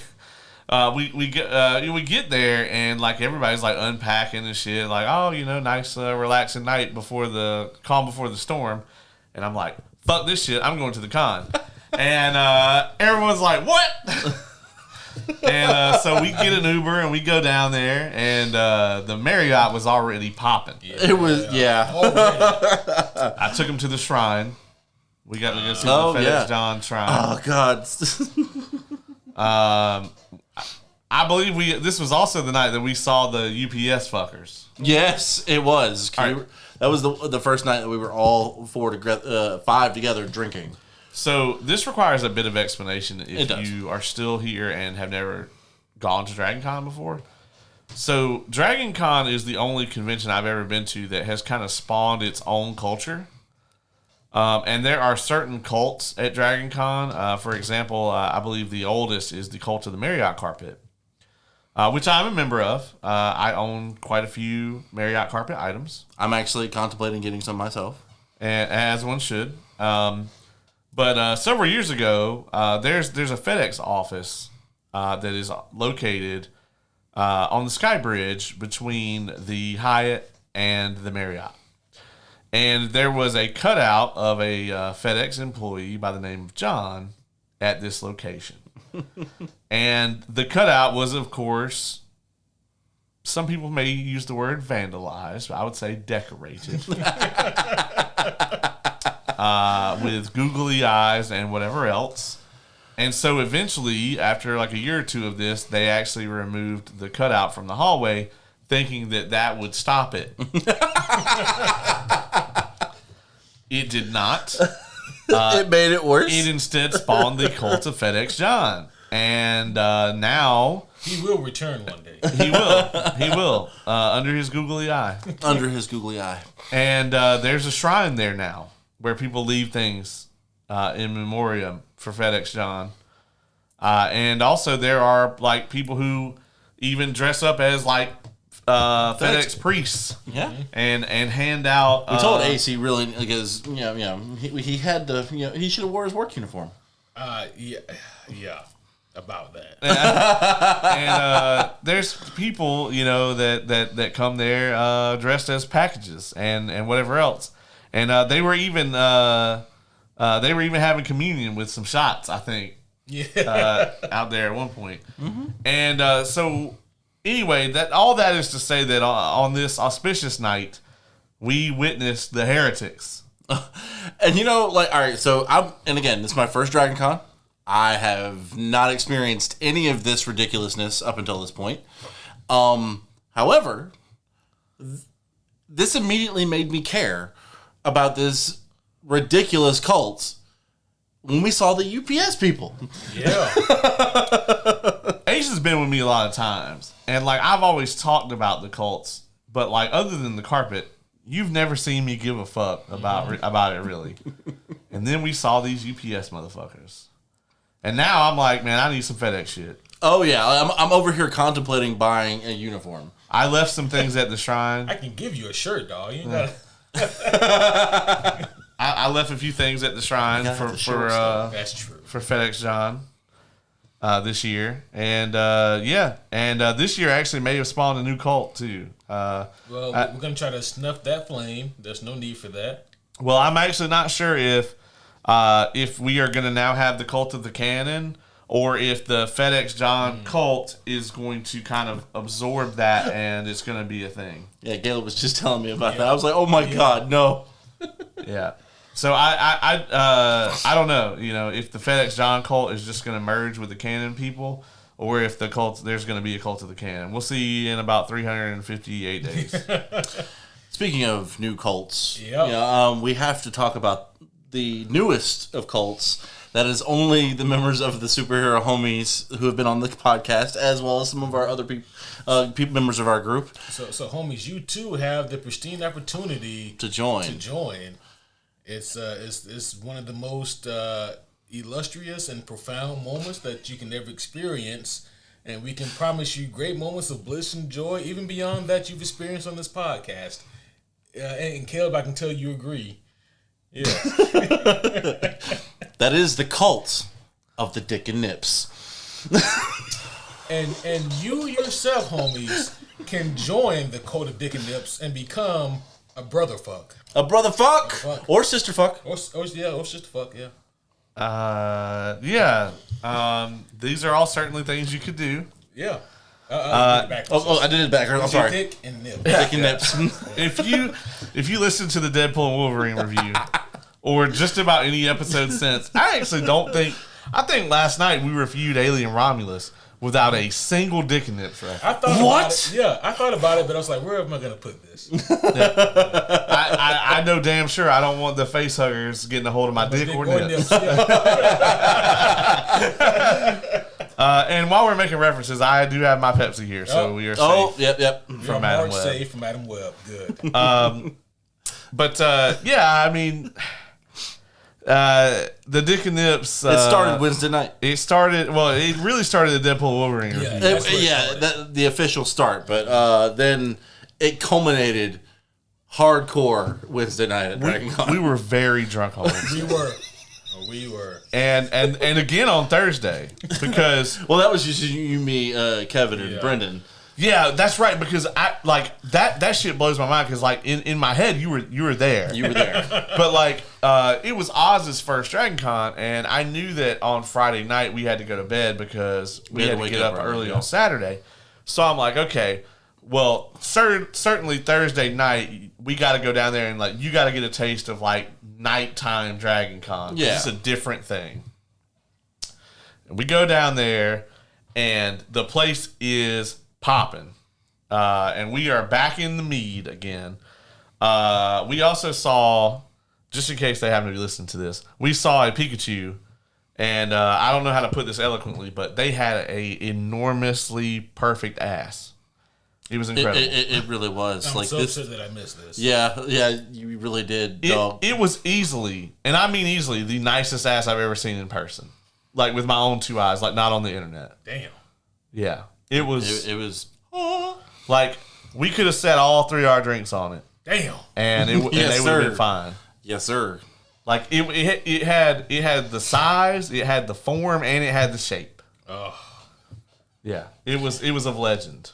we get there and like everybody's like unpacking and shit, like, oh, nice relaxing night before the calm before the storm, and I'm like, fuck this shit, I'm going to the con, and everyone's like, what? And so we get an Uber and we go down there, and the Marriott was already popping. Yeah. It was, yeah. I took him to the shrine. We got to go see the FedEx John shrine. Oh God. I believe this was also the night that we saw the UPS fuckers. Yes, it was. Right. That was the first night that we were all five together drinking. So this requires a bit of explanation if you are still here and have never gone to Dragon Con before. So Dragon Con is the only convention I've ever been to that has kind of spawned its own culture. And there are certain cults at Dragon Con. For example, I believe the oldest is the cult of the Marriott carpet, which I'm a member of. I own quite a few Marriott carpet items. I'm actually contemplating getting some myself. And as one should. But several years ago, there's a FedEx office that is located on the Sky Bridge between the Hyatt and the Marriott. And there was a cutout of a FedEx employee by the name of John at this location. And the cutout was, of course, some people may use the word vandalized, but I would say decorated. With googly eyes and whatever else. And so eventually, after like a year or two of this, they actually removed the cutout from the hallway, thinking that would stop it. It did not. It made it worse. It instead spawned the cult of FedEx John. And now... He will return one day. He will. Under his googly eye. Under his googly eye. And there's a shrine there now where people leave things in memoriam for FedEx John. And also there are like people who even dress up as like FedEx priests. Yeah. And hand out. We told AC really because he had to he should have wore his work uniform. Yeah. About that. And there's people, that come there dressed as packages and whatever else. And they were even having communion with some shots, I think. Yeah. Out there at one point. Mm-hmm. And so anyway, all that is to say that on this auspicious night, we witnessed the heretics. And all right, so again, this is my first Dragon Con. I have not experienced any of this ridiculousness up until this point. However, this immediately made me care about this ridiculous cult when we saw the UPS people. Yeah. Ace has been with me a lot of times. And like I've always talked about the cults, but like other than the carpet, you've never seen me give a fuck about it really. And then we saw these UPS motherfuckers. And now I'm like, man, I need some FedEx shit. Oh, yeah. I'm over here contemplating buying a uniform. I left some things at the shrine. I can give you a shirt, dog. You ain't got I left a few things at the shrine for that's true. For FedEx John this year. And, this year actually may have spawned a new cult, too. Well, we're going to try to snuff that flame. There's no need for that. Well, I'm actually not sure if we are going to now have the cult of the cannon, or if the FedEx John cult is going to kind of absorb that and it's going to be a thing. Yeah, Caleb was just telling me about that. I was like, oh my God, no. Yeah. So I don't know, if the FedEx John cult is just going to merge with the cannon people, or if there's going to be a cult of the cannon. We'll see in about 358 days. Speaking of new cults, yep. We have to talk about the newest of cults. That is only the members of the superhero homies who have been on the podcast, as well as some of our other members of our group. So homies, you too have the pristine opportunity to join. It's one of the most illustrious and profound moments that you can ever experience, and we can promise you great moments of bliss and joy, even beyond that you've experienced on this podcast. And Caleb, I can tell you agree. Yeah. That is the cult of the Dick and Nips. and you yourself, homies, can join the cult of Dick and Nips and become a brother fuck. A brother fuck or sister fuck. Or sister fuck, yeah. These are all certainly things you could do. Yeah. I did it back. I'm sorry. Dick and Nips. Dick and Nips. If you listen to the Deadpool and Wolverine review, or just about any episode since, I actually don't think. I think last night we reviewed Alien Romulus without a single Dick and Nips reference. I thought about it. Yeah, I thought about it, but I was like, where am I going to put this? I know damn sure I don't want the face huggers getting a hold of my dick or nips. And while we're making references, I do have my Pepsi here, so we are safe. Oh, yep. From Adam Webb. Safe from Adam Webb. Good. I mean, the Dick and Nips. It started Wednesday night. It really started the Deadpool Wolverine review. The official start, but then it culminated hardcore Wednesday night at Dragon Con. We were very drunk on Wednesday. We were. And again on Thursday because that was just you, me, Kevin, and Brendan. Yeah, that's right. Because I like that shit blows my mind. Because like in my head, you were there. You were there. But like it was Oz's first Dragon Con, and I knew that on Friday night we had to go to bed because we had to get up early on Saturday. So I'm like, okay, well, certainly Thursday night we got to go down there and like you got to get a taste of like nighttime Dragon Con. Yeah, it's a different thing. And we go down there, and the place is popping, and we are back in the mead again. We also saw, just in case they haven't listened to this, we saw a Pikachu, and I don't know how to put this eloquently, but they had a enormously perfect ass. It was incredible. It really was. I'm so upset that I missed this. Yeah, you really did, dog. It was easily, and I mean easily, the nicest ass I've ever seen in person. Like with my own two eyes, like not on the internet. Damn. Yeah. It was. It was like we could have set all three of our drinks on it. Damn. And they would have been fine. Yes, sir. Like it had the size, it had the form, and it had the shape. Oh. Yeah. It was of legend.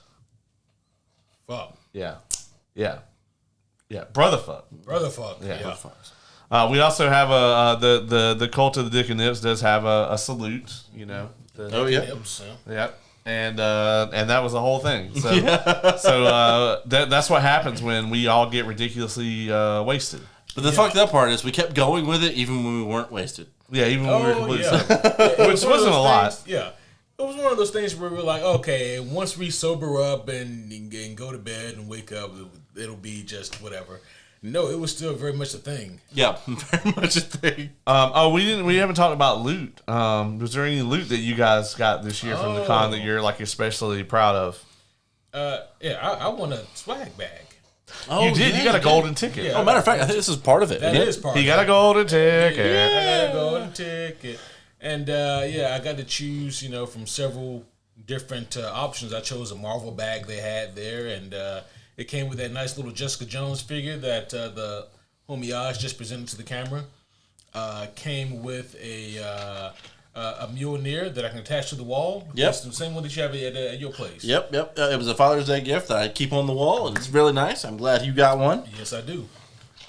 Fuck. Yeah. Brother fuck. Yeah. We also have the cult of the Dick and Nips does have a salute. You know. Yep. And that was the whole thing. So that's what happens when we all get ridiculously wasted. But the fucked up part is we kept going with it even when we weren't wasted. Yeah, even when we were completely sober. Which wasn't a lot. Yeah. It was one of those things where we were like, okay, once we sober up and go to bed and wake up, it'll be just whatever. No, it was still very much a thing. Yeah, very much a thing. We haven't talked about loot. Was there any loot that you guys got this year from the con that you're like especially proud of? I won a swag bag. Oh, you did? Yeah, you got a golden ticket. Yeah, matter of fact, I think this is part of it. That is part of it. He got a golden ticket. I got a golden ticket. And, I got to choose, from several different options. I chose a Marvel bag they had there, and it came with that nice little Jessica Jones figure that the homie Oz just presented to the camera. Came with a Mjolnir that I can attach to the wall. Yep. It's the same one that you have at your place. Yep. It was a Father's Day gift that I keep on the wall, and it's really nice. I'm glad you got one. Yes, I do.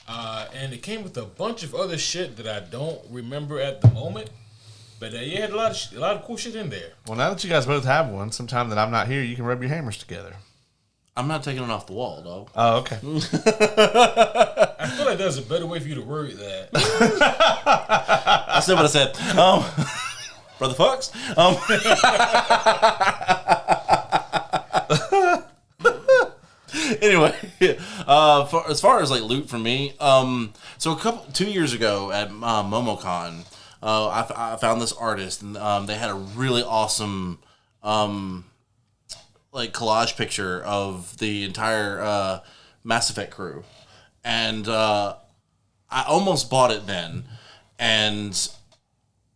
And it came with a bunch of other shit that I don't remember at the moment. But you had a lot of cool shit in there. Well, now that you guys both have one, sometime that I'm not here, you can rub your hammers together. I'm not taking it off the wall, dog. Oh, okay. I feel like there's a better way for you to word that. I said what I said. Brother Fox. Anyway, as far as like loot for me, so 2 years ago at MomoCon, I found this artist, and they had a really awesome like collage picture of the entire Mass Effect crew, and I almost bought it then, and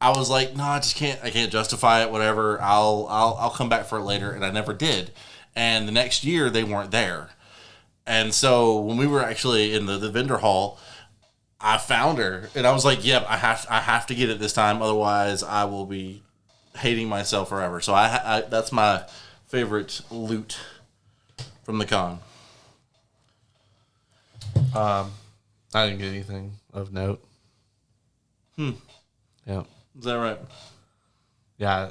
I was like, no, I can't justify it. Whatever, I'll come back for it later, and I never did. And the next year they weren't there, and so when we were actually in the vendor hall, I found her, and I was like, "Yep, I have to get it this time. Otherwise, I will be hating myself forever. So I that's my favorite loot from the con. I didn't get anything of note. Yeah. Is that right? Yeah.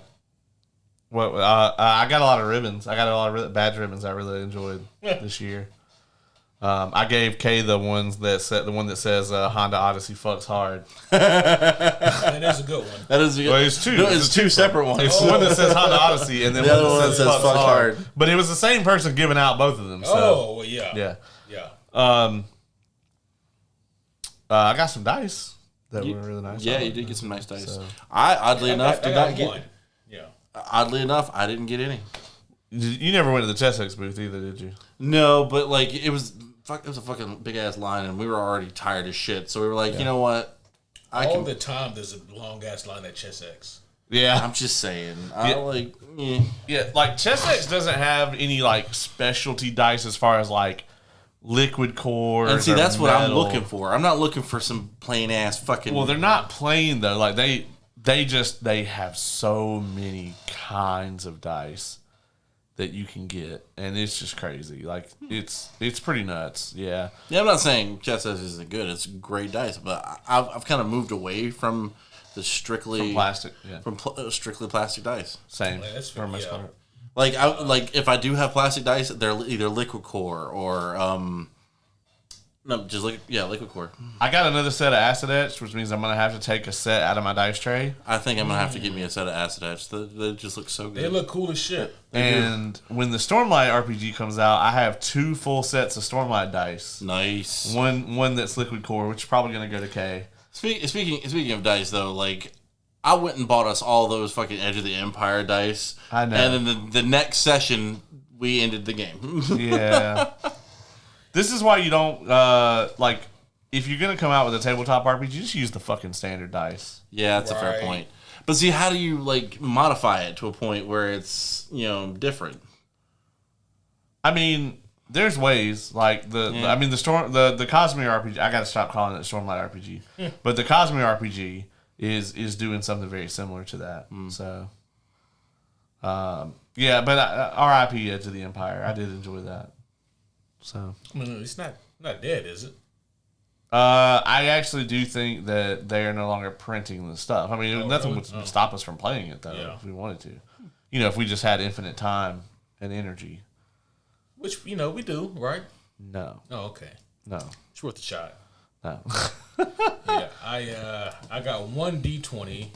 Well, I got a lot of ribbons. I got a lot of badge ribbons I really enjoyed this year. I gave Kay the one that says Honda Odyssey fucks hard. That is a good one. That is. Well, it's two. No, it's two separate ones. It's one that says Honda Odyssey and then The one other that one says says fucks fuck hard. hard. But it was the same person giving out both of them. So. Oh, well, yeah. Yeah. I got some dice that were really nice. Yeah, you did get some nice dice. So. I oddly enough did not get. one. Yeah. Oddly enough, I didn't get any. You never went to the Chessex booth either, did you? No, but like it was a fucking big ass line, and we were already tired as shit. So we were like, you know what? All the time there's a long ass line at Chessex. Yeah. I'm just saying. Yeah, like Chessex doesn't have any like specialty dice as far as like liquid core. And see, that's what I'm looking for. I'm not looking for some plain ass fucking. Well, they're not plain though. Like they have so many kinds of dice that you can get, and it's just crazy. Like it's pretty nuts. Yeah. Yeah, I'm not saying Chessex isn't good. It's great dice, but I've kind of moved away from the strictly plastic. Yeah. From strictly plastic dice. Same. Like, that's for the most yeah. part. Like if I do have plastic dice, they're either liquid core or liquid core. I got another set of acid etched, which means I'm gonna have to take a set out of my dice tray. I think I'm gonna have to get me a set of acid etched. They just look so good. They look cool as shit. And when the Stormlight RPG comes out, I have 2 full sets of Stormlight dice. Nice. One that's liquid core, which is probably gonna go to K. Speaking of dice though, like I went and bought us all those fucking Edge of the Empire dice. I know. And then the next session we ended the game. Yeah. This is why you don't like if you're gonna come out with a tabletop RPG, just use the fucking standard dice. Yeah, that's a fair point. But see, how do you like modify it to a point where it's different? I mean, there's ways like the Cosmere RPG. I gotta stop calling it Stormlight RPG, but the Cosmere RPG is doing something very similar to that. So, yeah, but R.I.P. Edge of the Empire. I did enjoy that. So I mean, it's not dead, is it? I actually do think that they are no longer printing the stuff. I mean, nothing would stop us from playing it though if we wanted to. If we just had infinite time and energy. Which we do, right? No. Oh, okay. No. It's worth a shot. No. Yeah, I got one D20.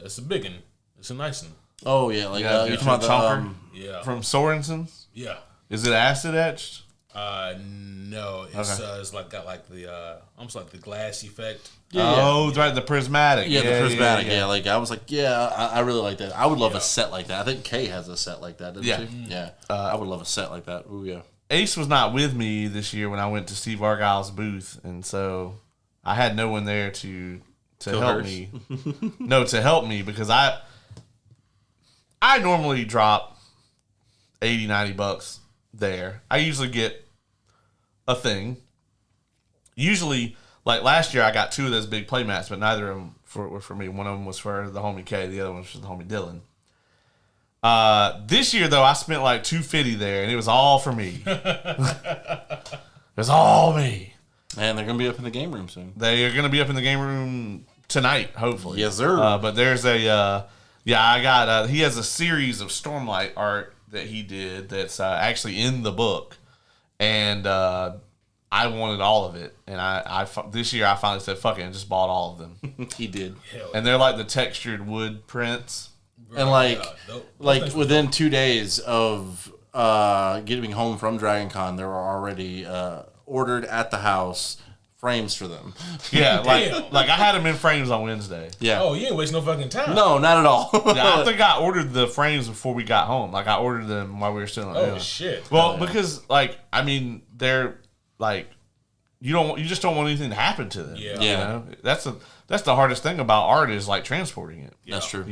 It's a big one. It's a nice one. Oh yeah, like you're talking about Yeah. from Sorensen's. Yeah. Is it acid etched? No. It's it's got the almost like the glass effect. Right, the prismatic. Yeah, the prismatic. Yeah, like I was like, I really like that. I would love a set like that. I think Kay has a set like that, doesn't she? Yeah. I would love a set like that. Ooh, yeah. Ace was not with me this year when I went to Steve Argyle's booth, and so I had no one there to help me. No, to help me because I normally drop $80-$90 there. I usually get a thing. Usually, like last year, I got 2 of those big play mats, but neither of them were for me. One of them was for the homie K. The other one was for the homie Dylan. This year, though, I spent like $250 there, and it was all for me. It was all me. Man, they're gonna be up in the game room soon. They are gonna be up in the game room tonight, hopefully. Yes, sir. But there's I got. He has a series of Stormlight art that he did that's actually in the book, and I wanted all of it. And I this year I finally said fuck it and just bought all of them. He did, and they're like the textured wood prints. and like within 2 days of getting home from Dragon Con, there were already ordered at the house frames for them. Yeah, like I had them in frames on Wednesday. Yeah. Oh, you ain't waste no fucking time. No, not at all. Yeah, I think I ordered the frames before we got home. Like I ordered them while we were still in. Oh shit. Well, because they're like you just don't want anything to happen to them. Yeah. You know? That's the hardest thing about art is like transporting it. That's true.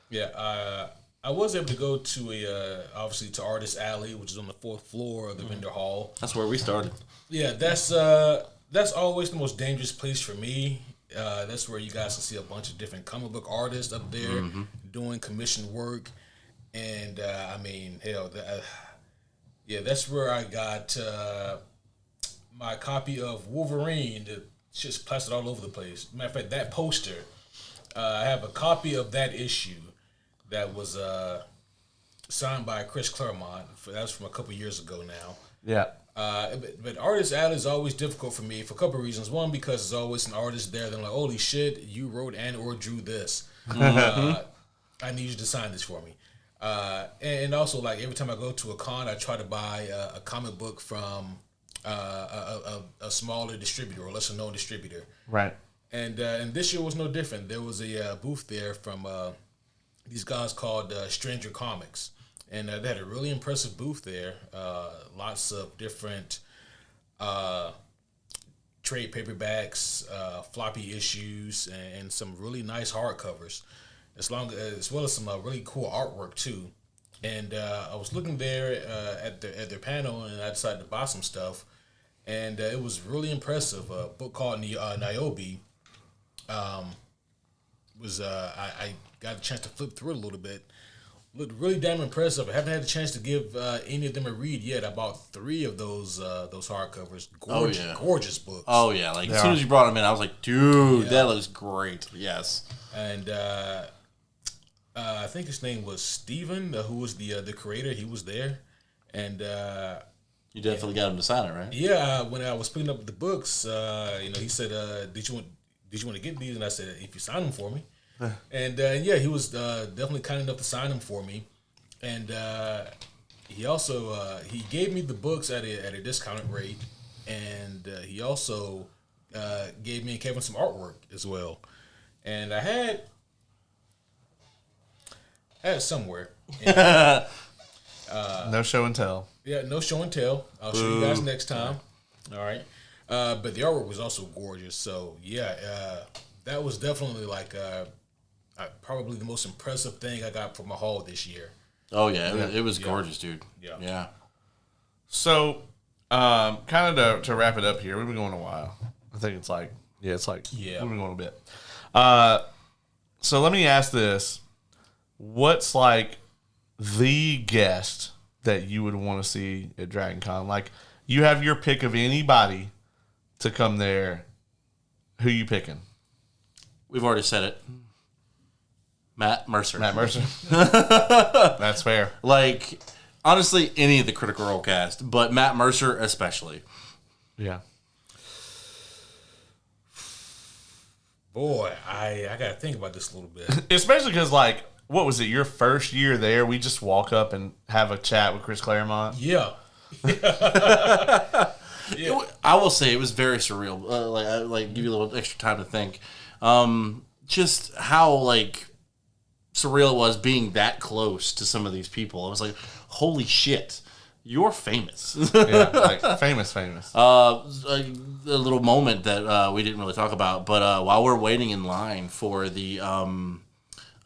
Yeah. I was able to go to obviously to Artist Alley, which is on the 4th floor of the vendor hall. That's where we started. Yeah, that's always the most dangerous place for me That's where you guys can see a bunch of different comic book artists up there doing commissioned work. And I mean, hell, that's where I got my copy of Wolverine. That just plastered all over the place. Matter of fact, that poster, I have a copy of that issue that was signed by Chris Claremont. That was from a couple years ago now. Yeah. But artist alley is always difficult for me for a couple of reasons. One, because there's always an artist there. They're like, holy shit, you wrote and or drew this. I need you to sign this for me. And also, like, every time I go to a con, I try to buy a comic book from a smaller distributor or lesser known distributor. Right. And this year was no different. There was a booth there from these guys called Stranger Comics. And they had a really impressive booth there. Lots of different trade paperbacks, floppy issues, and some really nice hardcovers, as well as some really cool artwork too. And I was looking there at their panel, and I decided to buy some stuff. And it was really impressive. A book called Niobe. I got a chance to flip through it a little bit. Looked really damn impressive. I haven't had a chance to give any of them a read yet. I bought 3 of those hardcovers. Gorgeous books. Oh yeah, like as soon as you brought them in, I was like, dude, that looks great. Yes. And I think his name was Steven, who was the creator. He was there, and you definitely got him to sign it, right? Yeah. When I was picking up the books, he said, "Did you want to get these?" And I said, "If you sign them for me." And he was definitely kind enough to sign them for me, and he also he gave me the books at a discounted rate, and he also gave me and Kevin some artwork as well, and I had it somewhere. And, No show and tell. Yeah, no show and tell. I'll show you guys next time. All right, but the artwork was also gorgeous. So that was definitely like. Probably the most impressive thing I got from a haul this year. Oh yeah, it was gorgeous, dude. Yeah. So, kind of to wrap it up here, we've been going a while. I think we've been going a bit. So let me ask this: what's like the guest that you would want to see at Dragon Con? Like, you have your pick of anybody to come there. Who you picking? We've already said it. Matt Mercer. That's fair. Like, honestly, any of the Critical Role cast, but Matt Mercer especially. Yeah. Boy, I got to think about this a little bit. Especially because, like, what was it, your first year there, we just walk up and have a chat with Chris Claremont? Yeah. I will say it was very surreal. Like, give you a little extra time to think. Just how, like, surreal it was being that close to some of these people. I was like, holy shit, you're famous. Yeah, like famous. A little moment that we didn't really talk about, but while we're waiting in line for the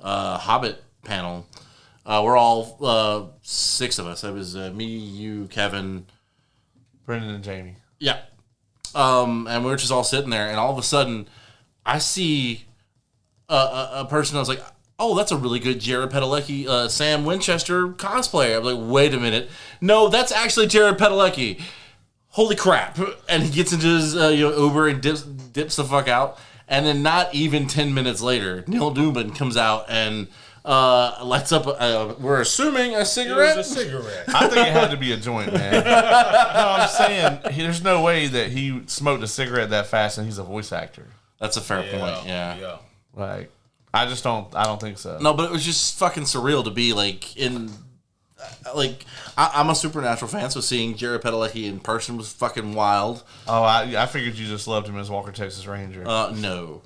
Hobbit panel, we're all 6 of us. It was me, you, Kevin, Brendan and Jamie. Yeah. And we were just all sitting there, and all of a sudden, I see a person. I was like, oh, that's a really good Jared Padalecki, Sam Winchester cosplayer. I'm like, wait a minute. No, that's actually Jared Padalecki. Holy crap. And he gets into his Uber and dips the fuck out. And then not even 10 minutes later, Neil Newman comes out and lights up, we're assuming, a cigarette? It was a cigarette. I think it had to be a joint, man. No, I'm saying, there's no way that he smoked a cigarette that fast and he's a voice actor. That's a fair point, yeah. Like, I don't think so. No, but it was just fucking surreal to be like in, like, I'm a Supernatural fan, so seeing Jared Padalecki in person was fucking wild. Oh, I figured you just loved him as Walker, Texas Ranger. No.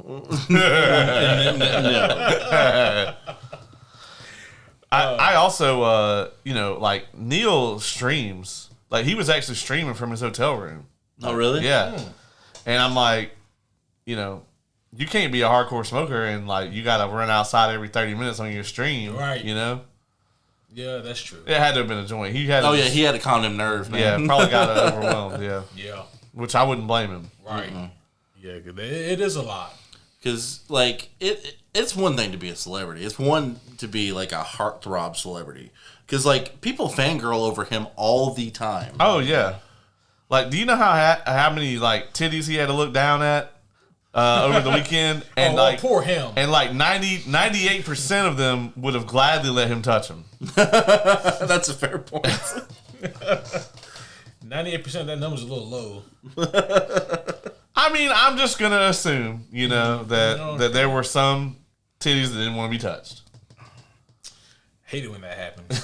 I also, like, Neil streams. Like, he was actually streaming from his hotel room. Oh, really? Yeah. And I'm like, you can't be a hardcore smoker and, like, you got to run outside every 30 minutes on your stream. Right. Yeah, that's true. it had to have been a joint. He had he had a calm him nerve, man. Yeah, probably got overwhelmed, Yeah. Which I wouldn't blame him. Right. Mm-hmm. Yeah, 'cause it is a lot. Because, like, it's one thing to be a celebrity. It's one to be, like, a heartthrob celebrity. Because, like, people fangirl over him all the time. Oh, yeah. Like, do you know how many, like, titties he had to look down at over the weekend? And, poor him. And, like, 98% of them would have gladly let him touch them. That's a fair point. 98% of that number's a little low. I mean, I'm just going to assume, that there were some titties that didn't want to be touched. Hate it when that happens.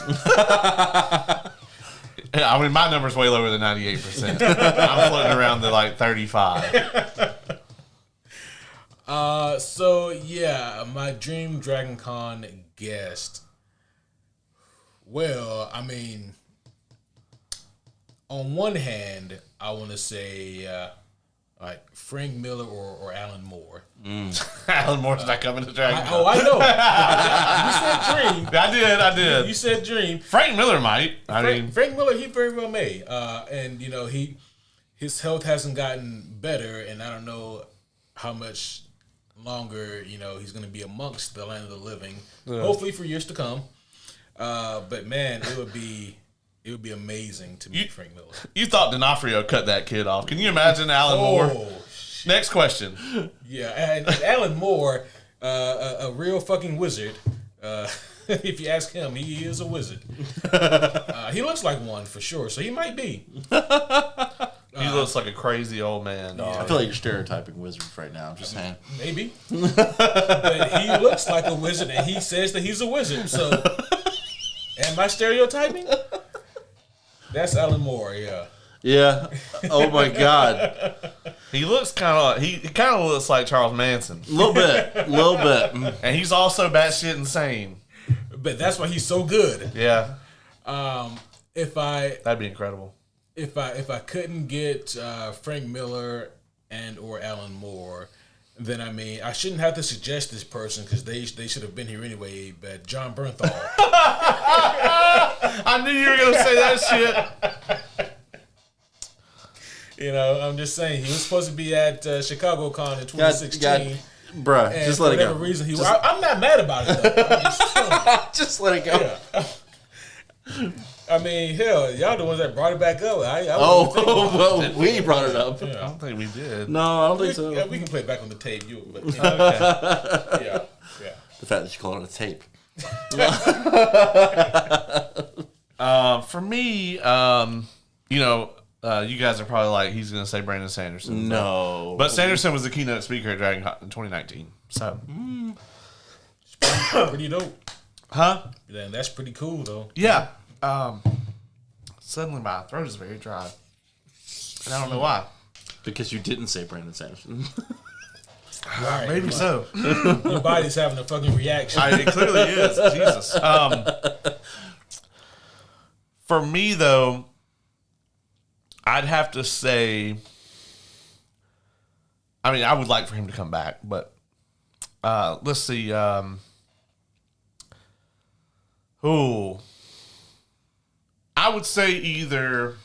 I mean, my number's way lower than 98%. I'm floating around the, like, 35. So, yeah, my dream Dragon Con guest. Well, I mean, on one hand, I want to say, like Frank Miller or Alan Moore. Alan Moore's not coming to Dragon Con. I know. You said dream. I did. You said dream. Frank Miller might. Frank Miller, he very well may. And, his health hasn't gotten better, and I don't know how much longer, he's going to be amongst the land of the living. Yeah. Hopefully for years to come. But, man, it would be amazing to meet Frank Miller. You thought D'Onofrio cut that kid off. Can you imagine Alan Moore? Shit. Next question. Yeah, and Alan Moore, a real fucking wizard. If you ask him, he is a wizard. He looks like one for sure, so he might be. He looks like a crazy old man, dog. Yeah. I feel like you're stereotyping wizards right now. I'm just saying. Maybe. But he looks like a wizard, and he says that he's a wizard, so... Am I stereotyping? That's Alan Moore, yeah. Yeah. Oh my God. He looks he kind of looks like Charles Manson. A little bit. And he's also batshit insane. But that's why he's so good. Yeah. That'd be incredible. If I couldn't get Frank Miller and or Alan Moore, then I shouldn't have to suggest this person because they should have been here anyway. But John Bernthal. I knew you were gonna say that shit. I'm just saying he was supposed to be at Chicago Con in 2016. Bruh, just let it go. For whatever reason, I'm not mad about it though. Just let it go. Yeah. I mean, hell, y'all the ones that brought it back up. We brought it up. Yeah. I don't think we did. No, I don't think so. Yeah, we can play it back on the tape. Okay. Yeah. The fact that you call it a tape. For me, you guys are probably like, he's going to say Brandon Sanderson. No. But Sanderson was the keynote speaker at Dragon Con in 2019. So. Pretty dope. Huh? Yeah, that's pretty cool, though. Yeah. Suddenly my throat is very dry. And I don't know why. Because you didn't say Brandon Sanderson. Right, maybe so. Your body's having a fucking reaction. It clearly is. Jesus. For me, though, I'd have to say, I would like for him to come back, but let's see. I would say either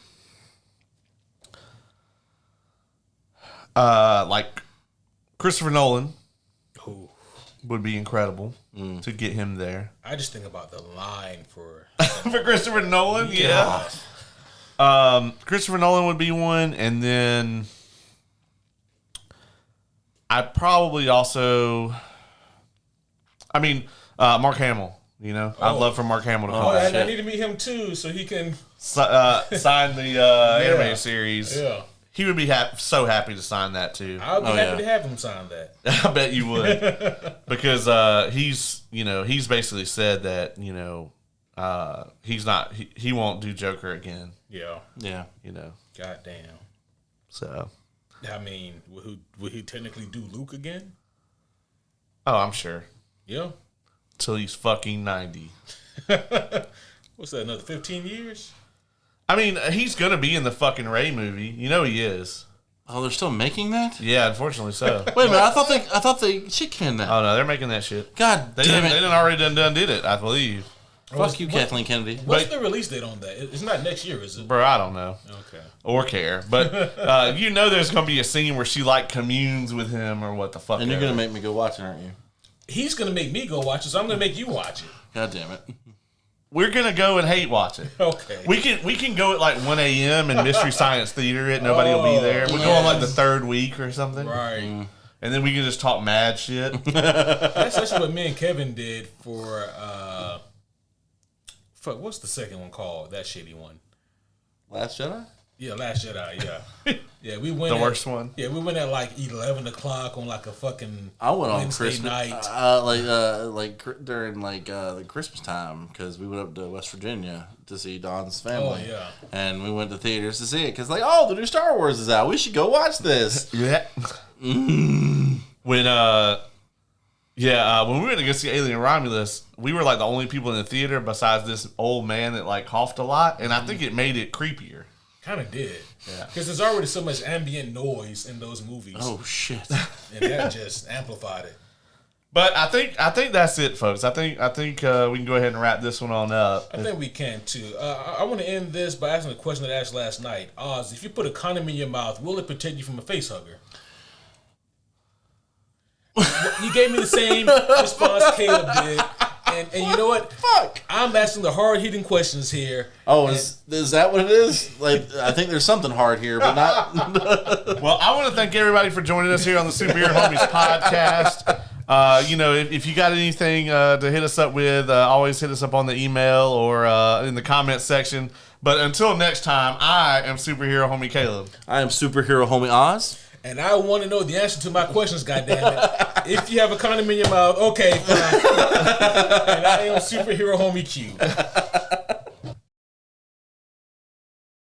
like Christopher Nolan would be incredible to get him there. I just think about the line for for Christopher Nolan. Yeah. Christopher Nolan would be one, and then I'd probably also, Mark Hamill. I'd love for Mark Hamill to come back. I need to meet him too, so he can sign the anime series. Yeah. He would be so happy to sign that too. I'll be happy to have him sign that. I bet you would, because he's basically said that he won't do Joker again. Yeah. Goddamn. So. Will he technically do Luke again? Oh, I'm sure. Yeah. Till he's fucking 90. What's that? Another 15 years? He's gonna be in the fucking Ray movie. He is. Oh, they're still making that? Yeah, unfortunately so. Wait a minute, I thought they shit canned that. Oh no, they're making that shit. God damn it! They done already done did it, I believe. Fuck you, Kathleen Kennedy. What's the release date on that? It's not next year, is it? Bro, I don't know. Okay. Or care. But there's going to be a scene where she like communes with him or what the fuck. And you're going to make me go watch it, aren't you? He's going to make me go watch it, so I'm going to make you watch it. God damn it. We're going to go and hate watch it. Okay. We can go at like 1 a.m. and Mystery Science Theater it. Nobody will be there. We'll go on like the third week or something. Right. And then we can just talk mad shit. That's actually what me and Kevin did for what's the second one called? That shitty one. Last Jedi? Yeah, Last Jedi, yeah. Yeah, we went worst one? Yeah, we went at like 11 o'clock on like a fucking I went on Wednesday Christmas night. during the Christmas time because we went up to West Virginia to see Don's family. Oh, yeah. And we went to theaters to see it because the new Star Wars is out. We should go watch this. Yeah. When we went to go see Alien Romulus, we were like the only people in the theater besides this old man that like coughed a lot, and I think it made it creepier. Kind of did. Yeah. Because there's already so much ambient noise in those movies. Oh shit. And that just amplified it. But I think that's it, folks. I think we can go ahead and wrap this one on up. I think we can too. I want to end this by asking a question that I asked last night. Oz, if you put a condom in your mouth, will it protect you from a face hugger? You gave me the same response Caleb did. And you know what? Fuck. I'm asking the hard-hitting questions here. Oh, is that what it is? Like, I think there's something hard here, but not. Well, I want to thank everybody for joining us here on the Superhero Homies podcast. If you got anything to hit us up with, always hit us up on the email or in the comments section. But until next time, I am Superhero Homie Caleb. I am Superhero Homie Oz. And I want to know the answer to my questions, goddammit. If you have a condom in your mouth, okay, fine. And I am Superhero Homie Q.